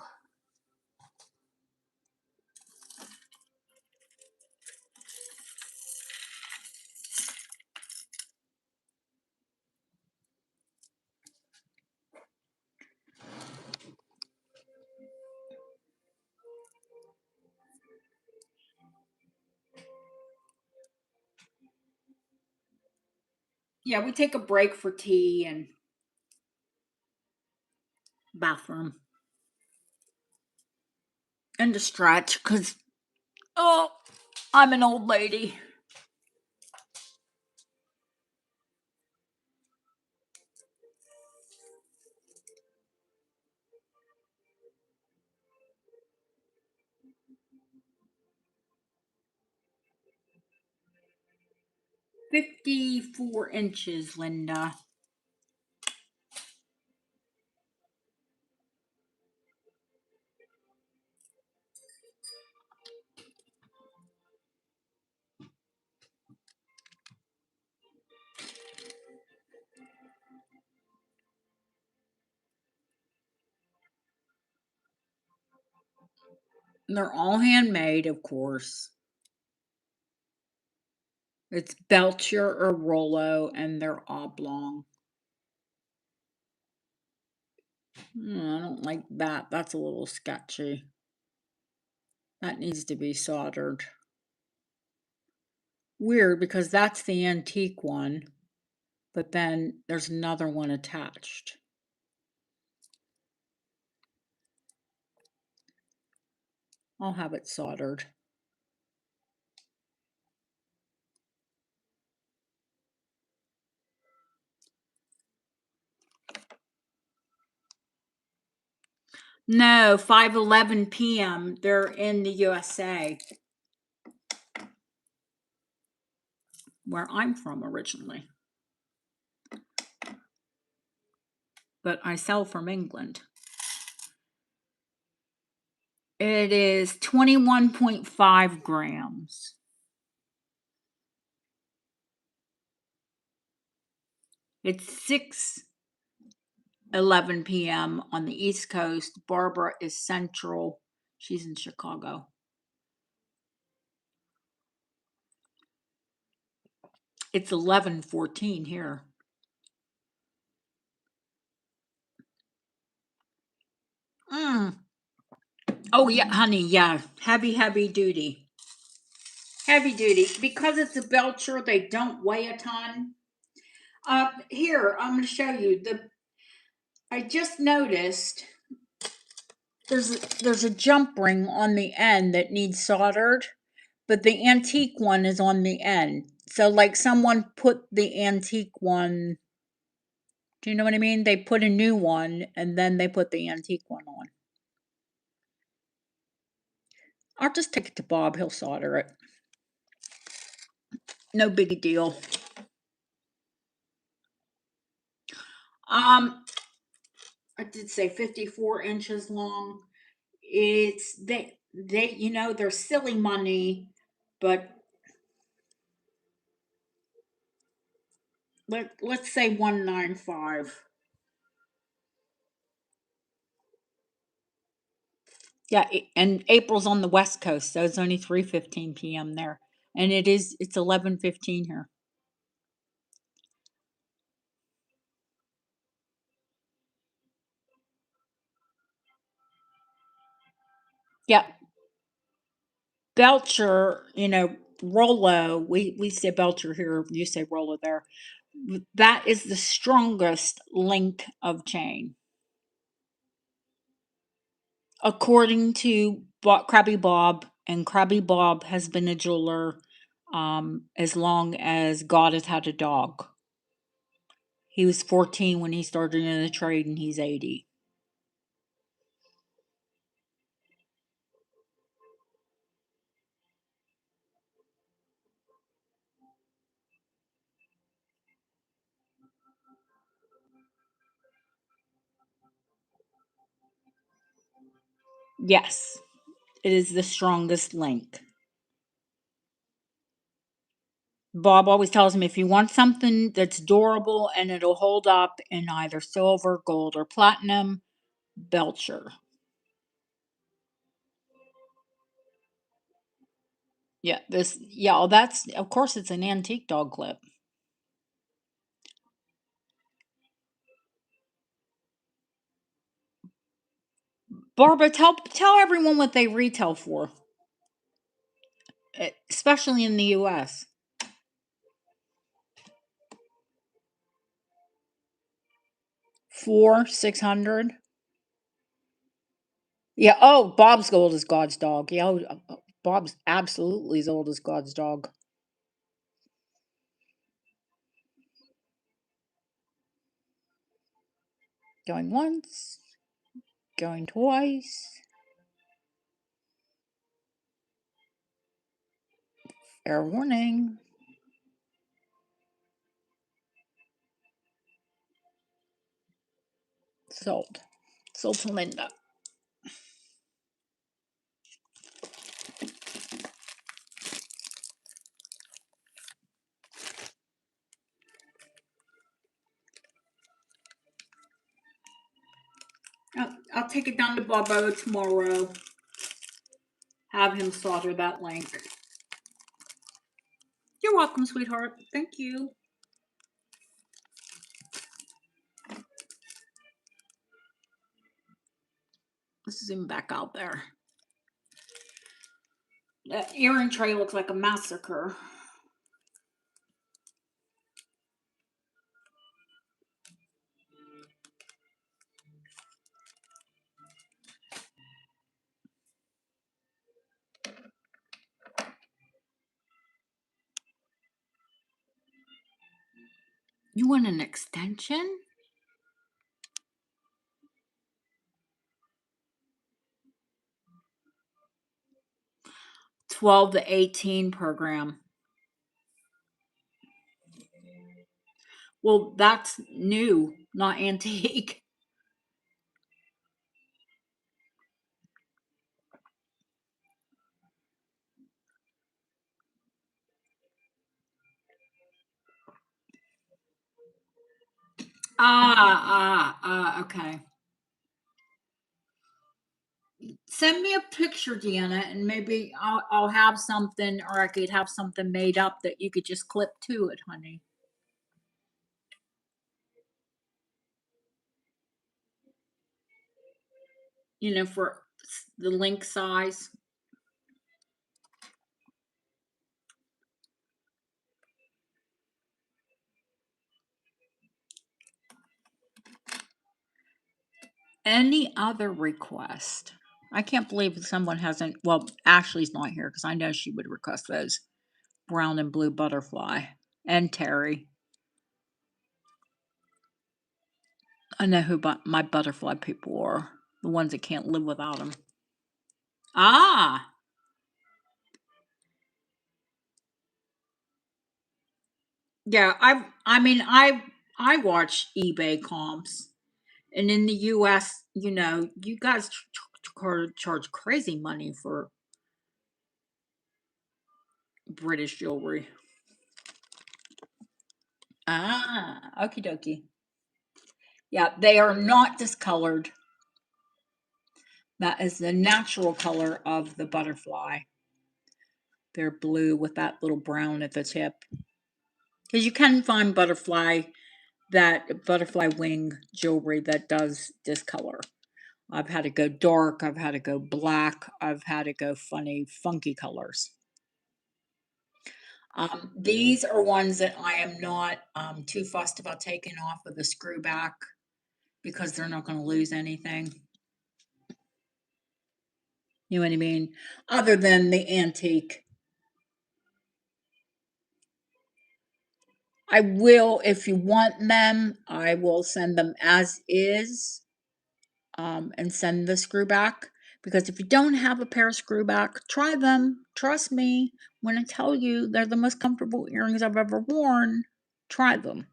S1: Yeah, we take a break for tea and bathroom and to stretch because, oh, I'm an old lady. "54 inches, Linda." They're all handmade, of course. It's Belcher or Rollo, and they're oblong. I don't like that. That's a little sketchy. That needs to be soldered. Weird because that's the antique one, but then there's another one attached. I'll have it soldered. No, 5:11 p.m. They're in the USA, where I'm from originally. But I sell from England. It is 21.5 grams. It's 6:11 p.m. on the East Coast. Barbara is Central. She's in Chicago. It's 11:14 here. Oh yeah, honey, yeah. Heavy duty. Heavy duty. Because it's a Belcher, they don't weigh a ton. Here, I'm gonna show you. I just noticed there's a jump ring on the end that needs soldered, but the antique one is on the end. So like someone put the antique one, do you know what I mean? They put a new one and then they put the antique one on. I'll just take it to Bob, he'll solder it. No big deal. I did say 54 inches long. It's they're silly money, but let's say 195. Yeah, and April's on the West Coast, so it's only 3:15 p.m. there. And it's 11:15 here. Yeah, Belcher, Rollo, we say Belcher here, you say Rollo there. That is the strongest link of chain. According to Krabby Bob, and Krabby Bob has been a jeweler as long as God has had a dog. He was 14 when he started in the trade, and he's 80. Yes, it is the strongest link. Bob always tells me if you want something that's durable and it'll hold up in either silver, gold, or platinum, Belcher. That's, of course, it's an antique dog clip. Barbara, tell everyone what they retail for, especially in the U.S. Four, 600. Yeah. Oh, Bob's old as God's dog. Yeah. Bob's absolutely as old as God's dog. Going once, going twice. Fair warning. Sold. Sold to Linda. I'll take it down to Bobo tomorrow. Have him solder that link. You're welcome, sweetheart. Thank you. Let's zoom back out there. That earring tray looks like a massacre. You want an extension? 12 to 18 program. Well, that's new, not antique. Okay. Send me a picture, Deanna, and maybe I'll have something, or I could have something made up that you could just clip to it, honey. For the link size. Any other request? I can't believe someone hasn't. Well, Ashley's not here because I know she would request those brown and blue butterfly. And Terry. I know who my butterfly people are. The ones that can't live without them. Ah, yeah. I watch eBay comps, and in the U.S., you guys charge crazy money for British jewelry. Ah, okie dokie. Yeah, they are not discolored. That is the natural color of the butterfly. They're blue with that little brown at the tip. Because you can find butterfly wing jewelry that does discolor. I've had to go dark, I've had to go black, I've had to go funny, funky colors. These are ones that I am not too fussed about taking off with the screw back because they're not going to lose anything. You know what I mean? Other than the antique. I will, if you want them, I will send them as is and send the screw back. Because if you don't have a pair of screw back, try them. Trust me when I tell you they're the most comfortable earrings I've ever worn. Try them.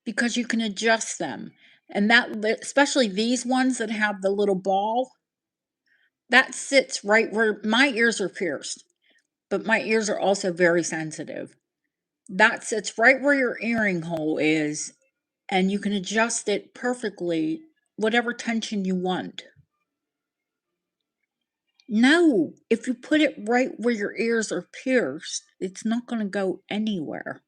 S1: Because you can adjust them. And that, especially these ones that have the little ball, that sits right where my ears are pierced, but my ears are also very sensitive. That sits right where your earring hole is, and you can adjust it perfectly, whatever tension you want. No, if you put it right where your ears are pierced, it's not going to go anywhere.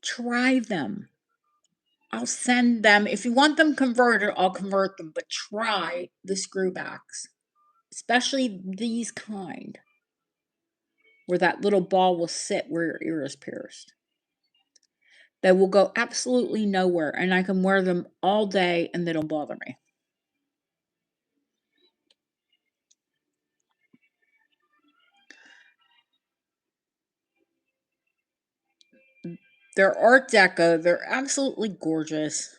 S1: Try them. I'll send them. If you want them converted, I'll convert them, but try the screw backs, especially these kind, where that little ball will sit where your ear is pierced. They will go absolutely nowhere, and I can wear them all day and they don't bother me. They're Art Deco. They're absolutely gorgeous.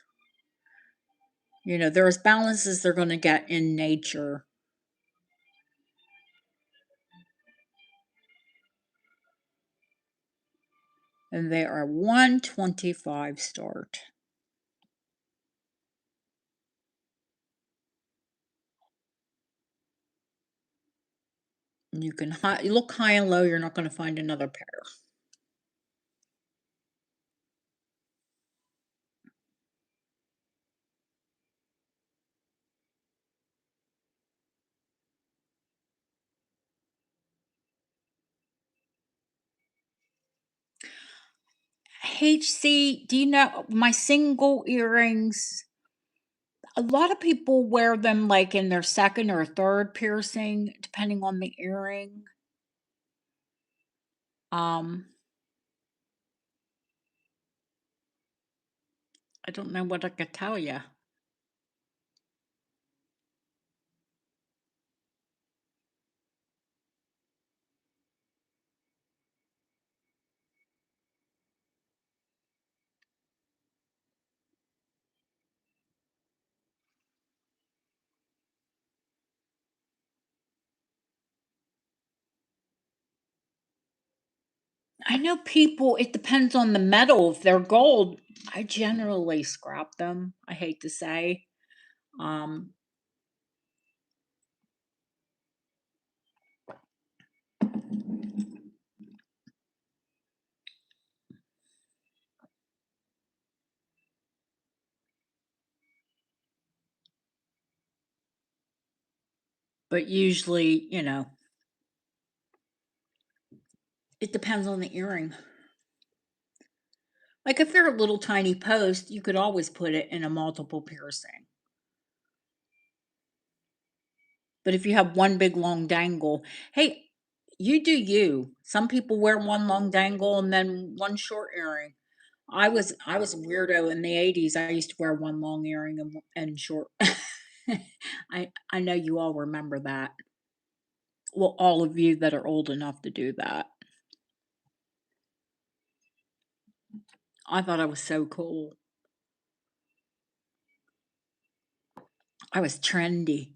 S1: You know, they're as balanced as they're going to get in nature. And they are 125 start. You can you look high and low, you're not going to find another pair. HC, do you know my single earrings? A lot of people wear them like in their second or third piercing, depending on the earring. Um, I don't know what I could tell you. I know people, it depends on the metal. If they're gold, I generally scrap them. I hate to say. Um, but usually, you know, it depends on the earring. Like if they're a little tiny post, you could always put it in a multiple piercing. But if you have one big long dangle, hey, you do you. Some people wear one long dangle and then one short earring. I was a weirdo in the 80s. I used to wear one long earring and short. I know you all remember that. Well, all of you that are old enough to do that. I thought I was so cool. I was trendy.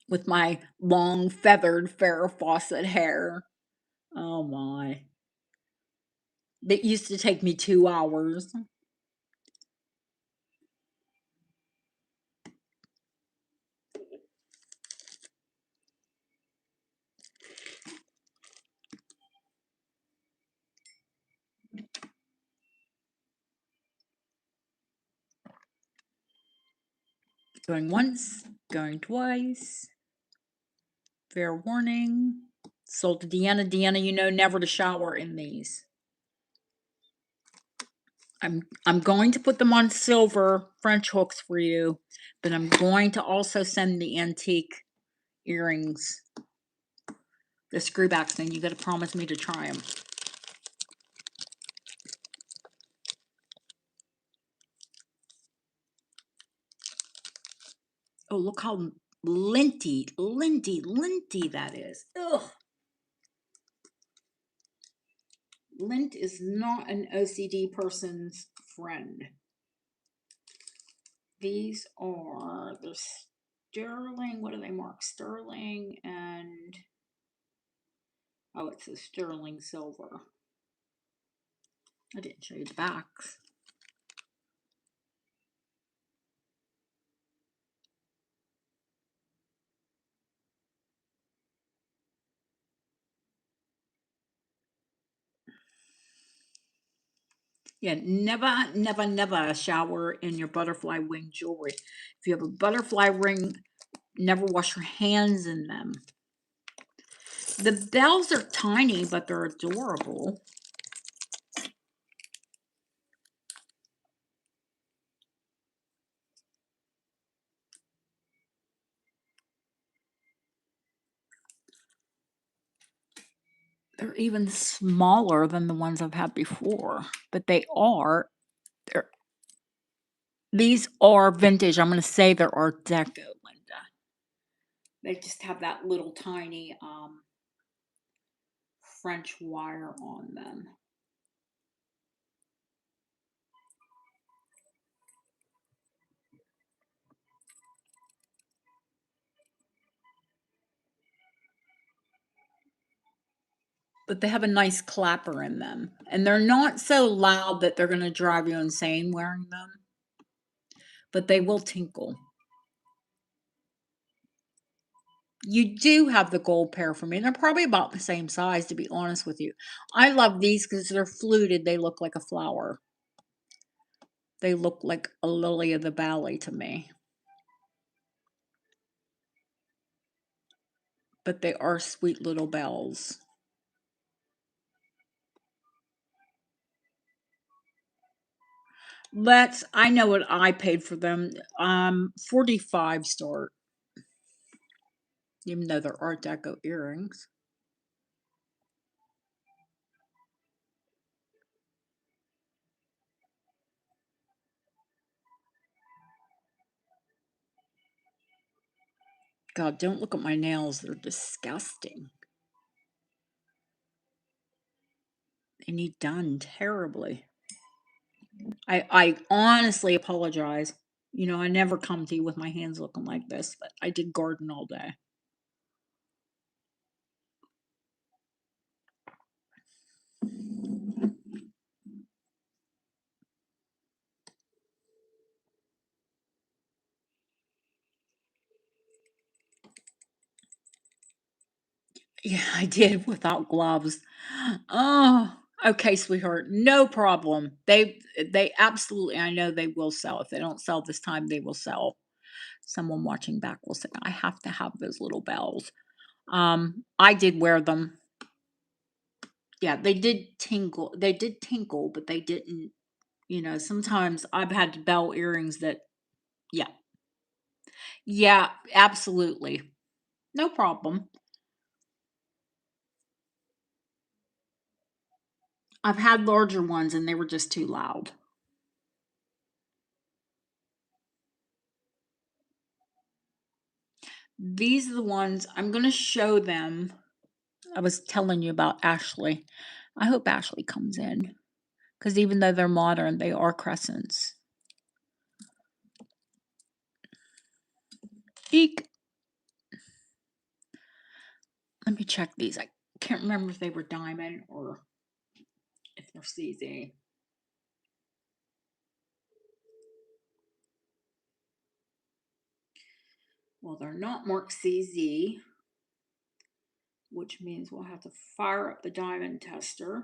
S1: with my long feathered Farrah Fawcett hair. Oh my. That used to take me 2 hours. Going once, going twice. Fair warning. Sold to Deanna. Deanna, you know never to shower in these. I'm going to put them on silver French hooks for you, but I'm going to also send the antique earrings, the screwbacks, and you got to promise me to try them. Oh, look how linty that is. Ugh. Lint is not an OCD person's friend. These are the sterling, what do they mark? Sterling and, oh, it's a sterling silver. I didn't show you the backs. Yeah, never shower in your butterfly wing jewelry. If you have a butterfly ring, never wash your hands in them. The bells are tiny, but they're adorable. They're even smaller than the ones I've had before, but they're these are vintage. I'm going to say they're Art Deco, Linda. They just have that little tiny French wire on them. But they have a nice clapper in them. And they're not so loud that they're going to drive you insane wearing them. But they will tinkle. You do have the gold pair for me. They're probably about the same size, to be honest with you. I love these because they're fluted. They look like a flower. They look like a lily of the valley to me. But they are sweet little bells. I know what I paid for them. 45 start. Even though they're Art Deco earrings. God, don't look at my nails. They're disgusting. They need done terribly. I honestly apologize. You know, I never come to you with my hands looking like this, but I did garden all day. Yeah, I did without gloves. Oh, okay, sweetheart. No problem. They absolutely, I know they will sell. If they don't sell this time, they will sell. Someone watching back will say, I have to have those little bells. I did wear them. Yeah, they did tingle. They did tinkle, but they didn't, you know, sometimes I've had bell earrings that, yeah. Yeah, absolutely. No problem. I've had larger ones and they were just too loud. These are the ones I'm going to show them. I was telling you about Ashley. I hope Ashley comes in because even though they're modern, they are crescents. Eek. Let me check these. I can't remember if they were diamond or if they're CZ. Well, they're not marked CZ, which means we'll have to fire up the diamond tester.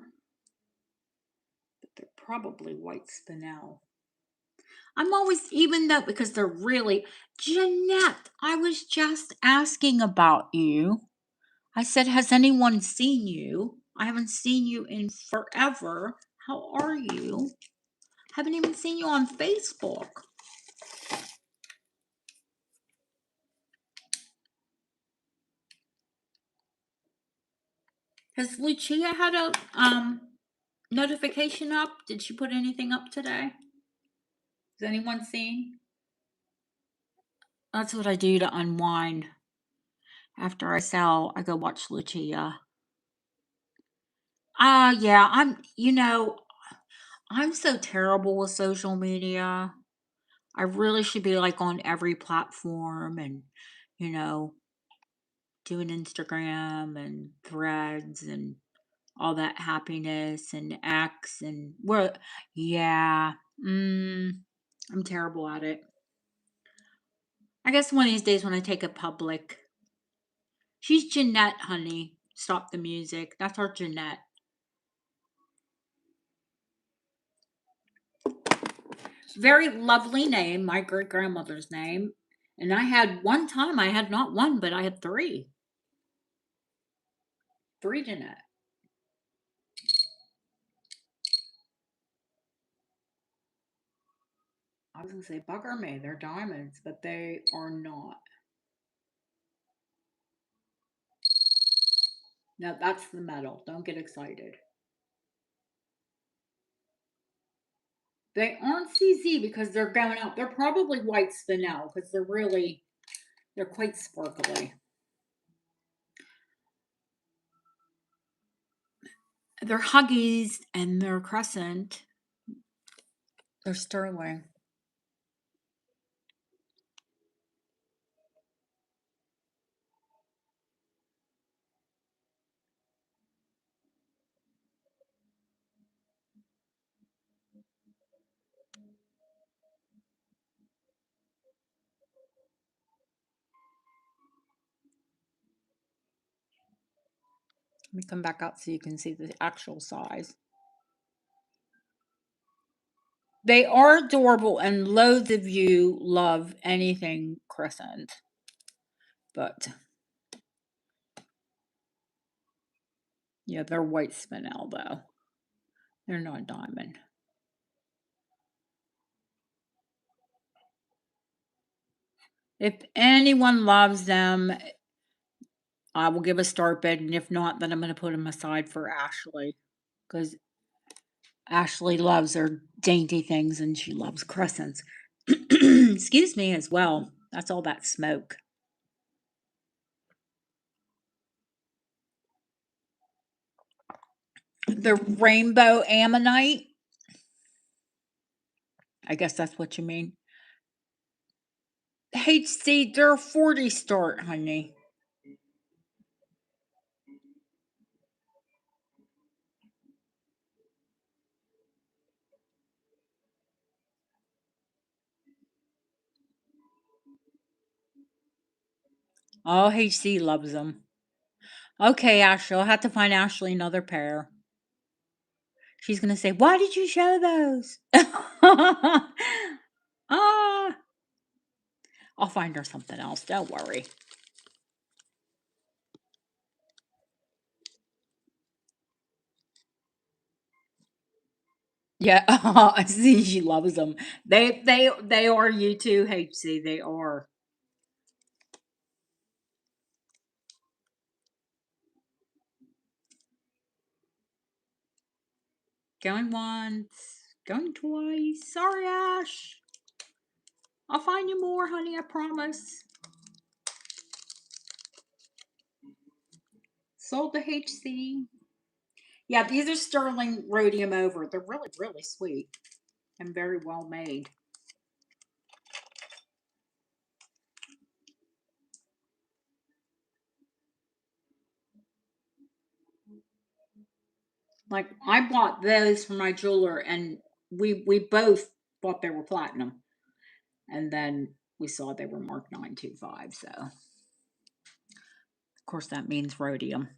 S1: But they're probably white spinel. I'm always, even though, because they're really, Jeanette, I was just asking about you. I said, has anyone seen you? I haven't seen you in forever. How are you? Haven't even seen you on Facebook. Has Lucia had a notification up? Did she put anything up today? Has anyone seen? That's what I do to unwind. After I sell, I go watch Lucia. Yeah, I'm so terrible with social media. I really should be like on every platform and, you know, doing Instagram and threads and all that happiness and X and what, yeah, I'm terrible at it. I guess one of these days when I take it public. She's Jeanette, honey. Stop the music. That's our Jeanette. Very lovely name, my great grandmother's name. And I had one time, I had not one, but I had three. Three Jeanette. I was going to say, bugger me, they're diamonds, but they are not. Now, that's the metal. Don't get excited. They aren't CZ because they're going out. They're probably white spinel because they're quite sparkly. They're Huggies and they're Crescent. They're sterling. Let me come back out so you can see the actual size. They are adorable, and loads of you love anything Crescent. But yeah, they're white spinel though. They're not diamond. If anyone loves them, I will give a start bid, and if not, then I'm going to put them aside for Ashley because Ashley loves her dainty things and she loves Crescents. Excuse me as well. That's all that smoke. The rainbow ammonite. I guess that's what you mean. HC, they're 40 start, honey. Oh, HC loves them. Okay, Ashley, I'll have to find Ashley another pair. She's gonna say, "Why did you show those?" Ah, I'll find her something else. Don't worry. Yeah, I see. She loves them. They are you too, HC. They are. Going once, going twice. Sorry, Ash. I'll find you more, honey. I promise. Sold to HC. Yeah, these are sterling rhodium over. They're really, really sweet and very well made. Like I bought those from my jeweler, and we both thought they were platinum, and then we saw they were marked 925. So of course that means rhodium.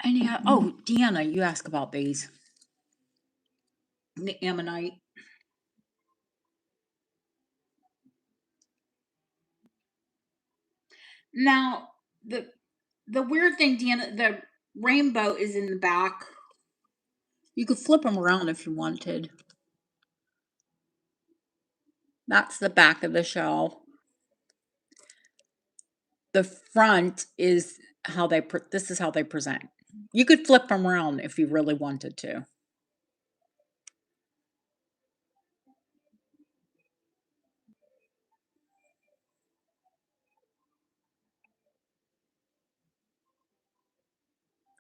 S1: And yeah, oh, Deanna, you asked about these. The ammonite. Now, the weird thing, Deanna, the rainbow is in the back. You could flip them around if you wanted. That's the back of the shell. The front is how they this is how they present. You could flip them around if you really wanted to.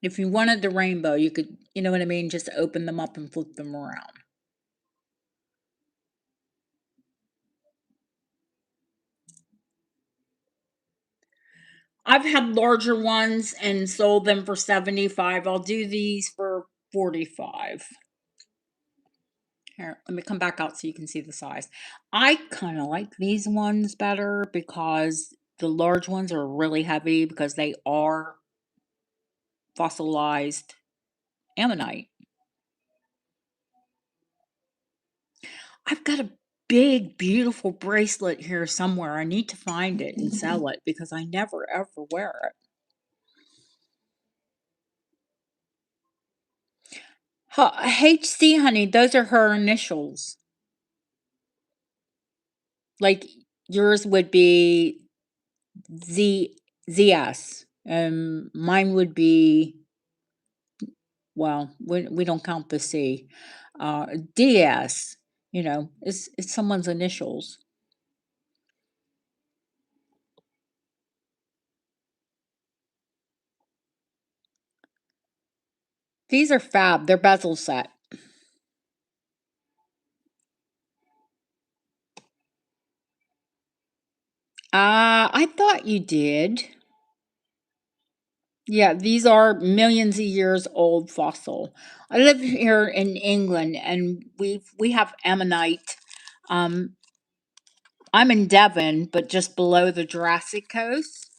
S1: If you wanted the rainbow, you could, you know what I mean, just open them up and flip them around. I've had larger ones and sold them for 75. I'll do these for 45. Here, let me come back out so you can see the size. I kind of like these ones better because the large ones are really heavy because they are fossilized ammonite. I've got a big, beautiful bracelet here somewhere. I need to find it and sell it because I never ever wear it. HC, honey, those are her initials. Like yours would be ZS. Mine would be, well, we don't count the C. DS, you know, it's someone's initials. These are fab. They're bezel set. I thought you did. Yeah, these are millions of years old fossil. I live here in England, and we have ammonite. Um, I'm in Devon, but just below the Jurassic coast.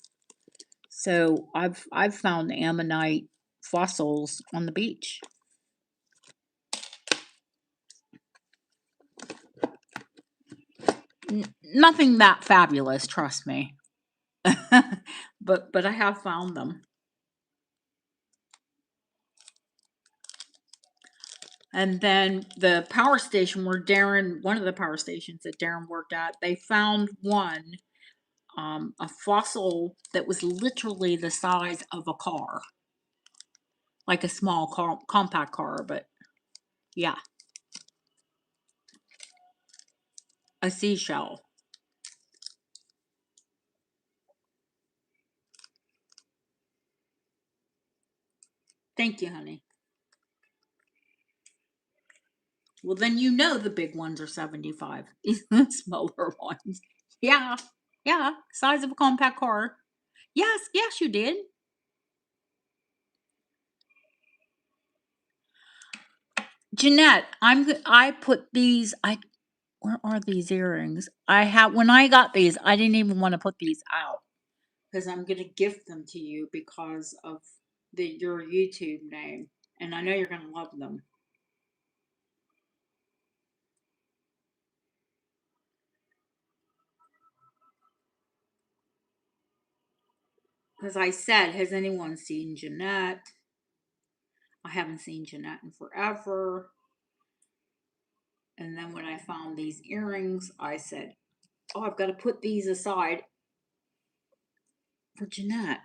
S1: So I've found ammonite fossils on the beach. Nothing that fabulous, trust me. but I have found them. And then the power station where Darren, one of the power stations that Darren worked at, they found one, a fossil that was literally the size of a car, like a small car, compact car, but yeah, a seashell. Thank you, honey. Well, then you know the big ones are 75. The smaller ones. Yeah, yeah, size of a compact car. Yes, yes, you did. Jeanette, I put these, where are these earrings? I have, when I got these, I didn't even want to put these out because I'm going to gift them to you because of your YouTube name. And I know you're going to love them. Because I said, has anyone seen Jeanette? I haven't seen Jeanette in forever. And then when I found these earrings, I said, oh, I've got to put these aside for Jeanette.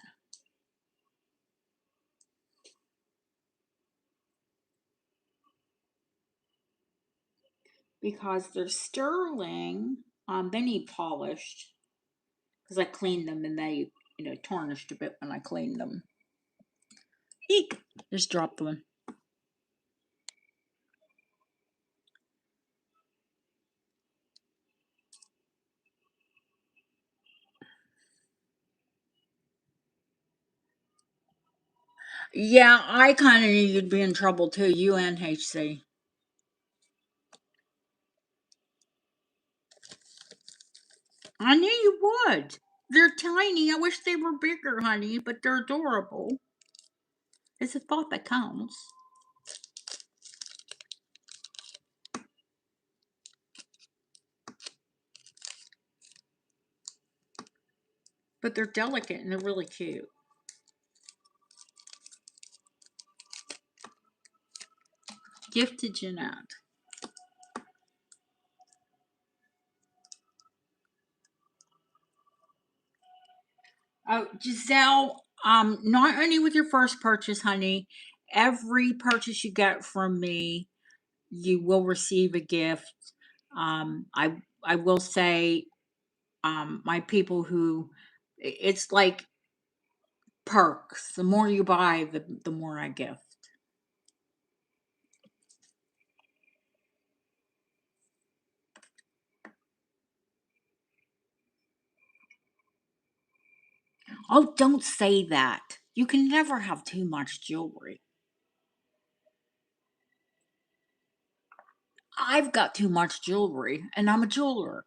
S1: Because they're sterling. They need polished. Because I cleaned them and they, tarnished a bit when I cleaned them. Eek! Just dropped one. Yeah, I kind of knew you'd be in trouble too, you and HC. I knew you would. They're tiny. I wish they were bigger, honey, but they're adorable. It's a thought that counts. But they're delicate and they're really cute. Gift to Jeanette. Oh, Giselle, not only with your first purchase, honey, every purchase you get from me, you will receive a gift. I will say, my people who, it's like perks. The more you buy, the more I give. Oh, don't say that. You can never have too much jewelry. I've got too much jewelry, and I'm a jeweler.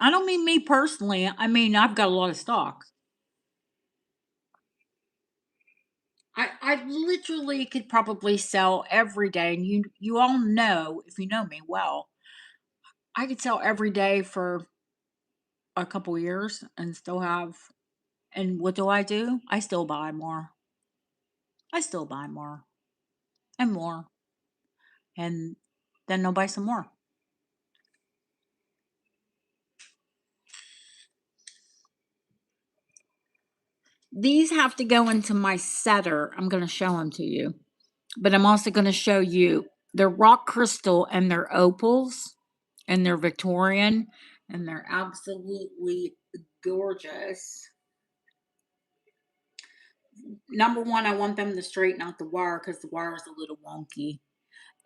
S1: I don't mean me personally. I mean I've got a lot of stock. I literally could probably sell every day, and you all know if you know me well, I could sell every day for a couple years and still have. And what do? I still buy more. I still buy more and more, and then I'll buy some more. These have to go into my setter. I'm going to show them to you, but I'm also going to show you they're rock crystal and they're opals and they're Victorian and they're absolutely gorgeous. Number one, I want them to straighten out the wire because the wire is a little wonky.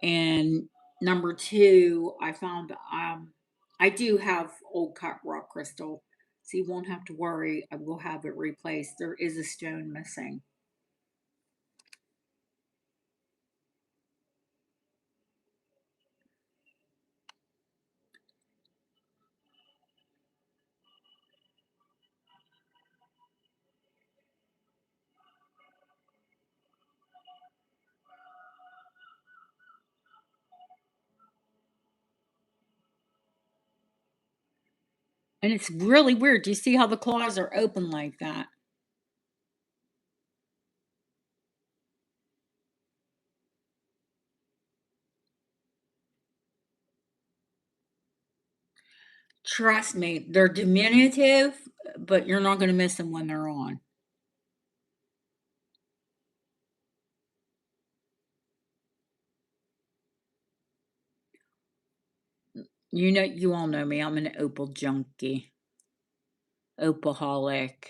S1: And number two, I found I do have old cut rock crystal, so you won't have to worry. I will have it replaced. There is a stone missing. And it's really weird. Do you see how the claws are open like that? Trust me, they're diminutive, but you're not going to miss them when they're on. You know, you all know me. I'm an opal junkie, opalholic,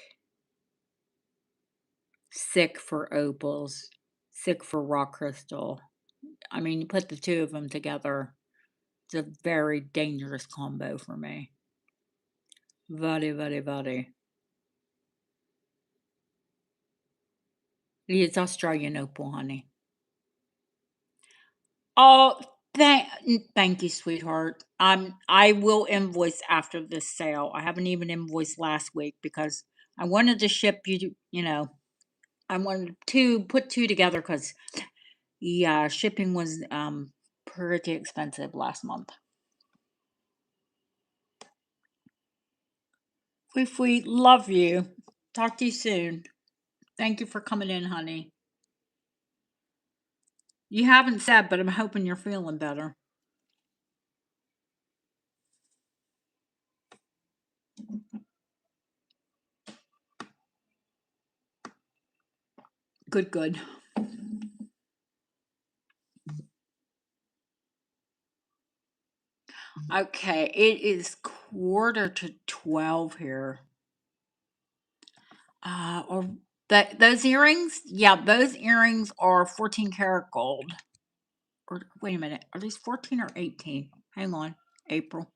S1: sick for opals, sick for rock crystal. I mean, you put the two of them together, it's a very dangerous combo for me. Very, very, very. It's Australian opal, honey. Oh, thank you, sweetheart. I will invoice after this sale. I haven't even invoiced last week because I wanted to ship you. You know, I wanted to put two together because yeah, shipping was pretty expensive last month. We love you. Talk to you soon. Thank you for coming in, honey. You haven't said, but I'm hoping you're feeling better. Good, good. Okay, it is quarter to 12 here. Or that those earrings? Yeah, those earrings are 14 karat gold. Or wait a minute, are these 14 or 18? Hang on, April.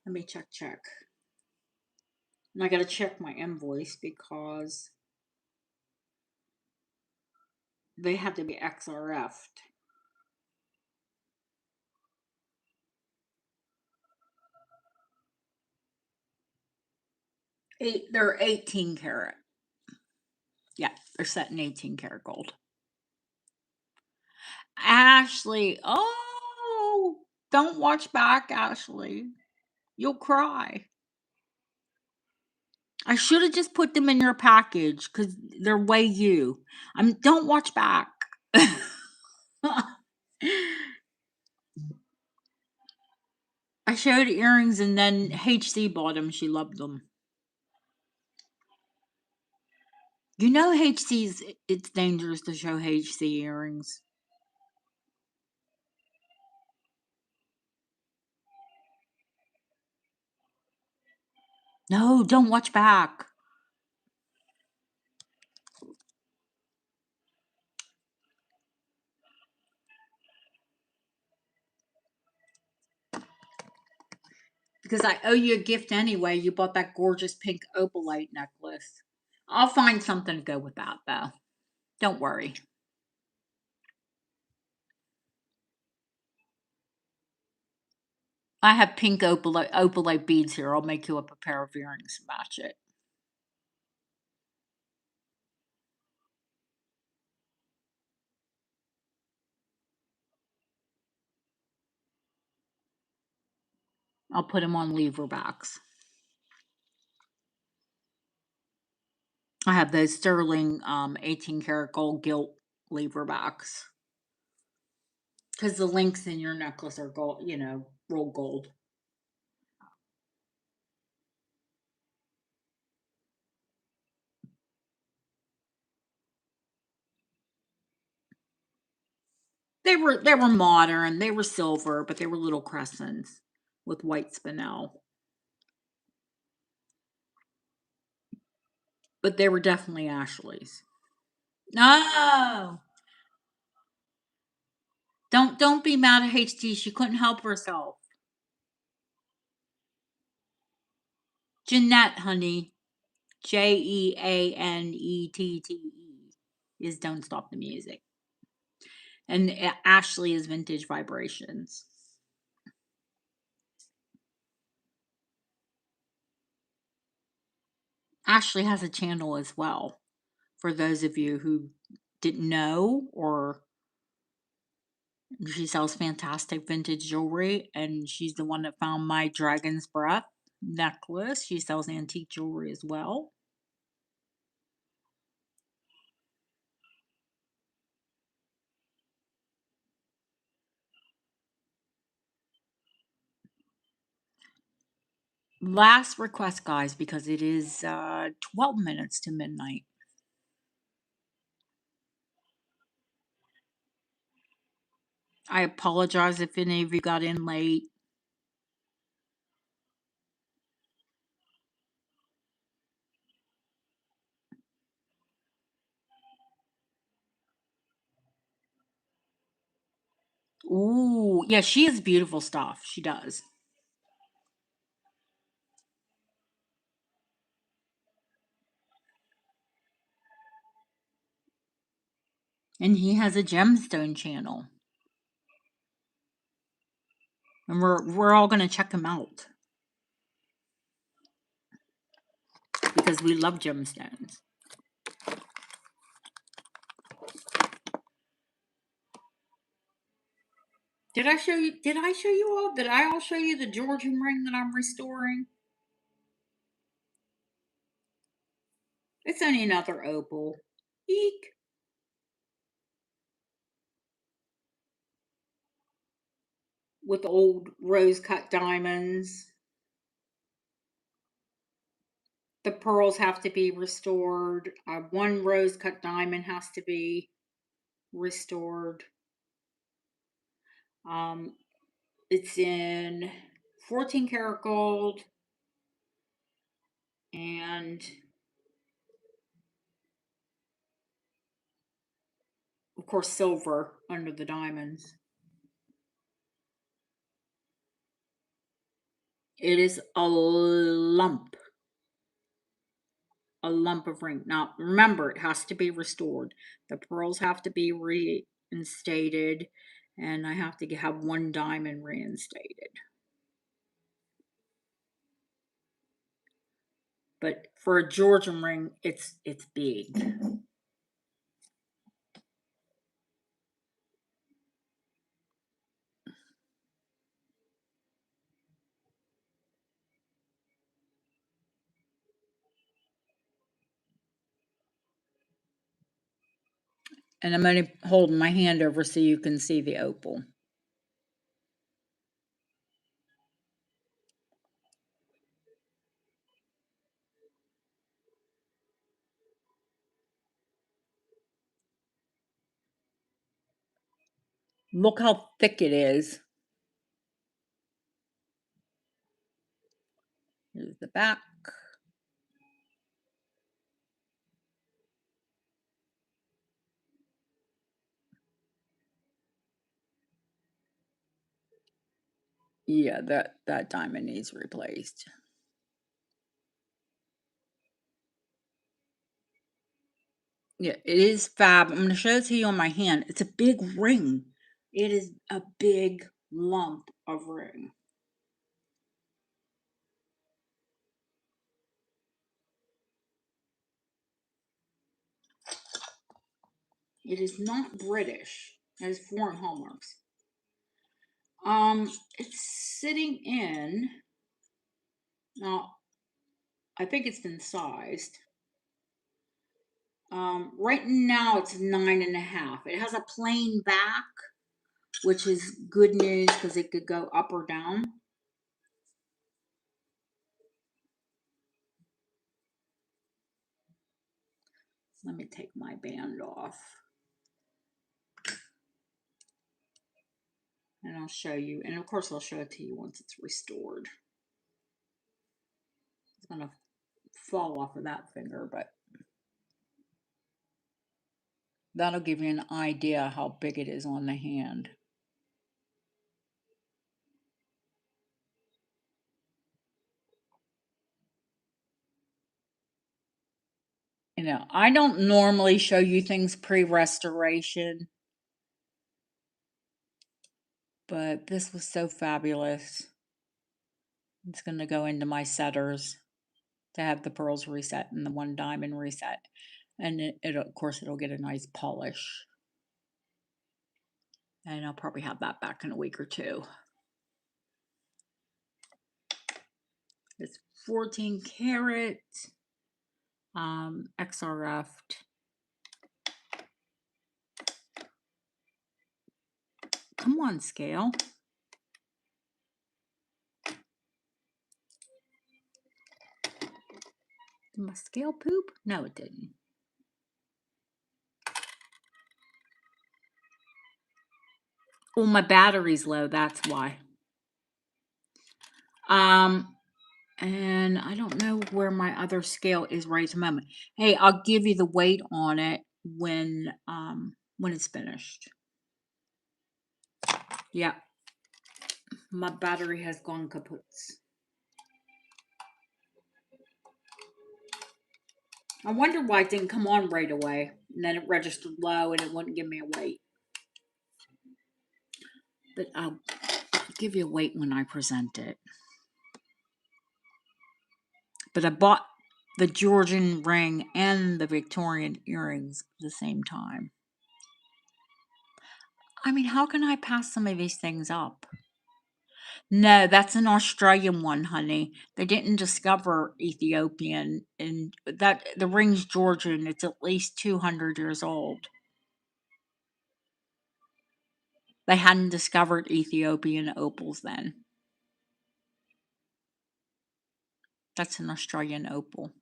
S1: Let me check. And I gotta check my invoice because they have to be XRF'd. They're 18 karat. Yeah, they're set in 18 karat gold. Ashley, oh, don't watch back, Ashley. You'll cry. I should have just put them in your package because they're way you. Don't watch back. I showed earrings and then HC bought them. She loved them. You know it's dangerous to show HC earrings. No, don't watch back. Because I owe you a gift anyway. You bought that gorgeous pink opalite necklace. I'll find something to go with that though. Don't worry. I have pink opalite beads here. I'll make you up a pair of earrings to match it. I'll put them on lever backs. I have those sterling 18 karat gold gilt lever backs. Because the links in your necklace are gold, roll gold. They were modern. They were silver, but they were little crescents with white spinel. But they were definitely Ashley's. No, don't be mad at HT. She couldn't help herself. Jeanette, honey. JeAnette is Don't Stop the Music. And Ashley is Vintage Vibrations. Ashley has a channel as well. For those of you who didn't know, or she sells fantastic vintage jewelry, and she's the one that found my Dragon's Breath necklace. She sells antique jewelry as well. Last request, guys, because it is 12 minutes to midnight. I apologize if any of you got in late. Ooh, yeah, she has beautiful stuff. She does. And he has a gemstone channel. And we're all gonna check him out. Because we love gemstones. Did I show you all? Did I all show you the Georgian ring that I'm restoring? It's only another opal. Eek. With old rose cut diamonds. The pearls have to be restored. One rose cut diamond has to be restored. Um, it's in 14 karat gold and of course silver under the diamonds. It is a lump. a lump of ring. Now, remember, it has to be restored. The pearls have to be reinstated, and I have to have one diamond reinstated. But for a Georgian ring, it's big. And I'm only holding my hand over so you can see the opal. Look how thick it is. Here's the back. Yeah, that diamond needs replaced. Yeah, it is fab. I'm going to show it to you on my hand. It's a big ring. It is a big lump of ring. It is not British. It has foreign hallmarks. It's sitting in. Now, I think it's been sized. Right now it's 9.5. It has a plain back, which is good news because it could go up or down. Let me take my band off. And I'll show you. And of course, I'll show it to you once it's restored. It's going to fall off of that finger, but that'll give you an idea how big it is on the hand. You know, I don't normally show you things pre-restoration, but this was so fabulous. It's going to go into my setters to have the pearls reset and the one diamond reset. And it of course, it'll get a nice polish. And I'll probably have that back in a week or two. It's 14 karat XRF. Come on, scale. Did my scale poop? No, it didn't. Well, my battery's low, that's why. And I don't know where my other scale is right at the moment. Hey, I'll give you the weight on it when it's finished. Yeah. My battery has gone kaput. I wonder why it didn't come on right away. And then it registered low and it wouldn't give me a weight. But I'll give you a weight when I present it. But I bought the Georgian ring and the Victorian earrings at the same time. I mean, how can I pass some of these things up? No, that's an Australian one, honey. They didn't discover Ethiopian, and that the ring's Georgian. It's at least 200 years old. They hadn't discovered Ethiopian opals then. That's an Australian opal.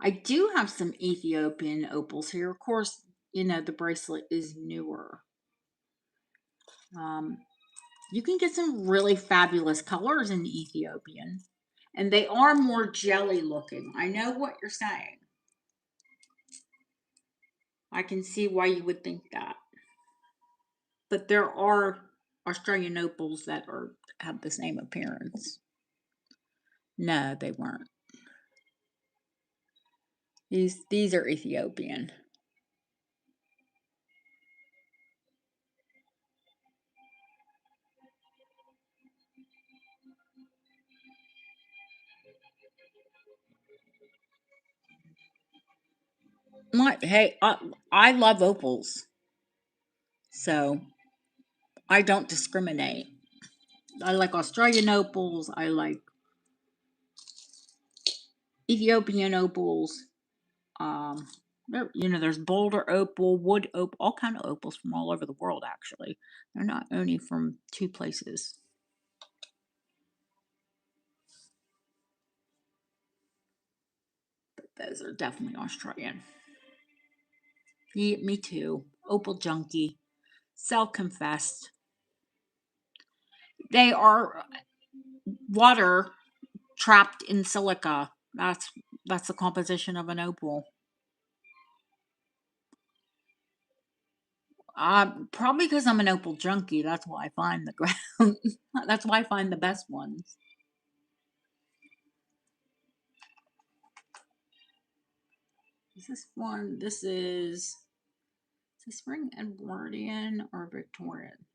S1: I do have some Ethiopian opals here. Of course, you know, the bracelet is newer. You can get some really fabulous colors in Ethiopian, and they are more jelly looking. I know what you're saying. I can see why you would think that. But there are Australian opals that have the same appearance. No, they weren't. These are Ethiopian. Hey, I love opals, so I don't discriminate. I like Australian opals. I like Ethiopian opals. Um, there's boulder opal, wood opal, all kind of opals from all over the world. Actually, they're not only from two places. But those are definitely Australian. Yeah, me too. Opal junkie, self-confessed. They are water trapped in silica. That's the composition of an opal. Probably because I'm an opal junkie. That's why I find the ground. That's why I find the best ones. Is this one? Is this ring Edwardian or Victorian?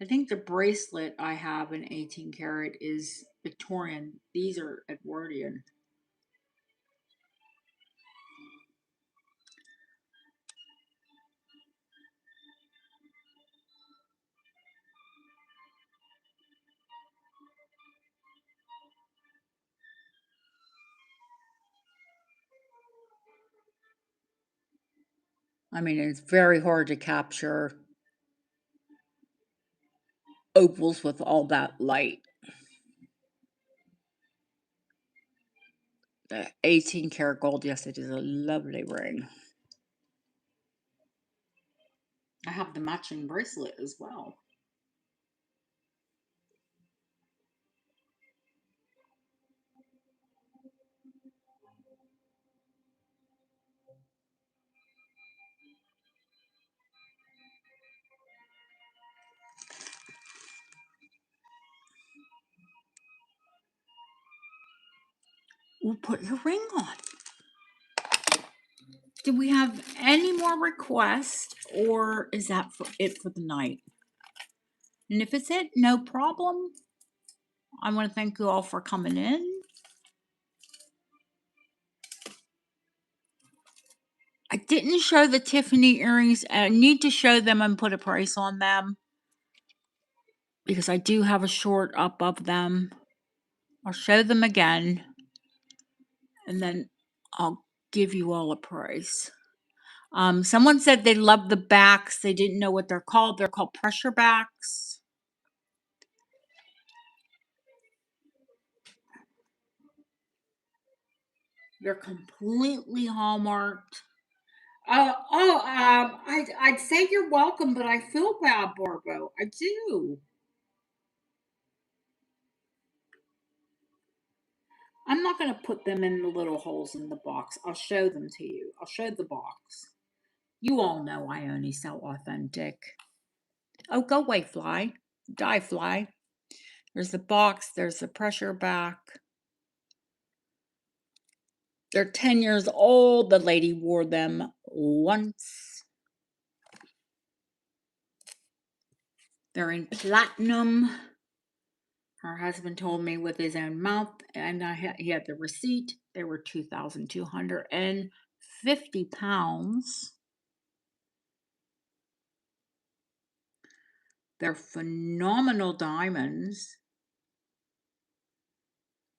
S1: I think the bracelet I have in 18 karat is Victorian. These are Edwardian. I mean, it's very hard to capture opals with all that light. The 18 karat gold, yes, it is a lovely ring. I have the matching bracelet as well. We'll put your ring on. Do we have any more requests, or is that it for the night? And if it's it, no problem. I want to thank you all for coming in. I didn't show the Tiffany earrings. I need to show them and put a price on them because I do have a short up of them. I'll show them again and then I'll give you all a price. Someone said they love the backs. They didn't know what they're called. They're called pressure backs. They're completely hallmarked. I'd say you're welcome, but I feel bad, Barbo. I do. I'm not going to put them in the little holes in the box. I'll show them to you. I'll show the box. You all know I only sell authentic. Oh, go away, fly. Die, fly. There's the box. There's the pressure back. They're 10 years old. The lady wore them once. They're in platinum. Her husband told me with his own mouth, and he had the receipt. They were 2,250 pounds. They're phenomenal diamonds.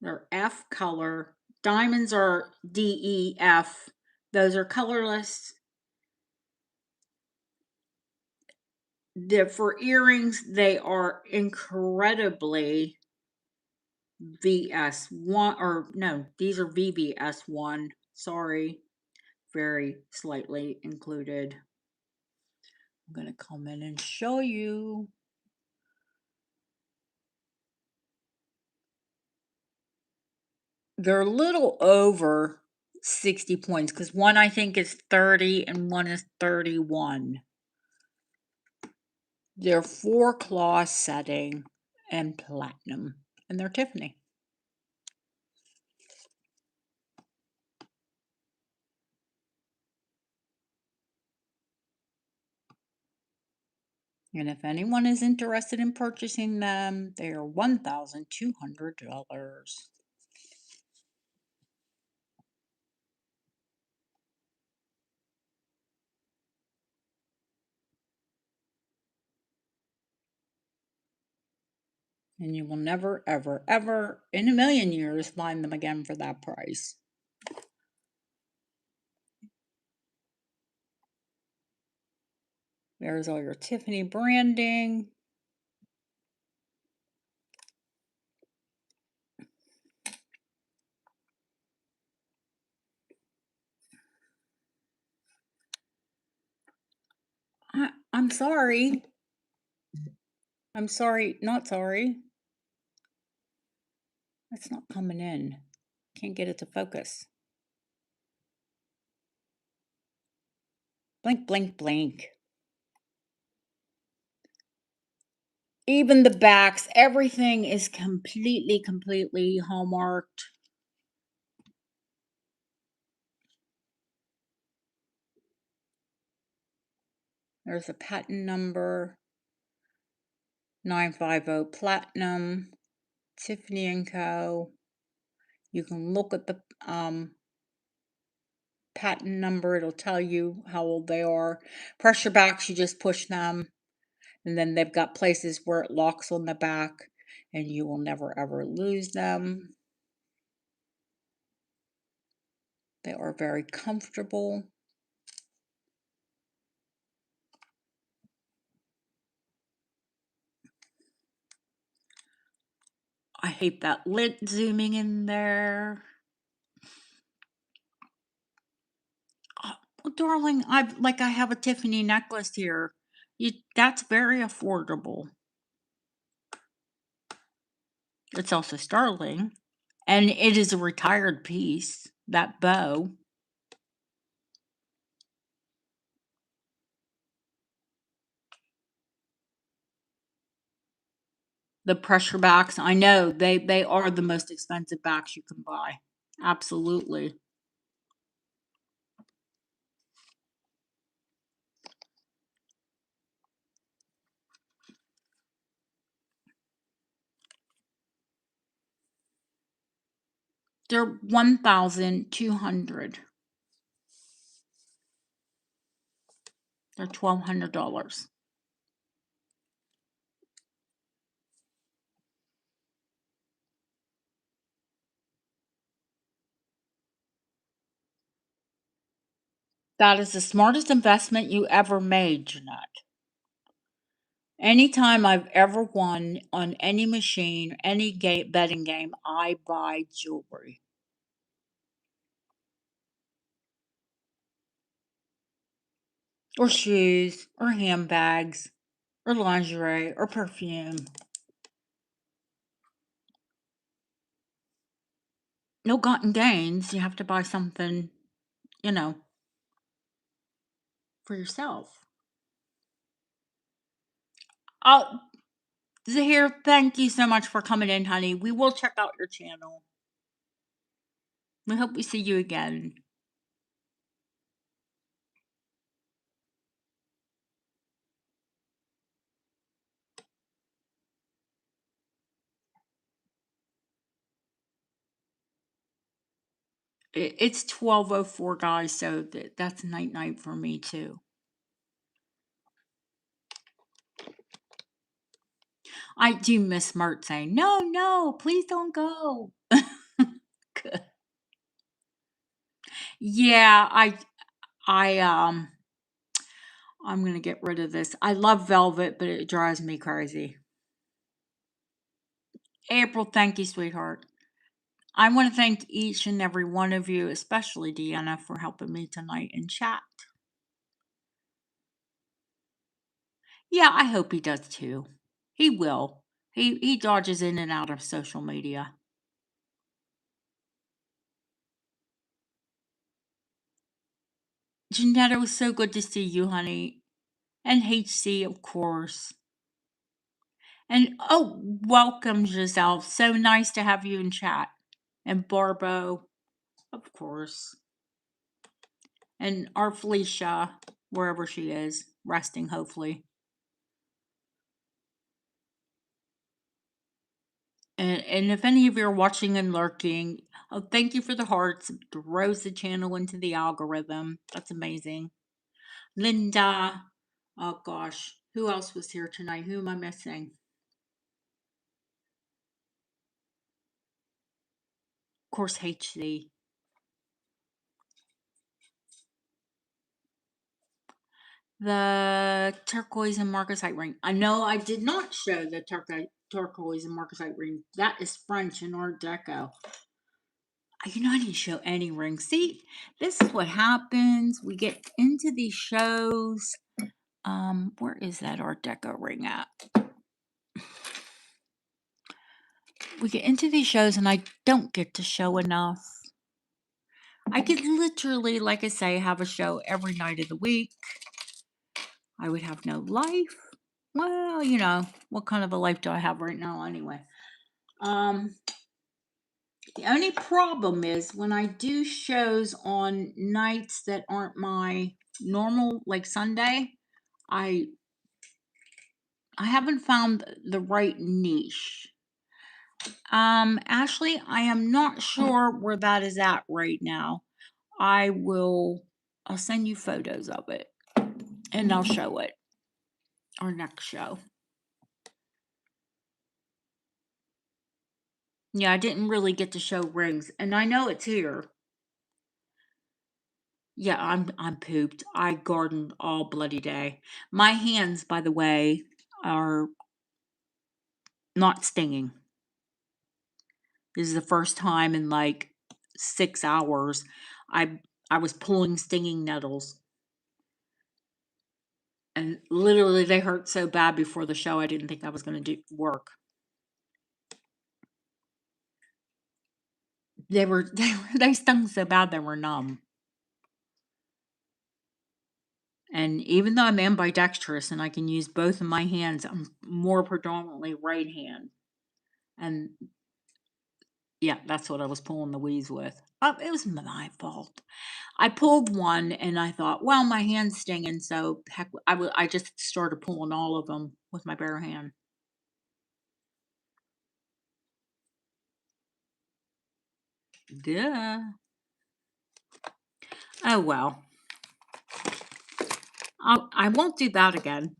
S1: They're F color. Diamonds are DEF. Those are colorless. For earrings, they are incredibly VS1, or no, these are VVS1. Sorry, very slightly included. I'm going to come in and show you. They're a little over 60 points because one I think is 30 and one is 31. They're 4 claw setting and platinum, and they're Tiffany. And if anyone is interested in purchasing them, they are $1,200. And you will never, ever, ever in a million years find them again for that price. There's all your Tiffany branding. I'm sorry. I'm sorry, not sorry. That's not coming in. Can't get it to focus. Blink, blink, blink. Even the backs, everything is completely hallmarked. There's a patent number, 950 Platinum, Tiffany & Co. You can look at the patent number. It'll tell you how old they are. Pressure backs, you just push them. And then they've got places where it locks on the back and you will never ever lose them. They are very comfortable. I hate that lid zooming in there. Oh, darling, I have a Tiffany necklace here. That's very affordable. It's also sterling. And it is a retired piece, that bow. The pressure backs, I know they are the most expensive backs you can buy. Absolutely. They're 1,200. They're $1,200. That is the smartest investment you ever made, Jeanette. Anytime I've ever won on any machine, any betting game, I buy jewelry. Or shoes, or handbags, or lingerie, or perfume. No gotten gains. You have to buy something, you know, for yourself. Oh, Zahir, thank you so much for coming in, honey. We will check out your channel. We hope we see you again. It's 12:04, guys, so that's night night for me too. I do miss Mert saying, "No, no, please don't go." Good. Yeah, I'm gonna get rid of this. I love velvet, but it drives me crazy. April, thank you, sweetheart. I want to thank each and every one of you, especially Deanna, for helping me tonight in chat. Yeah, I hope he does too. He will. He dodges in and out of social media. Jeanette, it was so good to see you, honey. And HC, of course. And oh, welcome, Giselle. So nice to have you in chat. And Barbo, of course. And our Felicia, wherever she is, resting hopefully. And if any of you are watching and lurking, oh, thank you for the hearts. It throws the channel into the algorithm. That's amazing. Linda. Oh gosh. Who else was here tonight? Who am I missing? Of course, HC. The turquoise and marcasite ring. I know I did not show the turquoise and marcasite ring. That is French and Art Deco. You know, I didn't show any rings. See, this is what happens. We get into these shows. Where is that Art Deco ring at? We get into these shows and I don't get to show enough. I could literally, like I say, have a show every night of the week. I would have no life. Well, you know, what kind of a life do I have right now anyway? The only problem is when I do shows on nights that aren't my normal, like Sunday, I haven't found the right niche. Ashley, I am not sure where that is at right now. I'll send you photos of it and I'll show it our next show. Yeah, I didn't really get to show rings and I know it's here. Yeah, I'm pooped. I gardened all bloody day. My hands, by the way, are not stinging. This is the first time in like 6 hours I was pulling stinging nettles. And literally they hurt so bad before the show I didn't think I was going to do work. They stung so bad they were numb. And even though I'm ambidextrous and I can use both of my hands, I'm more predominantly right hand. And yeah, that's what I was pulling the weeds with. It was my fault. I pulled one and I thought, well, my hand's stinging, so heck, I just started pulling all of them with my bare hand. Duh. Oh well. I won't do that again.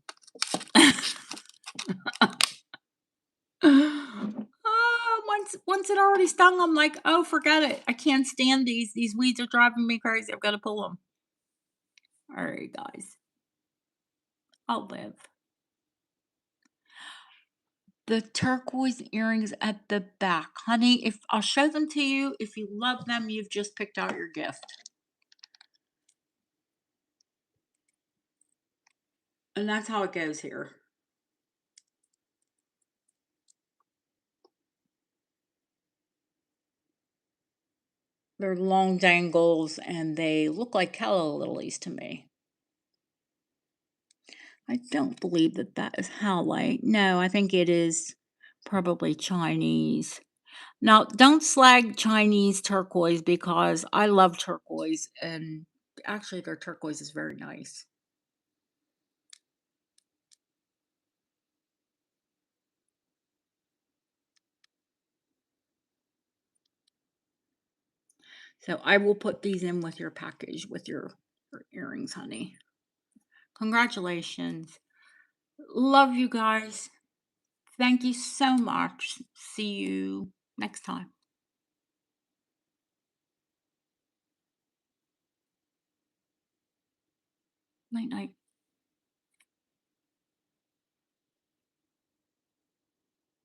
S1: Once it already stung, I'm like, oh, forget it. I can't stand these. These weeds are driving me crazy. I've got to pull them. All right, guys. I'll live. The turquoise earrings at the back. Honey, if I'll show them to you. If you love them, you've just picked out your gift. And that's how it goes here. They're long dangles and they look like calla lilies to me. I don't believe that is howlite. No, I think it is probably Chinese. Now, don't slag Chinese turquoise because I love turquoise and actually their turquoise is very nice. So I will put these in with your package with your earrings, honey. Congratulations. Love you guys. Thank you so much. See you next time. Night night.